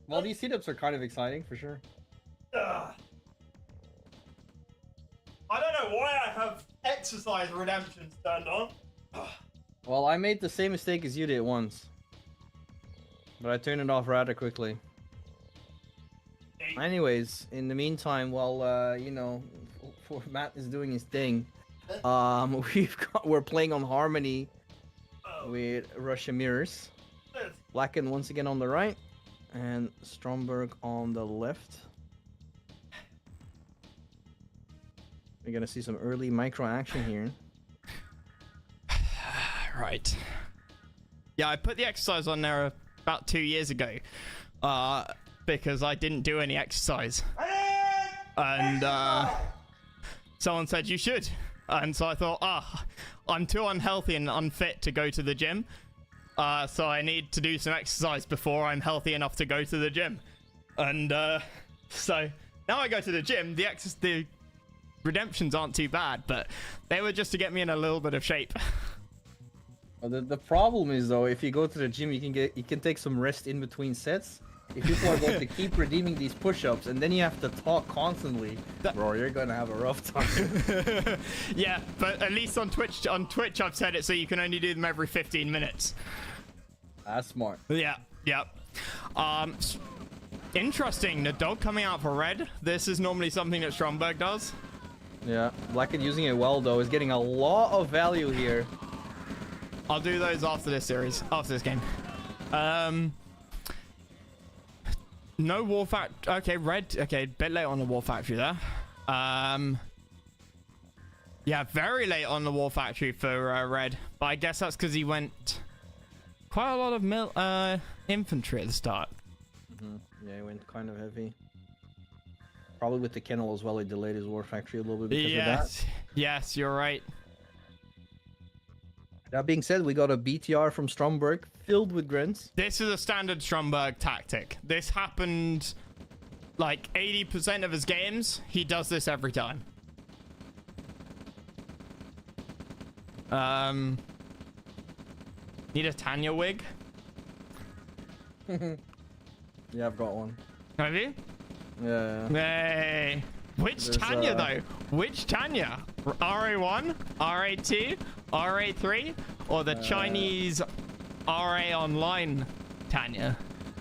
F: Well, these sit-ups are kind of exciting for sure.
A: I don't know why I have exercise redemptions turned on.
F: Well, I made the same mistake as you did once, but I turned it off rather quickly. Anyways, in the meantime, while you know, Matt is doing his thing, we're playing on Harmony with Russia Mirrors. Blacken once again on the right, and Stromberg on the left. We're gonna see some early micro action here.
A: Right. Yeah, I put the exercise on there about 2 years ago, because I didn't do any exercise, and someone said you should, and so I thought, I'm too unhealthy and unfit to go to the gym, so I need to do some exercise before I'm healthy enough to go to the gym, and so now I go to the gym. The redemptions aren't too bad, but they were just to get me in a little bit of shape.
F: Well, the problem is though, if you go to the gym, you can take some rest in between sets. If people are going to keep redeeming these push-ups and then you have to talk constantly, bro, you're gonna have a rough time.
A: Yeah, but at least on Twitch I've said it so you can only do them every 15 minutes.
F: That's smart.
A: Yeah. Interesting, the dog coming out for red. This is normally something that Stromberg does.
F: Yeah, Blackhead using it well though is getting a lot of value here.
A: I'll do those after this series, after this game. No War Factory. Okay, red. Okay, bit late on the War Factory there. Yeah, very late on the War Factory for red. But I guess that's because he went quite a lot of infantry at the start.
F: Yeah, he went kind of heavy. Probably with the kennel as well, he delayed his War Factory a little bit because of that.
A: Yes, you're right.
F: That being said, we got a BTR from Stromberg filled with grins.
A: This is a standard Stromberg tactic. This happened like 80% of his games. He does this every time. Need a Tanya wig?
F: Yeah, I've got one.
A: Have you?
F: Yeah.
A: Hey. Which
F: There's,
A: Tanya though? Which Tanya? RA1? RA2? RA3? Or the Chinese RA Online Tanya?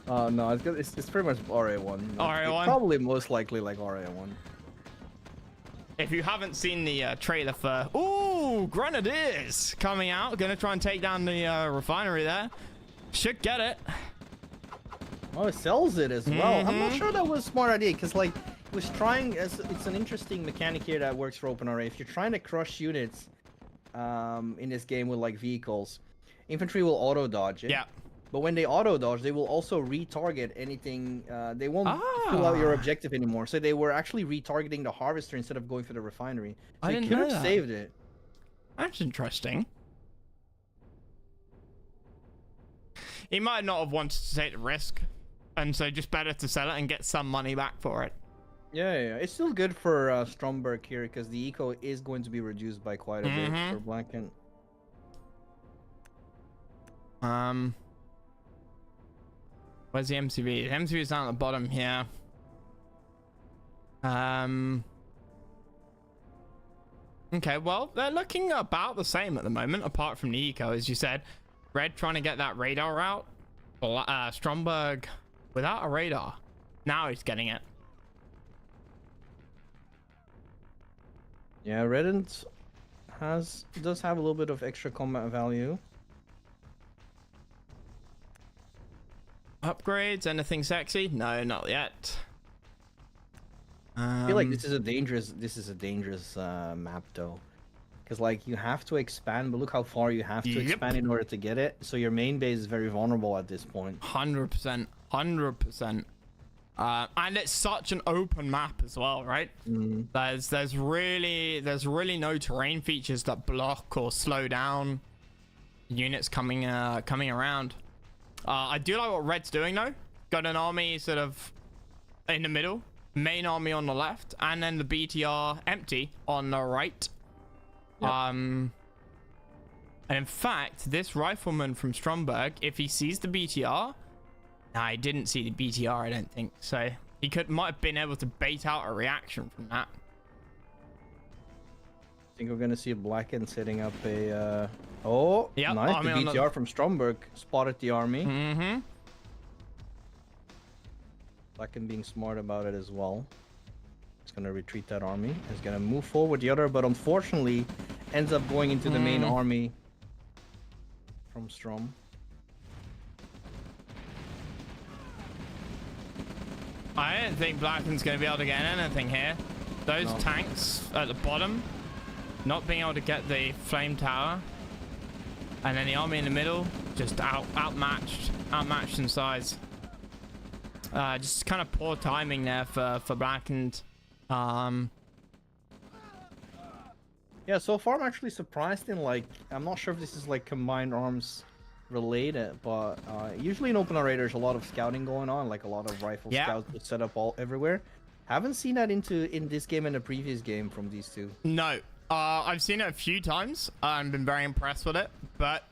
F: No, it's pretty much RA1.
A: RA1?
F: It's probably most likely like RA1.
A: If you haven't seen the trailer for... Ooh, Grenadiers coming out. Gonna try and take down the refinery there. Should get it.
F: Oh, it sells it as well. I'm not sure that was a smart idea because like it was trying. It's an interesting mechanic here that works for OpenRA. If you're trying to crush units, in this game with like vehicles, infantry will auto dodge it.
A: Yeah.
F: But when they auto dodge, they will also retarget anything. They won't pull out your objective anymore. So they were actually retargeting the harvester instead of going for the refinery. So
A: I
F: you
A: didn't
F: could
A: know
F: have
A: that.
F: saved it.
A: That's interesting. He might not have wanted to take the risk, and so just better to sell it and get some money back for it.
F: Yeah. It's still good for Stromberg here because the eco is going to be reduced by quite a bit for Blacken.
A: Where's the MCV? The MCV is down at the bottom here. Okay, well, they're looking about the same at the moment, apart from the eco, as you said. Red trying to get that radar out. Stromberg without a radar. Now he's getting it.
F: Yeah, Redent does have a little bit of extra combat value.
A: Upgrades, anything sexy? No, not yet.
F: I feel like this is a dangerous map though, because like you have to expand, but look how far you have to
A: Yep.
F: expand in order to get it. So your main base is very vulnerable at this point.
A: 100%. 100%. And it's such an open map as well, right? There's really no terrain features that block or slow down units coming around. I do like what Red's doing though. Got an army sort of in the middle, main army on the left, and then the BTR empty on the right.
F: Yep.
A: And in fact, this rifleman from Stromberg, if he sees the BTR, I didn't see the BTR, I don't think. So he might have been able to bait out a reaction from that.
F: I think we're gonna see a Blacken setting up a. Oh,
A: Yep,
F: nice!
A: army
F: The
A: on the-
F: BTR from Stromberg spotted the army.
A: Mm-hmm.
F: Blacken being smart about it as well. He's gonna retreat that army. He's gonna move forward the other, but unfortunately, ends up going into the main army from Strom.
A: I don't think Blacken's going to be able to get anything here. Those
F: No.
A: tanks at the bottom, not being able to get the flame tower. And then the army in the middle, just outmatched in size. Just kind of poor timing there for Blackened.
F: Yeah, so far I'm actually surprised in like, I'm not sure if this is like combined arms related, but usually in Open Raider there's a lot of scouting going on, like a lot of rifle
A: Yeah.
F: scouts just set up all everywhere. Haven't seen that in this game and the previous game from these two.
A: No, I've seen it a few times. I've been very impressed with it, but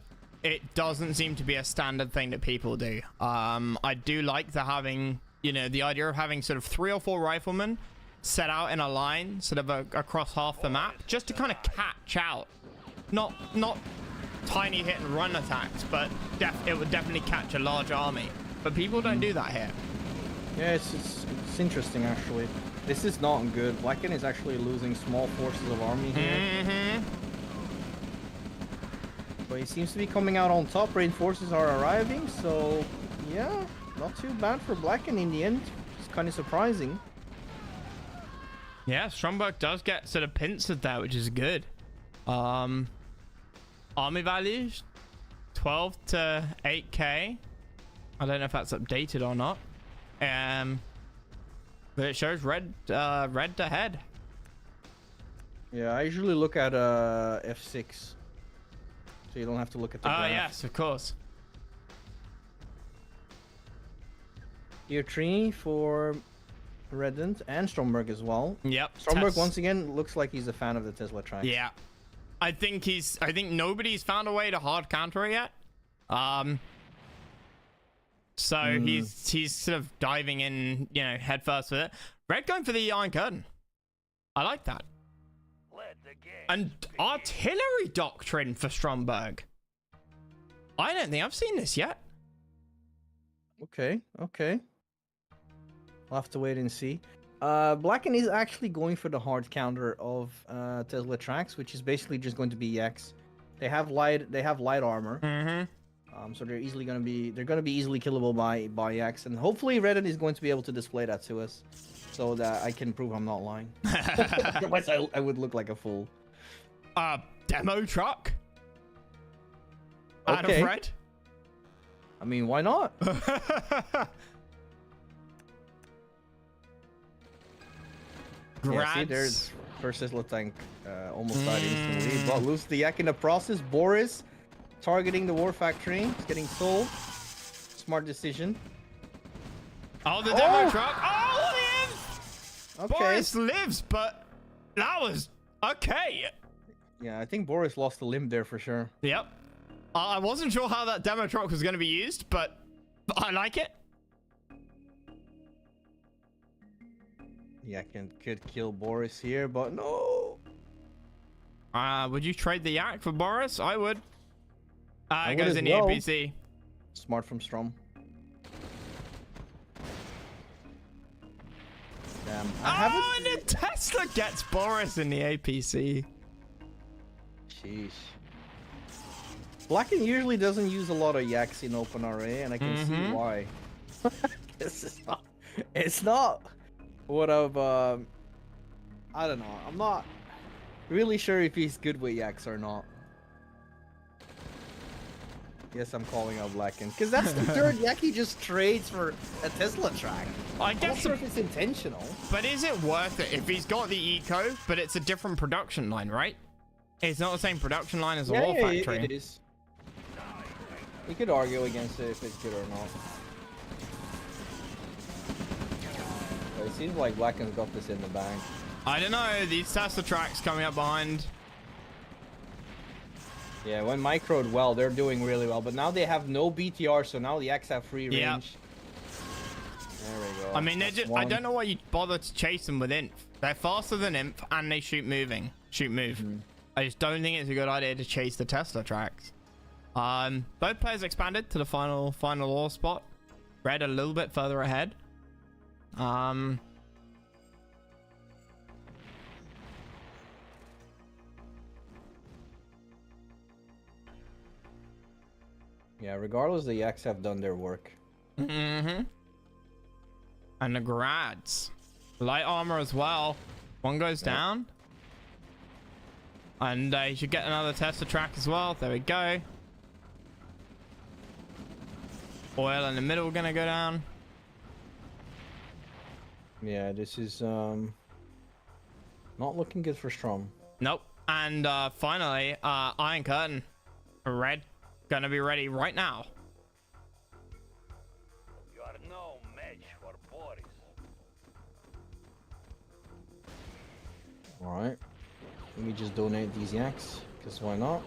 A: it doesn't seem to be a standard thing that people do. I do like the the idea of having sort of 3 or 4 riflemen set out in a line, sort of across half the map, just to kind of catch out. Not tiny hit and run attacks, but it would definitely catch a large army. But people don't do that here.
F: Yeah, it's interesting actually. This is not good. Blacken is actually losing small forces of army here.
A: Mm-hmm.
F: But he seems to be coming out on top. Reinforcements are arriving, so yeah, not too bad for Blacken in the end. It's kind of surprising.
A: Yeah, Stromberg does get sort of pincered there, which is good. Army values 12 to 8k. I don't know if that's updated or not. But it shows red ahead.
F: Yeah, I usually look at F6, so you don't have to look at the graph.
A: Yes, of course.
F: Tier 3 for Redent and Stromberg as well.
A: Yep.
F: Stromberg once again looks like he's a fan of the Tesla tracks.
A: Yeah. I think nobody's found a way to hard counter it yet. So he's sort of diving in, head first with it. Red going for the Iron Curtain. I like that.
D: Let the game
A: And artillery doctrine for Stromberg. I don't think I've seen this yet.
F: Okay. We'll have to wait and see. Blacken is actually going for the hard counter of Tesla tracks, which is basically just going to be EX. They have light armor.
A: Mm-hmm.
F: So they're gonna be easily killable by EX, and hopefully Reddit is going to be able to display that to us, so that I can prove I'm not lying. Otherwise, I would look like a fool.
A: Demo truck. Out
F: Okay.
A: of red.
F: I mean, why not? Yeah, see, there's first Tesla tank almost died instantly, but lose the yak in the process. Boris targeting the war factory. It's getting sold. Smart decision.
A: Oh, the demo truck. Oh, lives.
F: Okay.
A: Boris lives, but that was okay.
F: Yeah, I think Boris lost a limb there for sure.
A: Yep. I wasn't sure how that demo truck was going to be used, but I like it.
F: Yeah, could kill Boris here, but no.
A: Would you trade the Yak for Boris? I would.
F: I
A: It
F: would
A: goes
F: as
A: in the
F: well.
A: APC.
F: Smart from Strom. Damn.
A: Oh, and the Tesla gets Boris in the APC.
F: Sheesh. Blacken usually doesn't use a lot of Yaks in open RA, and I can see why. This is not. It's not what I've. I don't know. I'm not really sure if he's good with Yaks or not. Yes, I'm calling out Blacken because that's the third Yak he just trades for a Tesla track.
A: I
F: I'm not
A: guess,
F: sure if it's intentional.
A: but is it worth it if he's got the eco, but it's a different production line, right? It's not the same production line as a War Factory.
F: It is. You could argue against it if it's good or not. But it seems like Blacken's got this in the bag.
A: I don't know. These Tesla tracks coming up behind.
F: Yeah, when microed well, they're doing really well. But now they have no BTR, so now the X have free range.
A: Yeah.
F: There we go.
A: I mean,
F: That's
A: I
F: one.
A: don't know why you bother to chase them with Inf. They're faster than Inf, and they shoot move. I just don't think it's a good idea to chase the Tesla tracks. Both players expanded to the final law spot. Red a little bit further ahead.
F: Yeah, regardless, the Yaks have done their work.
A: And the Grads. Light armor as well. One goes down. And you should get another Tesla track as well. There we go. Oil in the middle gonna go down.
F: Yeah, this is not looking good for Strom.
A: Nope. And finally, Iron Curtain. Red. Gonna be ready right now.
D: You are no match for Boris.
F: Alright. Let me just donate these Yaks, because why not?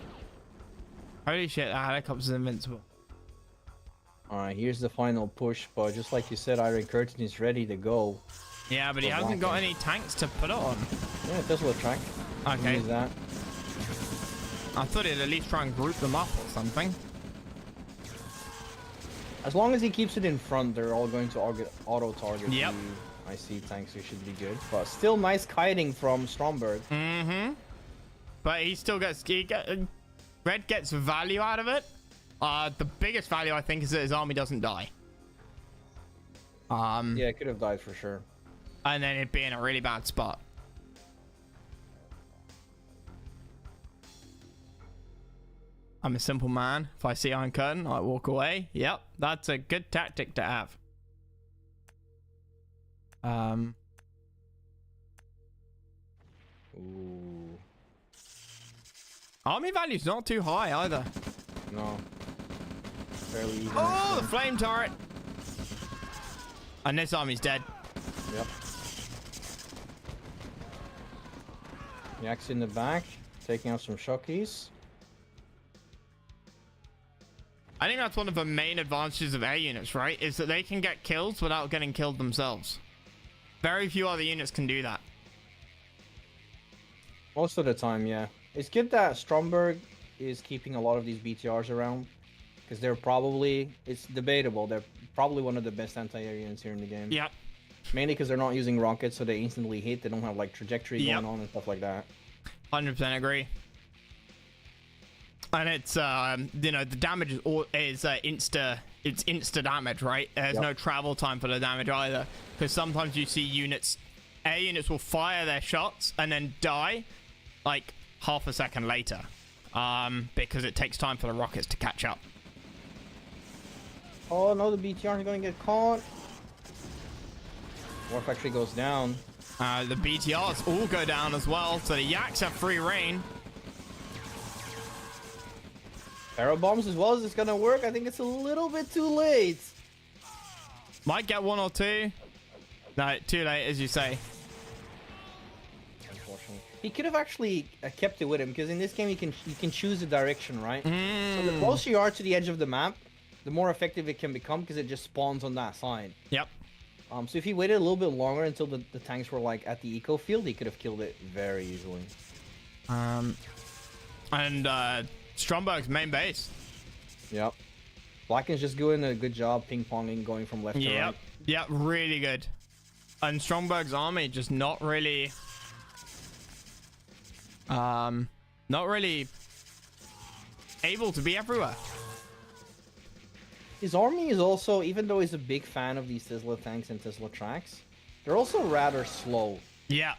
A: Holy shit, that helicopter's invincible.
F: Alright, here's the final push, but just like you said, Iron Curtain is ready to go.
A: Yeah, but he
F: For
A: hasn't got
F: blocking.
A: any tanks to put it on.
F: Yeah, Tesla track.
A: Okay.
F: Use that.
A: I thought he'd at least try and group them up or something.
F: As long as he keeps it in front, they're all going to auto-target
A: Yep.
F: the IC tanks, so it should be good. But still nice kiting from Stromberg.
A: But he still gets... Red gets value out of it. The biggest value, I think, is that his army doesn't die.
F: Yeah, it could have died for sure.
A: And then it'd be in a really bad spot. I'm a simple man. If I see Iron Curtain, I walk away. Yep, that's a good tactic to have.
F: Ooh.
A: Army value's not too high either.
F: No. Fairly even.
A: Oh, the
F: actually.
A: flame turret. And this army's dead.
F: Yep. Yaks in the back, taking out some shockies.
A: I think that's one of the main advantages of air units, right? Is that they can get kills without getting killed themselves. Very few other units can do that.
F: Most of the time, yeah. It's good that Stromberg is keeping a lot of these BTRs around. Because they're probably, it's debatable, they're probably one of the best anti-air units here in the game.
A: Yep.
F: Mainly because they're not using rockets, so they instantly hit. They don't have like trajectory
A: Yep.
F: going on and stuff like that.
A: 100% agree. And it's you know, the damage is insta damage, right? There's
F: Yep.
A: no travel time for the damage either, because sometimes you see air units will fire their shots and then die like half a second later, because it takes time for the rockets to catch up.
F: Oh no, the BTR is going to get caught. War Factory goes down.
A: The BTRs all go down as well, so the Yaks have free reign.
F: Arrow bombs as well. Is this going to work? I think it's a little bit too late.
A: Might get one or two. No, too late, as you say.
F: Unfortunately, he could have actually kept it with him, because in this game you can choose the direction, right? So the closer you are to the edge of the map, the more effective it can become, because it just spawns on that side.
A: Yep.
F: So if he waited a little bit longer until the tanks were like at the eco field, he could have killed it very easily.
A: And Stromberg's main base.
F: Yep. Blacken's just doing a good job ping-ponging, going from left to right.
A: Yep, really good. And Stromberg's army just not really able to be everywhere.
F: His army is also, even though he's a big fan of these Tesla tanks and Tesla tracks, they're also rather slow.
A: Yeah.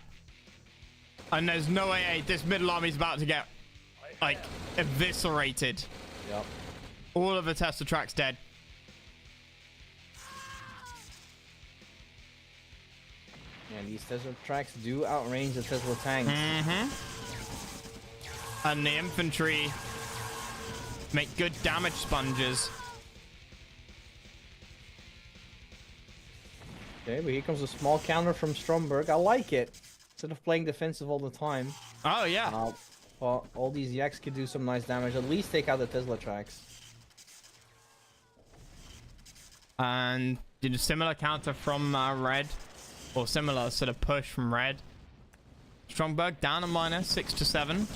A: And there's no way this middle army's about to get, like, eviscerated.
F: Yep.
A: All of the Tesla tracks dead.
F: And these Tesla tracks do outrange the Tesla tanks.
A: And the infantry make good damage sponges.
F: Okay, but here comes a small counter from Stromberg. I like it. Instead of playing defensive all the time.
A: Oh, yeah.
F: Well, all these yaks could do some nice damage. At least take out the Tesla tracks.
A: And did a similar counter from red. Or similar sort of push from red. Stromberg down a minus 6 to 7.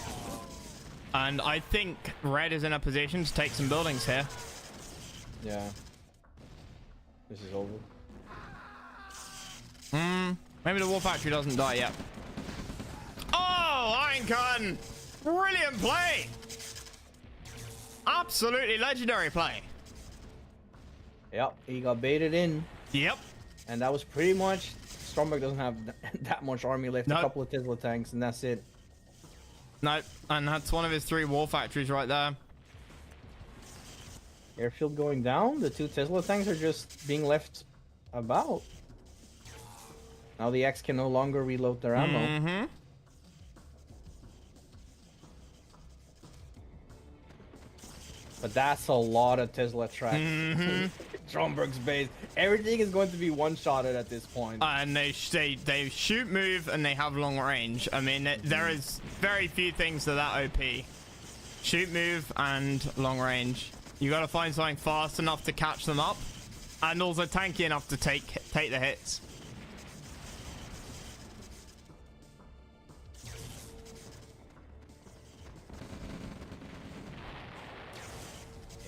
A: And I think red is in a position to take some buildings here.
F: Yeah. This is over.
A: Maybe the war factory doesn't die yet. Oh, Iron Curtain! Brilliant play! Absolutely legendary play.
F: Yep, he got baited in.
A: Yep.
F: And that was pretty much... Stromberg doesn't have that much army left.
A: Nope.
F: A couple of Tesla tanks, and that's it.
A: No, and that's one of his 3 war factories right there.
F: Airfield going down. The 2 Tesla tanks are just being left about. Now the X can no longer reload their ammo. But that's a lot of Tesla tracks. Stromberg's base. Everything is going to be one-shotted at this point.
A: And they shoot, move, and they have long range. I mean, there is very few things that OP. Shoot, move, and long range. You got to find something fast enough to catch them up, and also tanky enough to take the hits.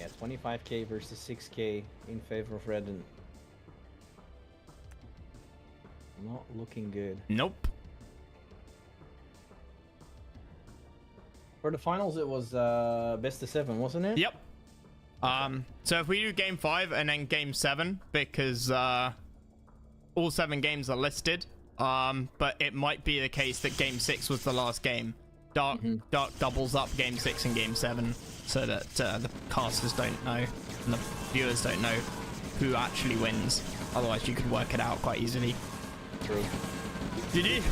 F: Yeah, 25k versus 6k in favor of Red. And not looking good.
A: Nope.
F: For the finals, it was best of 7, wasn't it?
A: Yep. So if we do game 5 and then game 7, because all 7 games are listed, but it might be the case that game 6 was the last game. Dark doubles up game 6 and game 7, so that the casters don't know and the viewers don't know who actually wins. Otherwise, you could work it out quite easily.
F: True.
A: GG.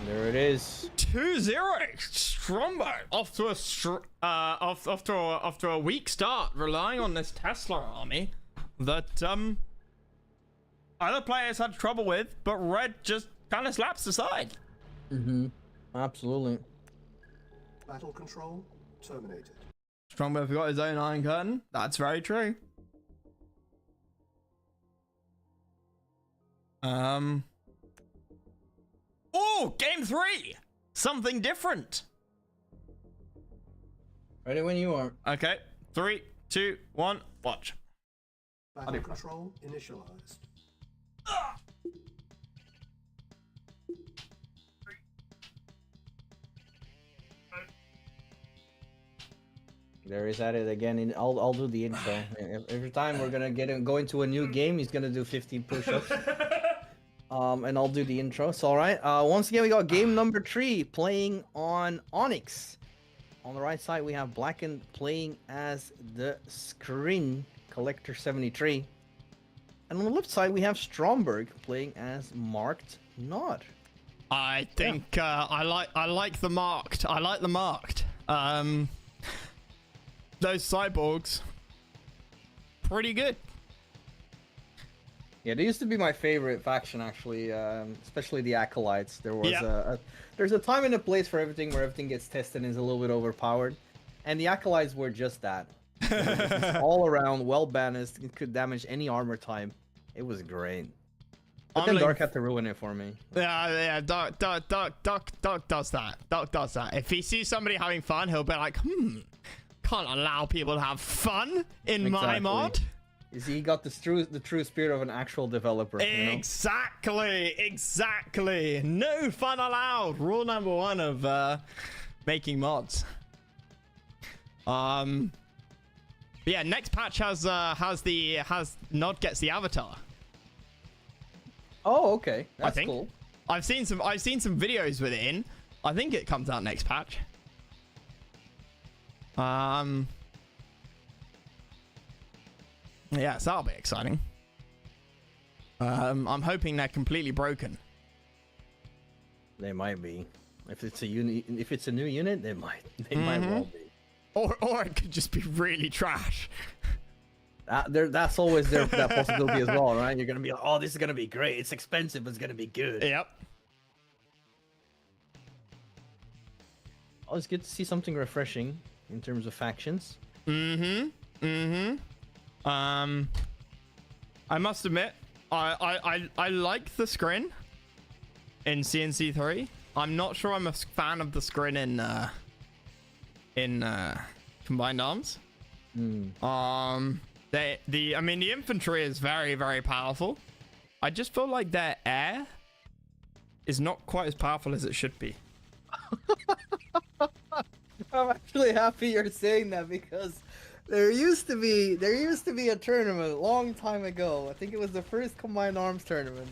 F: There it is.
A: 2-0 Stromberg off to a weak start, relying on this Tesla army that other players had trouble with, but Red just kind of slaps aside.
F: Absolutely.
B: Battle control terminated.
A: Stromberg got his own Iron Curtain. That's very true. Oh, game 3. Something different.
F: Ready when you are.
A: Okay. 3, 2, 1, watch.
B: Battle control initialized.
F: There is at it again. I'll do the intro. Every time we're gonna go into a new game, he's gonna do 15 push-ups. And I'll do the intro. So all right. Once again, we got game number 3 playing on Onyx. On the right side, we have Blackened playing as the Screen Collector 73. And on the left side, we have Stromberg playing as Marked Nod.
A: I think I like the marked. I like the marked. Those cyborgs, pretty good.
F: Yeah, they used to be my favorite faction actually, especially the Acolytes. There was there's a time and a place for everything where everything gets tested and is a little bit overpowered, and the Acolytes were just that. Just all around, well balanced, could damage any armor type. It was great. But
A: I'm
F: then
A: looking
F: Dark had to ruin it for me.
A: Yeah, Dark does that. Dark does that. If he sees somebody having fun, he'll be like, can't allow people to have fun in my
F: Exactly.
A: mod.
F: You see, he got the true spirit of an actual developer. You know?
A: Exactly. No fun allowed. Rule number 1 of making mods. Yeah, next patch has Nod gets the avatar.
F: Oh, okay. That's
A: think.
F: cool.
A: I've seen some videos with it in. I think it comes out next patch. Yeah, so that'll be exciting. I'm hoping they're completely broken.
F: They might be. If it's a new unit, they might well be.
A: Or it could just be really trash.
F: That's always that possibility as well, right? You're gonna be like, oh, this is gonna be great. It's expensive, but it's gonna be good.
A: Yep.
F: Oh, it's good to see something refreshing in terms of factions.
A: I must admit, I like the scrin in CNC3. I'm not sure I'm a fan of the scrin in Combined Arms. I mean, the infantry is very, very powerful. I just feel like their air is not quite as powerful as it should be.
F: I'm actually happy you're saying that because there used to be a tournament a long time ago. I think it was the first Combined Arms tournament,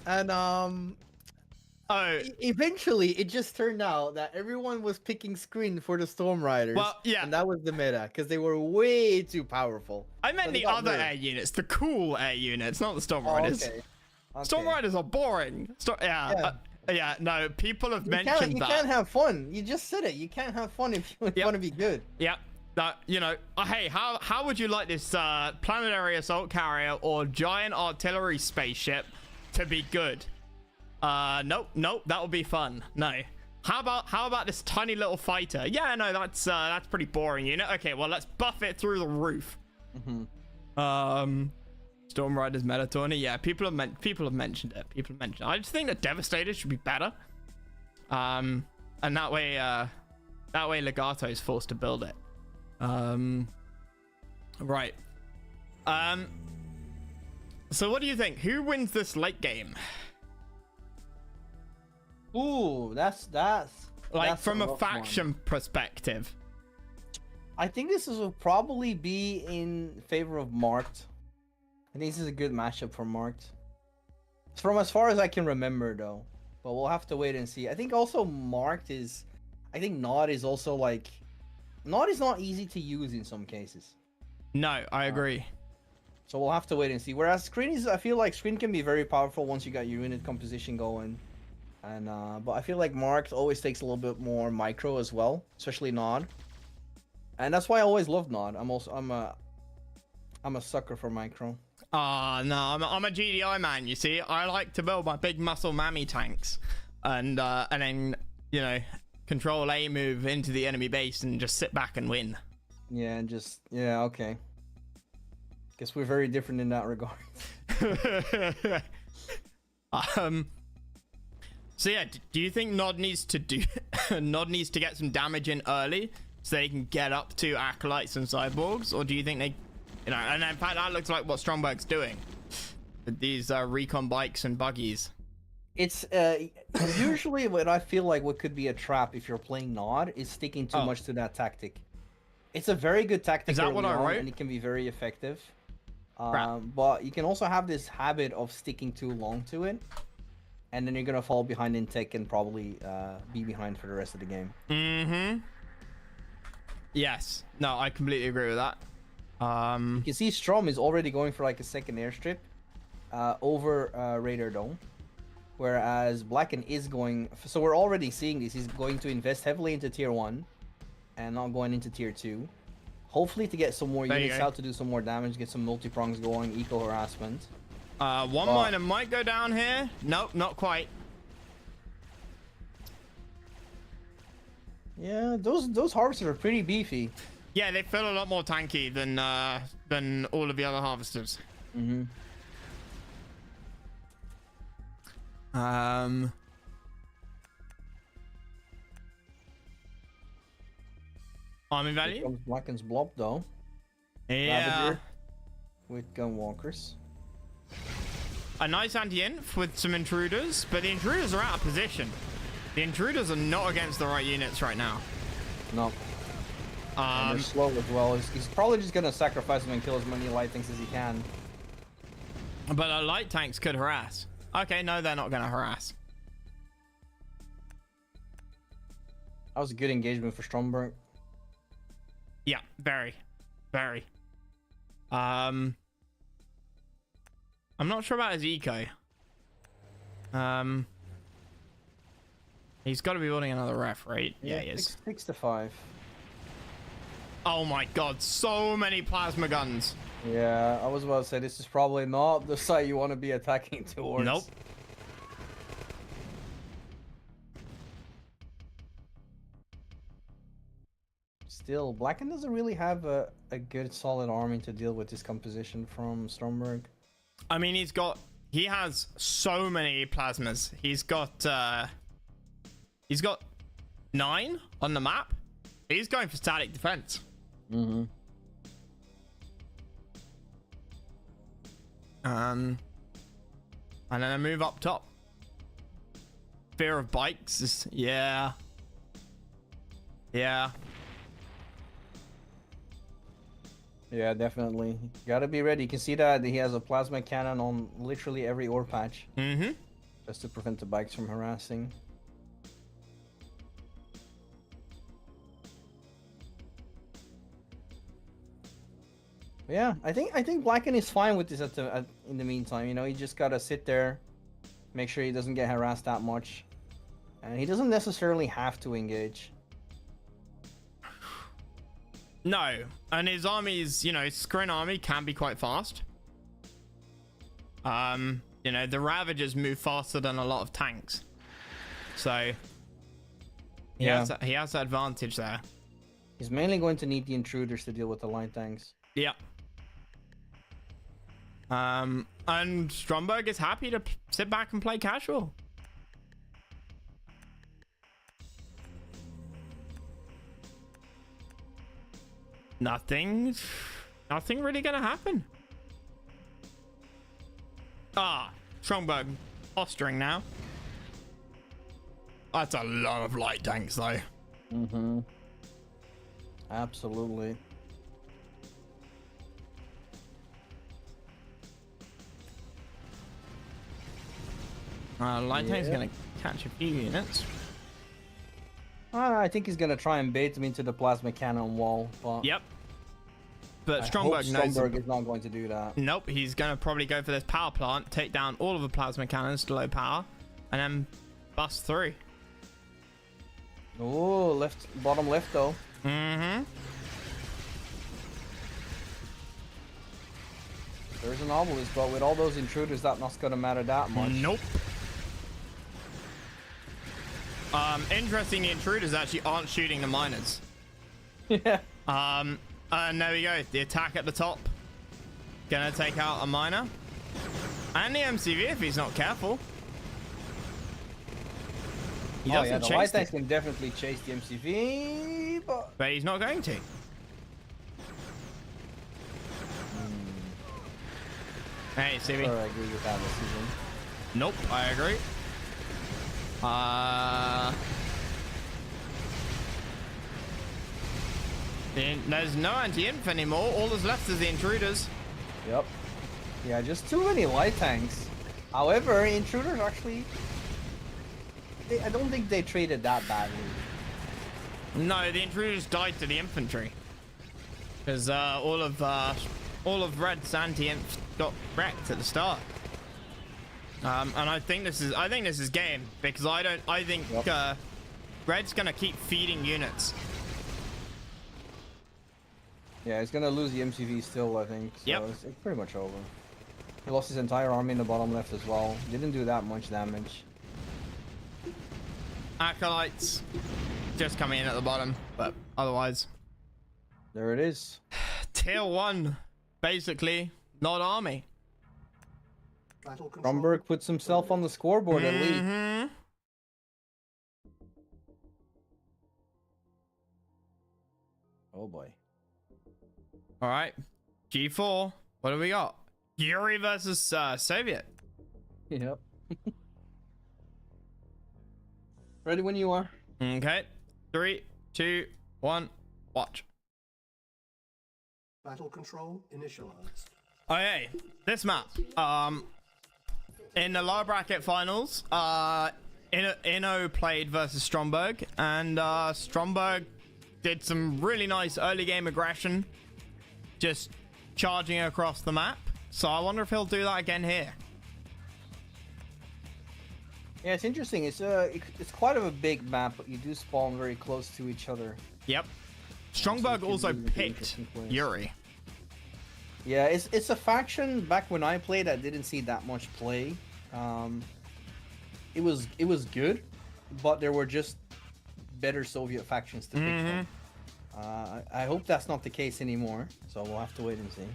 F: and eventually it just turned out that everyone was picking screen for the Storm Riders.
A: Well, yeah.
F: And that was the meta because they were way too powerful.
A: I meant
F: So
A: the
F: they got
A: other
F: rid.
A: air units, the cool air units, not the Storm
F: Oh,
A: Riders.
F: okay.
A: Storm
F: Okay.
A: Riders are boring. Yeah, no, people have mentioned
F: You
A: that.
F: can't have fun. You just said it. You can't have fun if you
A: Yep.
F: want to be good.
A: Yeah, you know, hey, how would you like this planetary assault carrier or giant artillery spaceship to be good? Nope, that would be fun. No. How about this tiny little fighter? Yeah, no, that's pretty boring unit. Okay, well, let's buff it through the roof. Storm Riders meta tourney. Yeah, people have mentioned it. I just think that Devastator should be better. And that way Legato is forced to build it. Right. So what do you think? Who wins this late game?
F: Ooh, that's
A: Like
F: that's
A: from a
F: rough one.
A: faction perspective.
F: I think this will probably be in favor of Marked. I think this is a good matchup for Marked. From as far as I can remember, though. But we'll have to wait and see. I think also Marked is... I think Nod is also like... Nod is not easy to use in some cases.
A: No, I agree.
F: So we'll have to wait and see. Whereas Screen is... I feel like Screen can be very powerful once you got your unit composition going. And but I feel like Marked always takes a little bit more micro as well. Especially Nod. And that's why I always loved Nod. I'm a sucker for micro.
A: No, I'm a GDI man, you see. I like to build my big muscle mammy tanks and then, you know, control A move into the enemy base and just sit back and win.
F: Yeah, and just okay. Guess we're very different in that regard.
A: So yeah, do you think Nod needs to get some damage in early so they can get up to acolytes and cyborgs, or do you think they, you know, and in fact that looks like what Stromberg's doing with these recon bikes and buggies.
F: It's usually what I feel like what could be a trap if you're playing Nod is sticking too much to that tactic. It's a very good tactic.
A: Is that what I
F: early on,
A: wrote?
F: and it can be very effective.
A: Crap.
F: But you can also have this habit of sticking too long to it, and then you're gonna fall behind in tech and probably be behind for the rest of the game.
A: Yes. No, I completely agree with that.
F: You can see Strom is already going for like a second airstrip over Radar Dome, whereas Blacken is going. So we're already seeing this. He's going to invest heavily into tier 1 and not going into tier 2. Hopefully to get some more
A: There you
F: units
A: go.
F: out to do some more damage, get some multi-prongs going, eco harassment.
A: One miner might go down here. Nope, not quite.
F: Yeah, those harvesters are pretty beefy.
A: Yeah, they feel a lot more tanky than all of the other harvesters. Army
F: Here
A: value.
F: comes Blacken's blob though.
A: Yeah.
F: Ravager with Gunwalkers.
A: A nice anti-inf with some intruders, but the intruders are out of position. The intruders are not against the right units right now.
F: No. And they're slow as well. He's probably just gonna sacrifice them and kill as many light things as he can.
A: But light tanks could harass. Okay, no, they're not gonna harass.
F: That was a good engagement for Stromberg.
A: Yeah, very. I'm not sure about his eco. He's got to be building another ref, right? Yeah, he is.
F: 6 to 5.
A: Oh my god, so many plasma guns.
F: Yeah, I was about to say this is probably not the site you want to be attacking towards.
A: Nope.
F: Still, Blacken doesn't really have a good solid army to deal with this composition from Stromberg.
A: I mean, he has so many plasmas. He's got 9 on the map. He's going for static defense.
F: Mm-hmm.
A: And then a move up top. Fear of bikes is, yeah.
F: Yeah, definitely. Gotta be ready. You can see that he has a plasma cannon on literally every ore patch.
A: Mm-hmm.
F: Just to prevent the bikes from harassing. Yeah, I think Blacken is fine with this in the meantime. You know, he just gotta sit there, make sure he doesn't get harassed that much, and he doesn't necessarily have to engage.
A: No, and his armies, you know, Skrin army can be quite fast. You know, the Ravagers move faster than a lot of tanks, so he has that advantage there.
F: He's mainly going to need the intruders to deal with the light tanks.
A: Yeah. And Stromberg is happy to sit back and play casual. Nothing really gonna happen. Stromberg posturing now. That's a lot of light tanks though.
F: Mm-hmm. Absolutely.
A: Light tank's gonna catch a few units.
F: I think he's gonna try and bait him into the plasma cannon wall, but
A: Yep. But
F: I
A: Stromberg
F: hope
A: knows.
F: Stromberg is not going to do that.
A: Nope, he's gonna probably go for this power plant, take down all of the plasma cannons to low power, and then bust through.
F: Oh, bottom left though.
A: Mm-hmm.
F: There's an obelisk, but with all those intruders, that's not gonna matter that much.
A: Nope. Interesting, the intruders actually aren't shooting the miners.
F: Yeah.
A: And there we go. The attack at the top. Gonna take out a miner. And the MCV if he's not careful. He doesn't
F: yeah, the
A: chase
F: light
A: it,
F: tanks can definitely chase the MCV, but
A: but he's not going to. Hey, CV.
F: I agree with that decision.
A: Nope, I agree. There's no anti-inf anymore. All that's left is the intruders.
F: Yep. Yeah, just too many light tanks. However, intruders actually, I don't think they traded that badly.
A: No, the intruders died to the infantry because all of Red's anti-inf got wrecked at the start. And I think this is game because I think Red's gonna keep feeding units.
F: Yeah, he's gonna lose the MCV still, I think. So
A: Yep.
F: it's pretty much over. He lost his entire army in the bottom left as well. Didn't do that much damage.
A: Acolytes just coming in at the bottom, but otherwise,
F: There it is.
A: tier 1, basically not army.
B: Battle control.
F: Stromberg puts himself on the scoreboard at least.
A: Mhm.
F: Oh boy.
A: All right. G4. What do we got? Yuri versus Soviet.
F: Yep. Ready when you are.
A: Okay. 3, 2, 1. Watch.
B: Battle control initialized.
A: Okay. This map. In the lower bracket finals, Inno played versus Stromberg, and Stromberg did some really nice early game aggression, just charging across the map. So I wonder if he'll do that again here.
F: Yeah, it's interesting. It's quite of a big map, but you do spawn very close to each other.
A: Yep. Stromberg
F: can
A: also
F: be in a
A: picked
F: interesting place.
A: Yuri.
F: Yeah, it's a faction. Back when I played, I didn't see that much play. It was good, but there were just better Soviet factions to pick from. I hope that's not the case anymore. So we'll have to wait and see.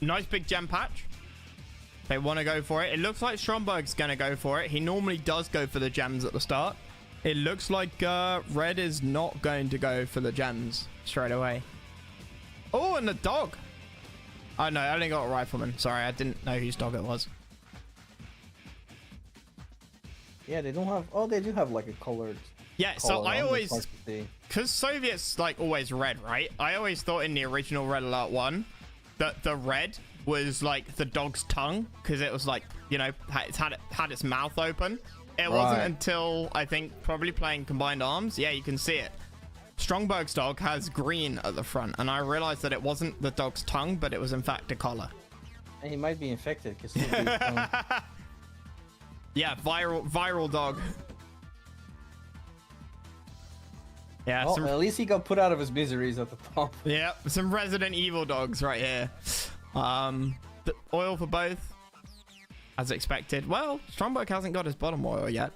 A: Nice big gem patch. They want to go for it. It looks like Stromberg's going to go for it. He normally does go for the gems at the start. It looks like Red is not going to go for the gems straight away. Oh, and the dog. Oh, no, I only got a rifleman. Sorry, I didn't know whose dog it was.
F: Yeah, they don't have. Oh, they do have like a colored.
A: Yeah, so
F: color
A: I
F: on.
A: always...
F: That's nice to see.
A: Because Soviet's like always red, right? I always thought in the original Red Alert 1 that the red was like the dog's tongue, because it was like, you know, it's had its mouth open. It wasn't until I think probably playing Combined Arms. Yeah, you can see it. Stromberg's dog has green at the front, and I realized that it wasn't the dog's tongue, but it was in fact a collar.
F: And he might be infected because.
A: Yeah, viral dog. Yeah,
F: Well, at least he got put out of his miseries at the top.
A: yeah, some Resident Evil dogs right here. The oil for both, as expected. Well, Stromberg hasn't got his bottom oil yet.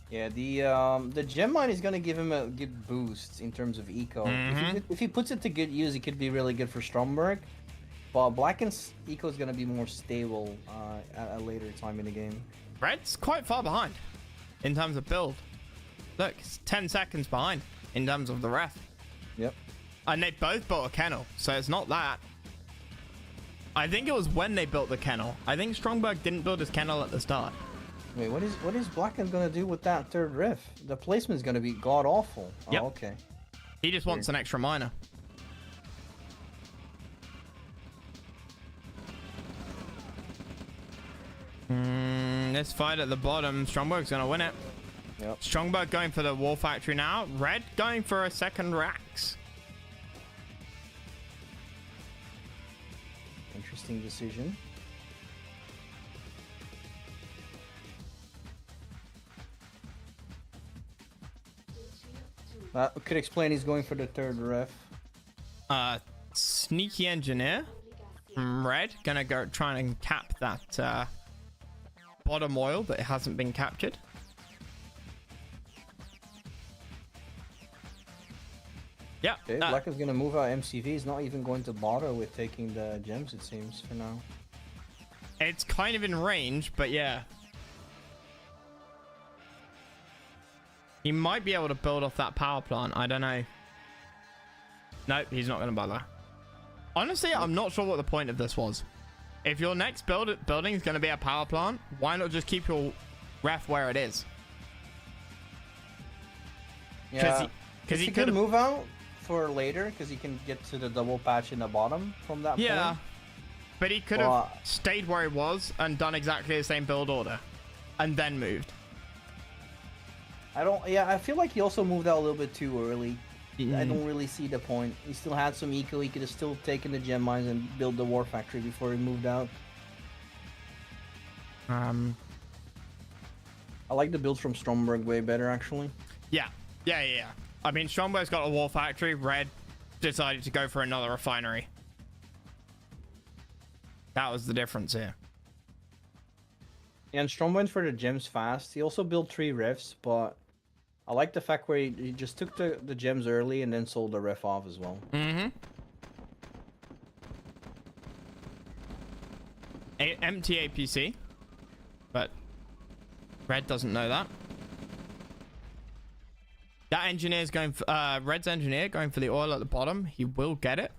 F: Yeah, the gem mine is gonna give him a good boost in terms of eco. If he puts it to good use, it could be really good for Stromberg. But Blacken's eco is gonna be more stable at a later time in the game.
A: Red's quite far behind in terms of build. Look, it's 10 seconds behind in terms of the ref.
F: Yep.
A: And they both built a kennel, so it's not that. I think it was when they built the kennel. I think Stromberg didn't build his kennel at the start.
F: Wait, what is Blacken gonna do with that third riff? The placement's gonna be god awful. Oh,
A: Yep.
F: okay.
A: He just wants an extra miner. This fight at the bottom, Stromberg's gonna win it.
F: Yep.
A: Stromberg going for the War Factory now. Red going for a second Rax.
F: Interesting decision. That could explain he's going for the third ref.
A: Sneaky Engineer from Red gonna go try and cap that bottom oil that hasn't been captured. Yeah.
F: Okay, Black is gonna move out MCV. He's not even going to bother with taking the gems, it seems, for now.
A: It's kind of in range, but yeah. He might be able to build off that power plant. I don't know. Nope, he's not going to bother. Honestly, I'm not sure what the point of this was. If your next building is going to be a power plant, why not just keep your ref where it is?
F: Yeah,
A: because he
F: could
A: could
F: move out for later, because he can get to the double patch in the bottom from that
A: Yeah,
F: point.
A: but he could have stayed where he was and done exactly the same build order, and then moved.
F: I feel like he also moved out a little bit too early. I don't really see the point. He still had some eco. He could have still taken the gem mines and built the war factory before he moved out. I like the build from Stromberg way better, actually.
A: Yeah. I mean, Stromberg's got a war factory. Red decided to go for another refinery. That was the difference here.
F: Yeah, and Strom went for the gems fast. He also built 3 refs, but I like the fact where he just took the gems early and then sold the ref off as well.
A: Mm-hmm. Empty APC, but Red doesn't know that. That engineer's going for Red's engineer going for the oil at the bottom. He will get it.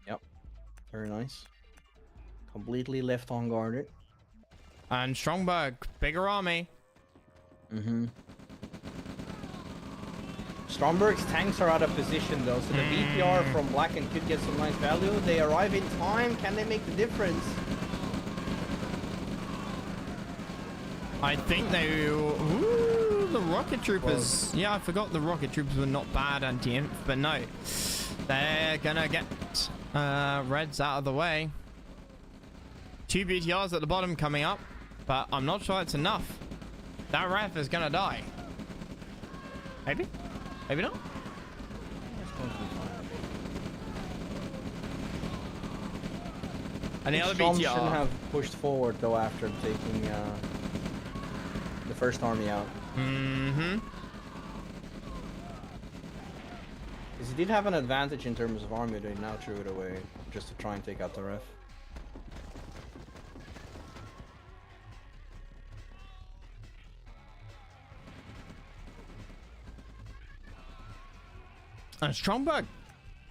F: Yep, very nice. Completely left unguarded.
A: And Strongberg, bigger army.
F: Mm-hmm. Stromberg's tanks are out of position though, so the BTR from Blacken could get some nice value. They arrive in time. Can they make the difference?
A: I think they... Ooh, the rocket troopers. Yeah, I forgot the rocket troopers were not bad anti-inf, but no. They're gonna get Reds out of the way. 2 BTRs at the bottom coming up, but I'm not sure it's enough. That ref is gonna die. Maybe? Maybe not? And the other
F: Strom
A: BTR...
F: shouldn't have pushed forward though after taking the first army out.
A: Mm-hmm.
F: Because he did have an advantage in terms of army, they now threw it away just to try and take out the ref.
A: And Stromberg,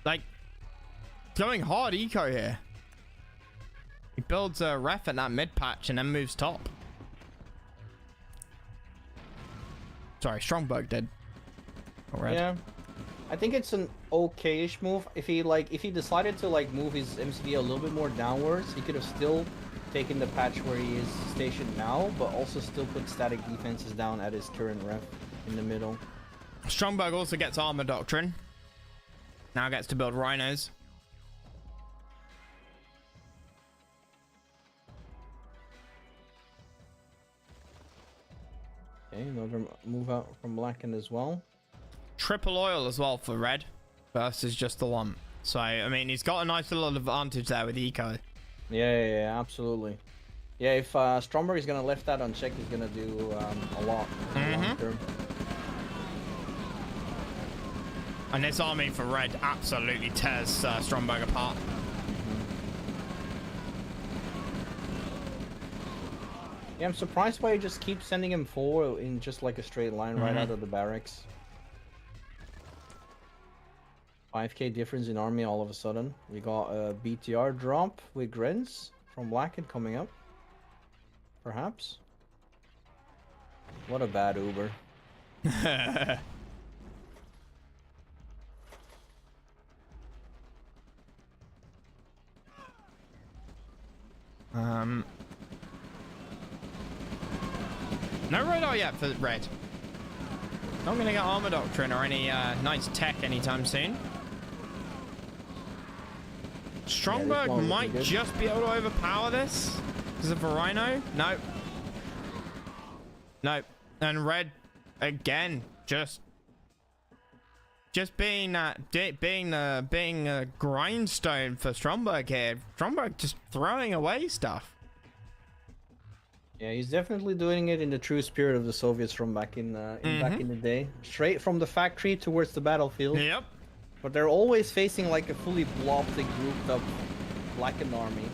A: like, going hard eco here. He builds a ref at that mid patch and then moves top. Sorry, Stromberg did. Oh, Red.
F: Yeah, I think it's an okay-ish move. If he decided to like move his MCV a little bit more downwards, he could have still taken the patch where he is stationed now, but also still put static defenses down at his current ref in the middle.
A: Stromberg also gets armor doctrine. Now gets to build rhinos.
F: Okay, another move out from Blacken as well.
A: Triple oil as well for Red versus just the one. So, I mean, he's got a nice little advantage there with eco.
F: Yeah, absolutely. Yeah, if Stromberg is gonna left that unchecked, he's gonna do a lot long term.
A: And this army for Red absolutely tears Stromberg apart.
F: Yeah, I'm surprised why he just keeps sending him forward in just like a straight line right out of the barracks. 5k difference in army all of a sudden. We got a BTR drop with Grens from Blacken coming up. Perhaps. What a bad Uber.
A: No radar yet for Red. Not gonna get armor doctrine or any nice tech anytime soon. Stromberg might just be able to overpower this because of a rhino. Nope. Nope. And Red again, just being a grindstone for Stromberg here. Stromberg just throwing away stuff.
F: Yeah, he's definitely doing it in the true spirit of the Soviets from back in back in the day. Straight from the factory towards the battlefield.
A: Yep.
F: But they're always facing like a fully blobbed, grouped up Blackened army.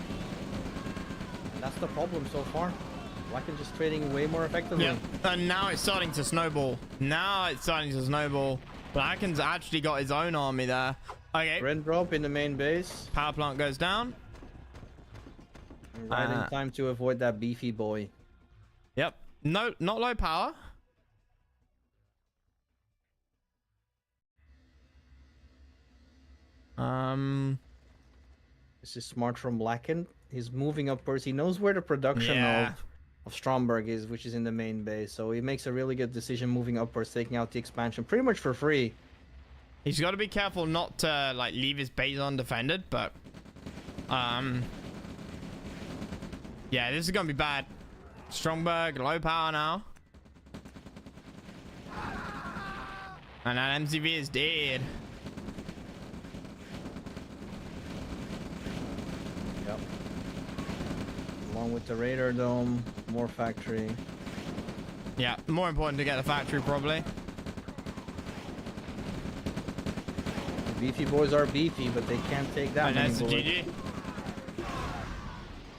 F: And that's the problem so far. Blacken just trading way more effectively.
A: Yep. And now it's starting to snowball. Blacken's actually got his own army there. Okay.
F: Red drop in the main base.
A: Power plant goes down.
F: Right in time to avoid that beefy boy.
A: Yep. No, not low power.
F: This is smart from Blacken. He's moving upwards. He knows where the production of Stromberg is, which is in the main base. So he makes a really good decision moving upwards, taking out the expansion pretty much for free.
A: He's got to be careful not to like leave his base undefended, but yeah, this is gonna be bad. Stromberg, low power now. And that MCV is dead.
F: Yep. Along with the radar dome, more factory.
A: Yeah, more important to get the factory probably.
F: The beefy boys are beefy, but they can't take that
A: And
F: many
A: that's a
F: bullets.
A: GG.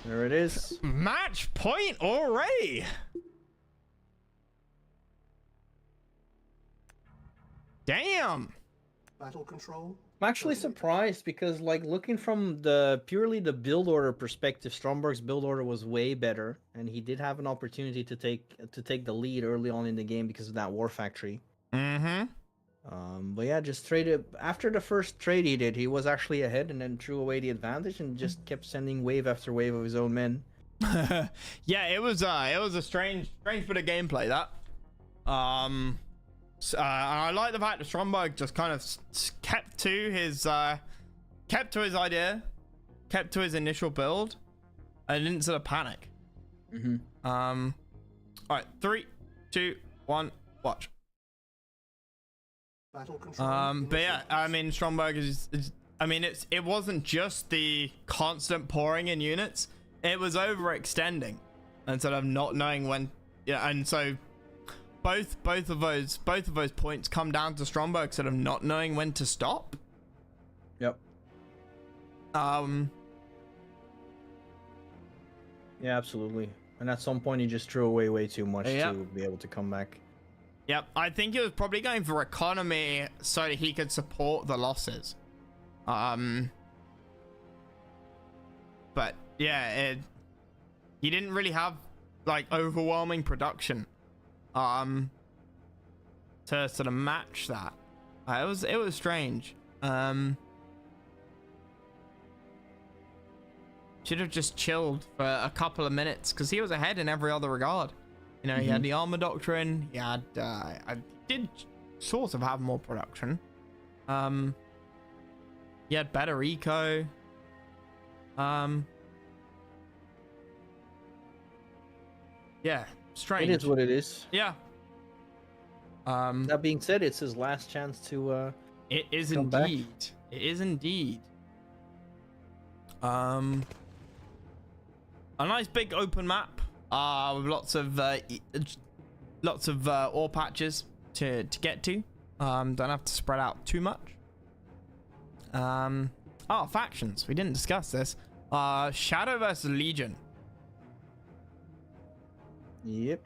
F: There it is.
A: Match point already. Damn.
B: Battle control.
F: I'm actually surprised because, like, looking from the purely the build order perspective, Stromberg's build order was way better, and he did have an opportunity to take the lead early on in the game because of that war factory.
A: Mm-hmm.
F: But yeah, just traded after the first trade he did. He was actually ahead and then threw away the advantage and just kept sending wave after wave of his own men.
A: Yeah, it was a strange bit of gameplay that. I like the fact that Stromberg just kind of kept to his idea, kept to his initial build, and didn't sort of panic.
F: Mm-hmm.
A: All right, 3, 2, 1, watch.
B: Battle control.
A: But yeah, I mean, Stromberg is I mean, it wasn't just the constant pouring in units; it was overextending, and sort of not knowing when. Yeah, and so. Both of those points come down to Stromberg sort of not knowing when to stop.
F: Yep.
A: Yeah,
F: absolutely. And at some point, he just threw away way too much
A: Yep.
F: to be able to come back.
A: Yep. I think he was probably going for economy so that he could support the losses. But yeah, he didn't really have like overwhelming production. To sort of match that. It was strange. Should have just chilled for a couple of minutes because he was ahead in every other regard. You know, he had the armor doctrine. He had, I did sort of have more production. He had better eco. Yeah, strange.
F: It is what it is.
A: Yeah.
F: That being said, it's his last chance to.
A: It is
F: come back.
A: indeed. It is indeed. A nice big open map. With lots of ore patches to get to. Don't have to spread out too much. Factions. We didn't discuss this. Shadow versus Legion.
F: Yep.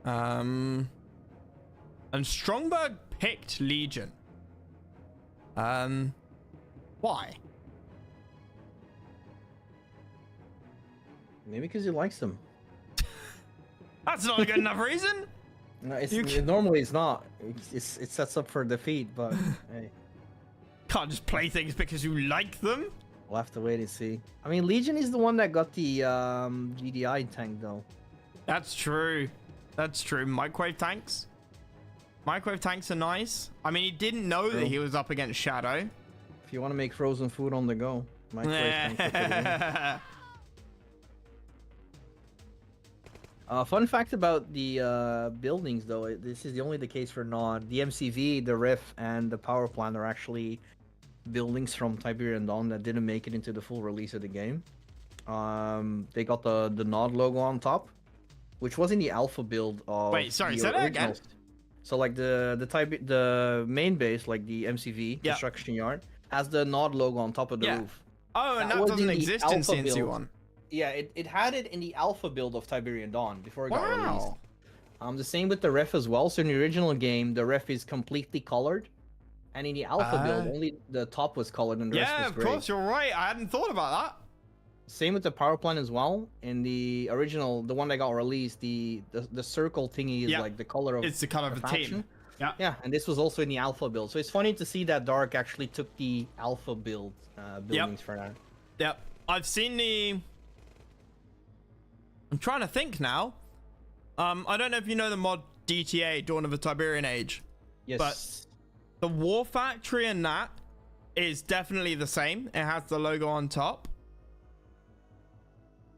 A: And Stromberg picked Legion. Why?
F: Maybe because he likes them.
A: That's not a good enough reason.
F: No,
A: You
F: normally it's not. It sets up for defeat, but hey,
A: Can't just play things because you like them.
F: we'll have to wait and see. I mean, Legion is the one that got the GDI tank, though.
A: That's true. That's true. Microwave tanks. Microwave tanks are nice. I mean, he didn't know that he was up against Shadow.
F: If you want to make frozen food on the go, microwave tanks are pretty good. Fun fact about the buildings, though, this is only the case for Nod. The MCV, the Riff, and the power plant are actually buildings from Tiberian Dawn that didn't make it into the full release of the game. They got the Nod logo on top, which was in the alpha build of.
A: Wait, sorry,
F: the
A: say that again.
F: originals. So like the main base, like the MCV
A: Yeah.
F: construction yard, has the Nod logo on top of the
A: Yeah.
F: roof.
A: Oh, and
F: That
A: that
F: was
A: doesn't
F: in the
A: exist in
F: alpha
A: CNC
F: build.
A: one.
F: Yeah, it had it in the alpha build of Tiberian Dawn before it got released.
A: Wow.
F: The same with the ref as well. So in the original game, the ref is completely colored, and in the alpha build, only the top was colored and the rest
A: Yeah,
F: was
A: of
F: gray.
A: course, you're right. I hadn't thought about that.
F: Same with the power plant as well. In the original, the one that got released, the circle thingy is
A: Yeah.
F: like the color of
A: It's the color of the
F: faction.
A: team. Yeah.
F: Yeah, and this was also in the alpha build. So it's funny to see that Dark actually took the alpha build buildings for that.
A: Yep. I've seen the... I'm trying to think now. I don't know if you know the mod DTA, Dawn of the Tiberian Age.
F: Yes.
A: But the War Factory and that is definitely the same. It has the logo on top.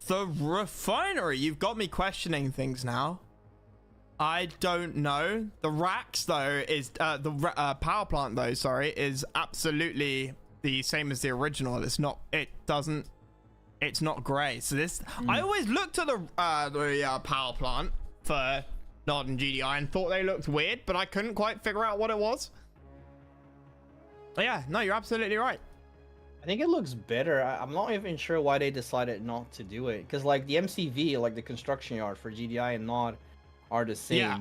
A: The refinery, you've got me questioning things now. I don't know. The racks though is the power plant though, sorry, is absolutely the same as the original. It's not gray. So this I always looked at the power plant for Nod and GDI and thought they looked weird, but I couldn't quite figure out what it was. Yeah, no, you're absolutely right.
F: I think it looks better. I'm not even sure why they decided not to do it. Because, like, the MCV, like the construction yard for GDI and Nod are the same.
A: Yeah.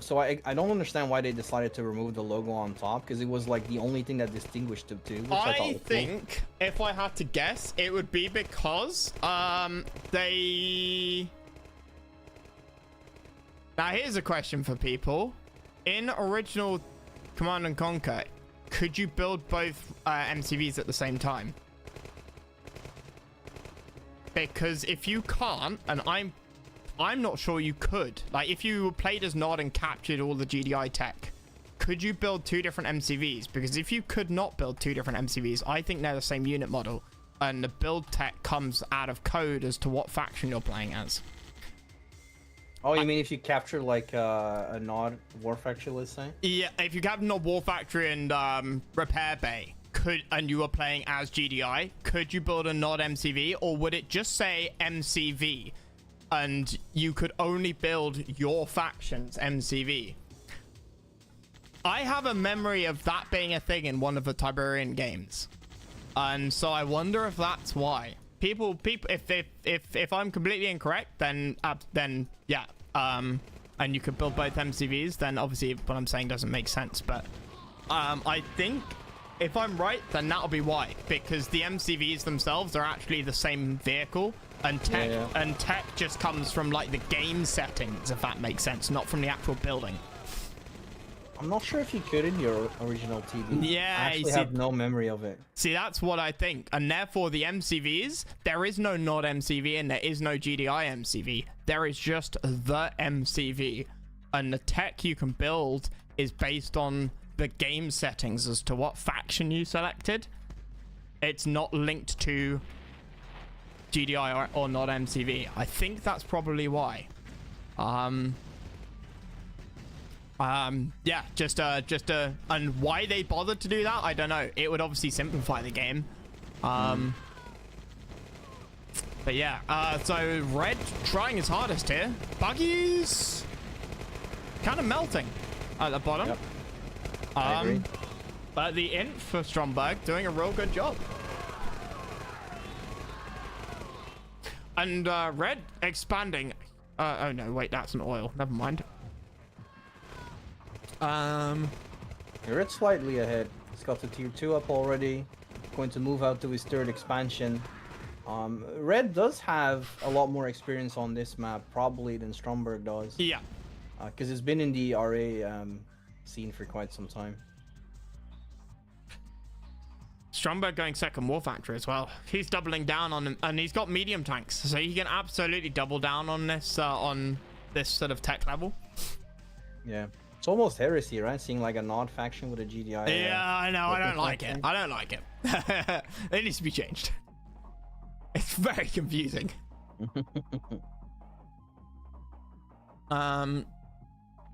F: So I don't understand why they decided to remove the logo on top, because it was like the only thing that distinguished the two. Which I thought
A: I
F: was cool.
A: think if I had to guess, it would be because they. Now here's a question for people: in original Command and Conquer, could you build both MCVs at the same time? Because if you can't, and I'm not sure you could. Like, if you played as Nod and captured all the GDI tech, could you build two different MCVs? Because if you could not build two different MCVs, I think they're the same unit model, and the build tech comes out of code as to what faction you're playing as.
F: Oh, you mean if you capture like a Nod War Factory, let's say?
A: Yeah, if you captured Nod War Factory and Repair Bay, and you were playing as GDI, could you build a Nod MCV, or would it just say MCV? And you could only build your faction's MCV. I have a memory of that being a thing in one of the Tiberian games, and so I wonder if that's why people. If I'm completely incorrect, then yeah, and you could build both MCVs, then obviously what I'm saying doesn't make sense. But I think if I'm right, then that'll be why, because the MCVs themselves are actually the same vehicle. And tech just comes from like the game settings, if that makes sense, not from the actual building.
F: I'm not sure if you could in your original TV.
A: Yeah,
F: I actually have no memory of it.
A: See, that's what I think. And therefore, the MCVs, there is no Nod MCV and there is no GDI MCV. There is just the MCV. And the tech you can build is based on the game settings as to what faction you selected. It's not linked to GDI or Nod MCV. I think that's probably why. Yeah, and why they bothered to do that, I don't know. It would obviously simplify the game. But yeah, so Red trying his hardest here. Buggy's kind of melting at the bottom.
F: Yep. I agree.
A: But the Int for Stromberg doing a real good job. And Red expanding. Oh no, wait, that's an oil. Never mind.
F: Red's slightly ahead. He's got the tier 2 up already. Going to move out to his third expansion. Red does have a lot more experience on this map, probably, than Stromberg does.
A: Yeah.
F: Because it's been in the RA scene for quite some time.
A: Stromberg going second War Factory as well. He's doubling down on him, and he's got medium tanks, so he can absolutely double down on this sort of tech level.
F: Yeah, it's almost heresy, right? Seeing like a Nod faction with a GDI.
A: Yeah, I know. I don't like it. I don't like it. It needs to be changed. It's very confusing.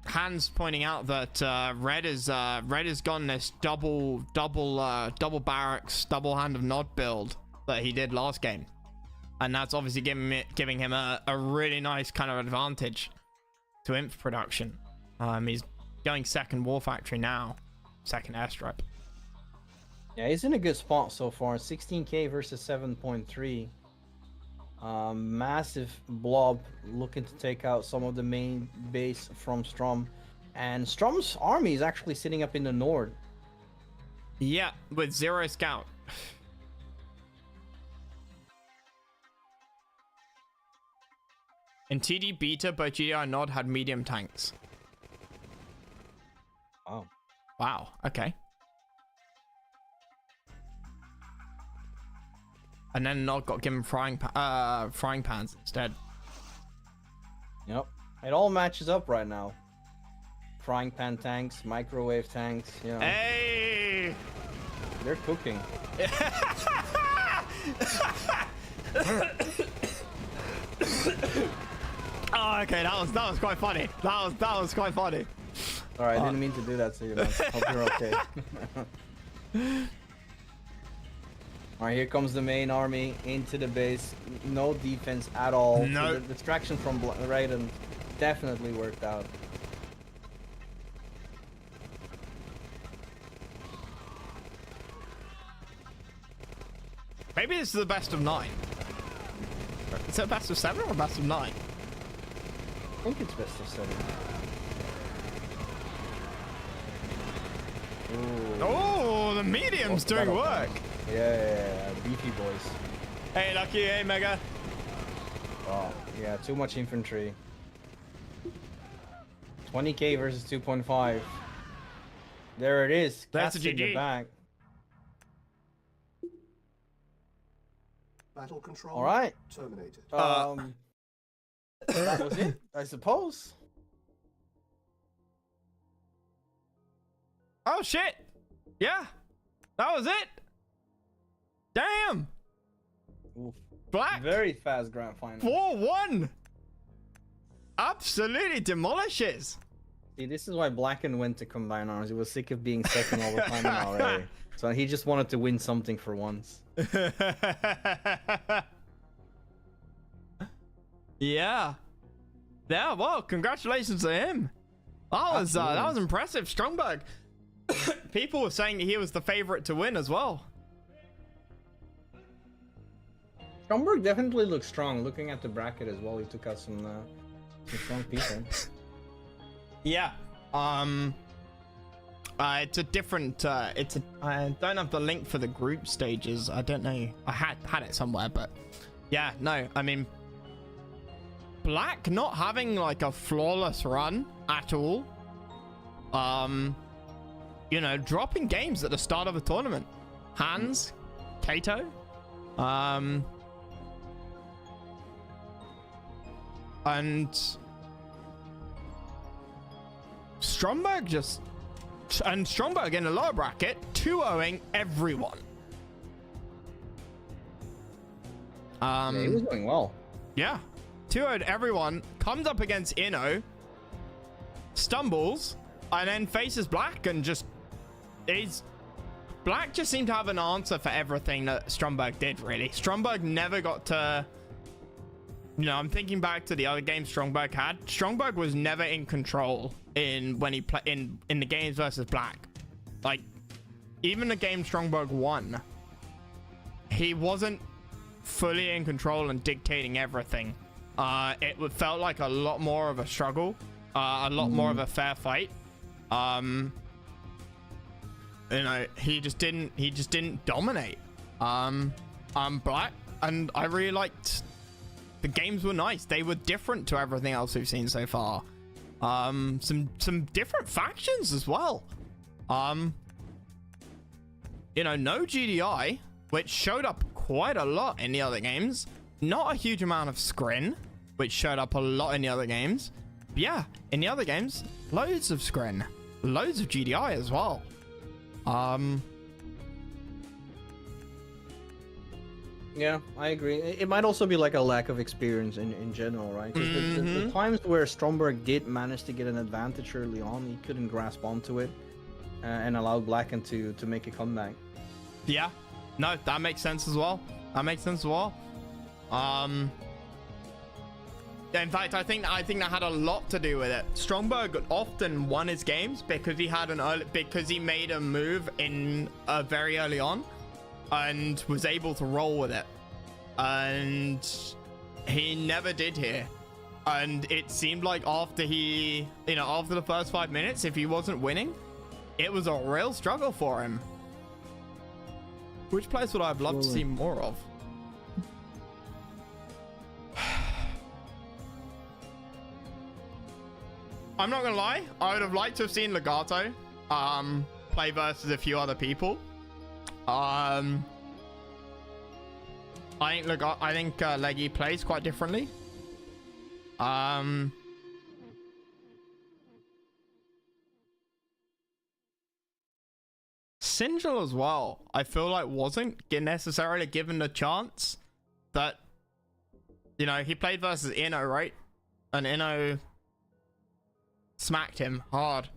A: Hans pointing out that Red has gone this double barracks, double hand of Nod build that he did last game, and that's obviously giving him a really nice kind of advantage to Imp production. He's going second War Factory now, second airstrip.
F: Yeah, he's in a good spot so far. 16k versus 7.3. Massive blob looking to take out some of the main base from Strom, and Strom's army is actually sitting up in the north.
A: Yeah, with 0 scout. In TD Beta, both GDI and Nod had medium tanks.
F: Oh.
A: Wow. Okay. And then Nod got given frying pans instead.
F: Yep. It all matches up right now. Frying pan tanks, microwave tanks, you know.
A: Hey!
F: They're cooking.
A: Oh, okay, that was quite funny. That was quite funny.
F: Alright, I didn't mean to do that to you, man. Hope you're okay. Alright, here comes the main army into the base. No defense at all.
A: No.
F: So the distraction from Raiden definitely worked out.
A: Maybe this is the best of 9. Is it a best of 7 or a best of 9?
F: I think it's best of 7. Ooh.
A: Oh, the medium's doing
F: Battle
A: work.
F: Tank. Yeah, beefy boys.
A: Hey, Lucky. Hey, Mega.
F: Oh, yeah, too much infantry. 20k versus 2.5. There it is.
A: That's a
F: Cast in the
A: GG.
F: back.
B: Battle control.
F: All right.
B: Terminated.
F: That was it, I suppose.
A: Oh, shit. Yeah. That was it. Damn.
F: Oof.
A: Black.
F: Very fast grand final.
A: 4-1. Absolutely demolishes.
F: See, this is why Blacken went to Combine Arms. He was sick of being second all the time already. So he just wanted to win something for once.
A: Yeah. Yeah, well, congratulations to him. That was impressive. Strongberg. People were saying that he was the favorite to win as well.
F: Stromberg definitely looks strong. Looking at the bracket as well, he took out some strong people.
A: Yeah. It's a different. I don't have the link for the group stages. I don't know. I had it somewhere, but yeah, no. I mean, Black not having like a flawless run at all. You know, dropping games at the start of a tournament. Hans, Kato, and Stromberg Stromberg in the lower bracket 2-0ing everyone.
F: Yeah, he was doing well.
A: Yeah. 2-0'd everyone, comes up against Inno, stumbles, and then faces Black and just Black just seemed to have an answer for everything that Stromberg did, really. Stromberg never got to, you know, I'm thinking back to the other games Stromberg had. Stromberg was never in control when he played in the games versus Black. Like, even the game Stromberg won, he wasn't fully in control and dictating everything. It felt like a lot more of a struggle, a lot more of a fair fight. You know, he just didn't dominate. Black, and I really liked. The games were nice. They were different to everything else we've seen so far. Some different factions as well. You know, no GDI, which showed up quite a lot in the other games. Not a huge amount of Skrin, which showed up a lot in the other games. But yeah, in the other games, loads of Skrin, loads of GDI as well.
F: Yeah, I agree. It might also be like a lack of experience in general, right? 'Cause the times where Stromberg did manage to get an advantage early on, he couldn't grasp onto it and allowed Blacken to make a comeback.
A: Yeah, no, that makes sense as well. In fact, I think that had a lot to do with it. Stromberg often won his games because he had because he made a move in very early on and was able to roll with it, and he never did here. And it seemed like after the first 5 minutes, if he wasn't winning, it was a real struggle for him. Which place would I have loved to see more of? I'm not gonna lie, I would have liked to have seen Legato play versus a few other people. I think Leggy plays quite differently. Sinjil as well, I feel like wasn't necessarily given the chance that, you know, he played versus Inno, right? And Inno smacked him hard.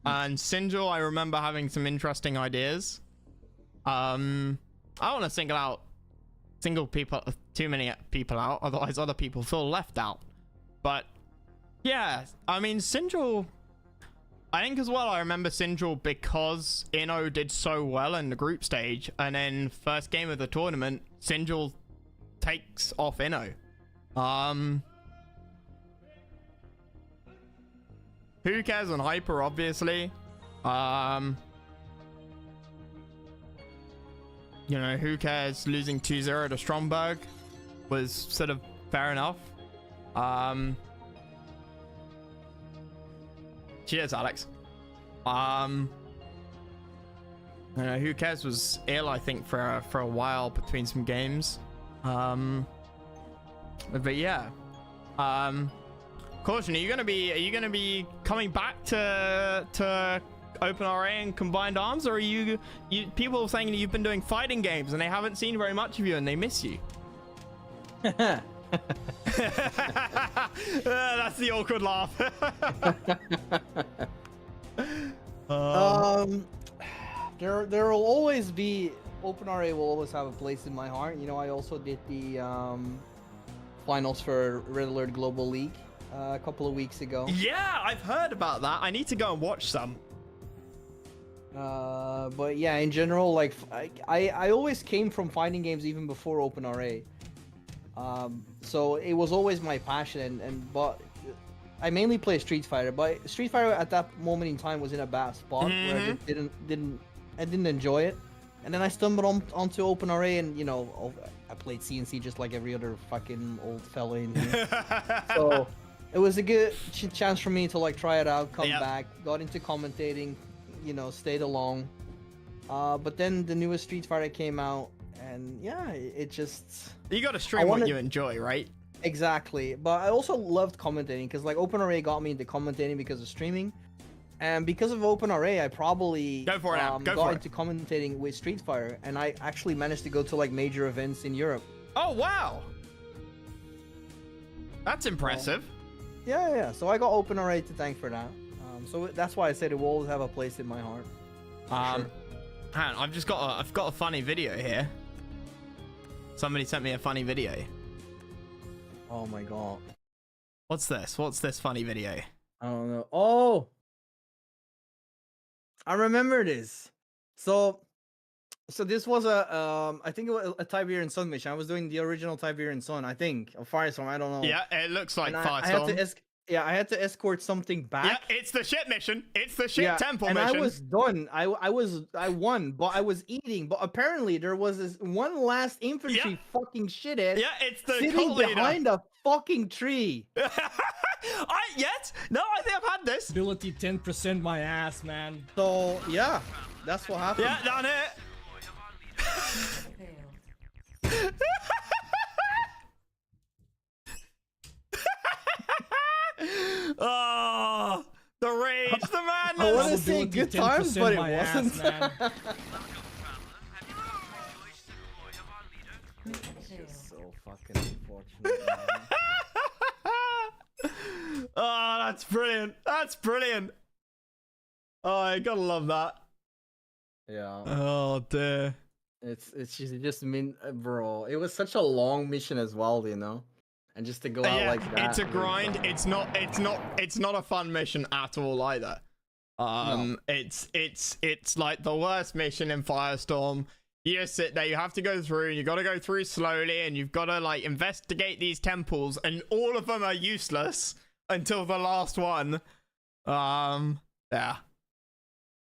A: And Sinjil, I remember having some interesting ideas. I don't want to single too many people out, otherwise other people feel left out. But Yeah, I mean, Sinjul, I think as well, I remember Sinjul because Inno did so well in the group stage, and then first game of the tournament, Sinjul takes off Inno. Who cares on Hyper, obviously. You know, who cares losing 2-0 to Stromberg was sort of fair enough. Cheers, Alex. You know, who cares was ill, I think, for a while between some games. But yeah. Caution, are you gonna be coming back to OpenRA and Combined Arms, or are you people saying that you've been doing fighting games and they haven't seen very much of you and they miss you? That's the awkward laugh.
F: There will always be OpenRA will always have a place in my heart. You know, I also did the finals for Red Alert Global League a couple of weeks ago.
A: Yeah, I've heard about that. I need to go and watch some.
F: But yeah, in general, like I always came from fighting games even before OpenRA. So it was always my passion, but I mainly play Street Fighter. But Street Fighter at that moment in time was in a bad spot where I just didn't enjoy it. And then I stumbled onto OpenRA, and you know, I played CNC just like every other fucking old fella in here. So it was a good chance for me to like try it out, come back, got into commentating, you know, stayed along. But then the newest Street Fighter came out, and yeah, it just...
A: You gotta stream what you enjoy, right?
F: Exactly. But I also loved commentating, because like OpenRA got me into commentating because of streaming. And because of OpenRA, I probably got into commentating with Street Fighter, and I actually managed to go to like major events in Europe.
A: Oh, wow. That's impressive.
F: Yeah. So I got OpenRA to thank for that. So that's why I said it will always have a place in my heart.
A: Sure. Man, I've got a funny video here. Somebody sent me a funny video.
F: Oh my god.
A: What's this? What's this funny video?
F: I don't know. Oh, I remember this. So this was I think it was a Tiberian Sun mission. I was doing the original Tiberian Sun, I think, or Firestorm. I don't know.
A: Yeah, it looks like Firestorm.
F: I had to escort something back.
A: Yeah, it's the ship mission. It's the ship temple mission.
F: And I was done. I won, but I was eating. But apparently there was this one last infantry fucking shithead.
A: Yeah, it's the
F: sitting behind a fucking tree.
A: No, I think I've had this.
G: Ability 10% my ass, man.
F: So yeah, that's what happened.
A: Yeah, down it. Oh, the rage, the madness.
F: I want to say good times, but it wasn't. It's just so fucking unfortunate.
A: Oh, that's brilliant. That's brilliant. Oh, I gotta love that.
F: Yeah.
A: Oh dear.
F: It's just mean, bro. It was such a long mission as well, you know. And just to go out like that.
A: It's a grind. It's not a fun mission at all either. No. It's like the worst mission in Firestorm. You just sit there, you have to go through, you gotta go through slowly, and you've gotta like investigate these temples, and all of them are useless until the last one. Yeah.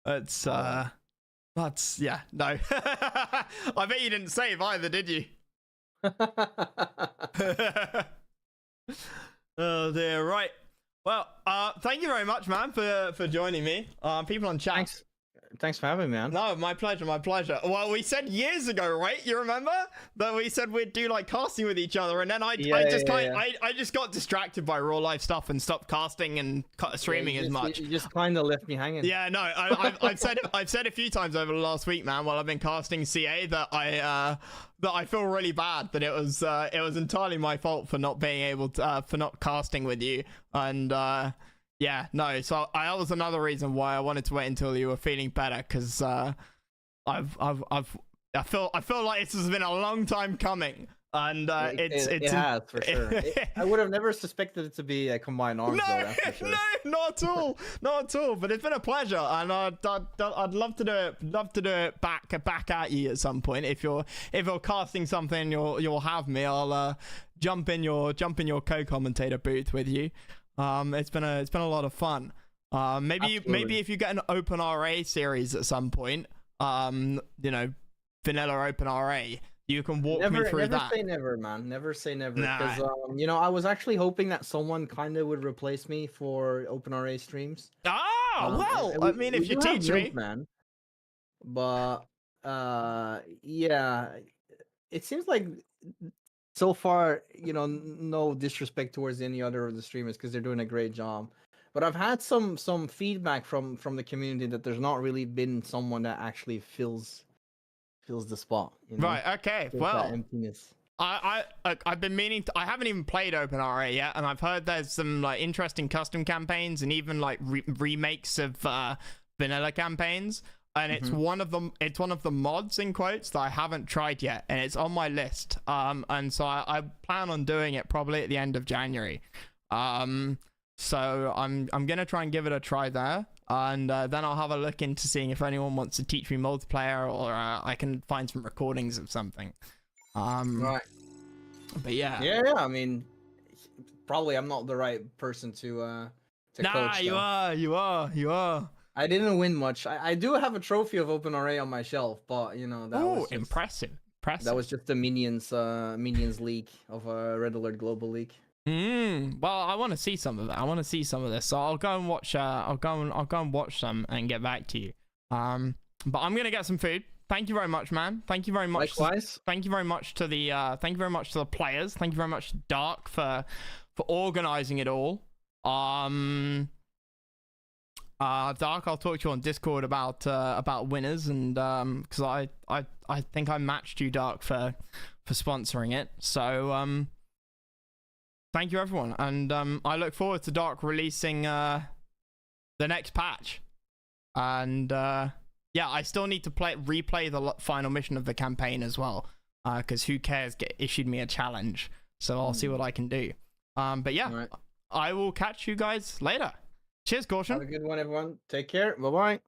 A: That's no. I bet you didn't save either, did you? Oh dear. Right, well, thank you very much, man, for joining me. People on chat,
F: thanks for having me, man.
A: No, my pleasure. Well, we said years ago, right? You remember that we said we'd do like casting with each other, and then I just got distracted by real life stuff and stopped casting and streaming as much.
F: You just kind of left me hanging.
A: Yeah, no, I've said a few times over the last week, man, while I've been casting CA, that I feel really bad that it was entirely my fault for not being able to for not casting with you, and yeah, no, so that was another reason why I wanted to wait until you were feeling better, because I feel like this has been a long time coming, And
F: It has for sure. I would have never suspected it to be a combined arms though. That's for sure.
A: No, not at all, not at all. But it's been a pleasure, and I'd love to do it. Love to do it back at you at some point. If you're casting something, you'll have me. I'll jump in your co-commentator booth with you. It's been a lot of fun. Maybe if you get an open RA series at some point, you know, vanilla open RA. You can walk me through that.
F: Never say never, man. Never say never.
A: Nah.
F: Because, you know, I was actually hoping that someone kind of would replace me for OpenRA streams.
A: Well,
F: and
A: I mean, if
F: we
A: you
F: do have
A: teach me.
F: Milk, man. But, yeah, it seems like so far, you know, no disrespect towards any other of the streamers because they're doing a great job. But I've had some feedback from the community that there's not really been someone that actually fills the spot, you know?
A: Right, okay,
F: Fills
A: well,
F: that emptiness.
A: I've been meaning to. I haven't even played OpenRA yet, and I've heard there's some like interesting custom campaigns and even like remakes of vanilla campaigns. And it's one of them. It's one of the mods in quotes that I haven't tried yet, and it's on my list. And so I plan on doing it probably at the end of January. So I'm gonna try and give it a try there, and then I'll have a look into seeing if anyone wants to teach me multiplayer, or I can find some recordings of something.
F: Right.
A: But yeah.
F: Yeah. I mean, probably I'm not the right person to
A: Nah,
F: coach.
A: you
F: though.
A: are.
F: I didn't win much. I do have a trophy of OpenRA on my shelf, but you know that was just,
A: impressive.
F: that was just the Minions League of Red Alert Global League.
A: Well, I want to see some of it. I want to see some of this, so I'll go and watch. I'll go and watch some and get back to you. But I'm gonna get some food. Thank you very much, man. Thank you very much.
F: Likewise.
A: Thank you very much to the. Thank you very much to the players. Thank you very much, Dark, for organizing it all. Dark, I'll talk to you on Discord about winners, and because I think I matched you, Dark, for sponsoring it. So thank you, everyone, and I look forward to Dark releasing the next patch, and yeah, I still need to replay the final mission of the campaign as well, because Who Cares issued me a challenge, so I'll see what I can do. But yeah,
F: Right.
A: I will catch you guys later. Cheers, Caution.
F: Have a good one, everyone. Take care. Bye bye.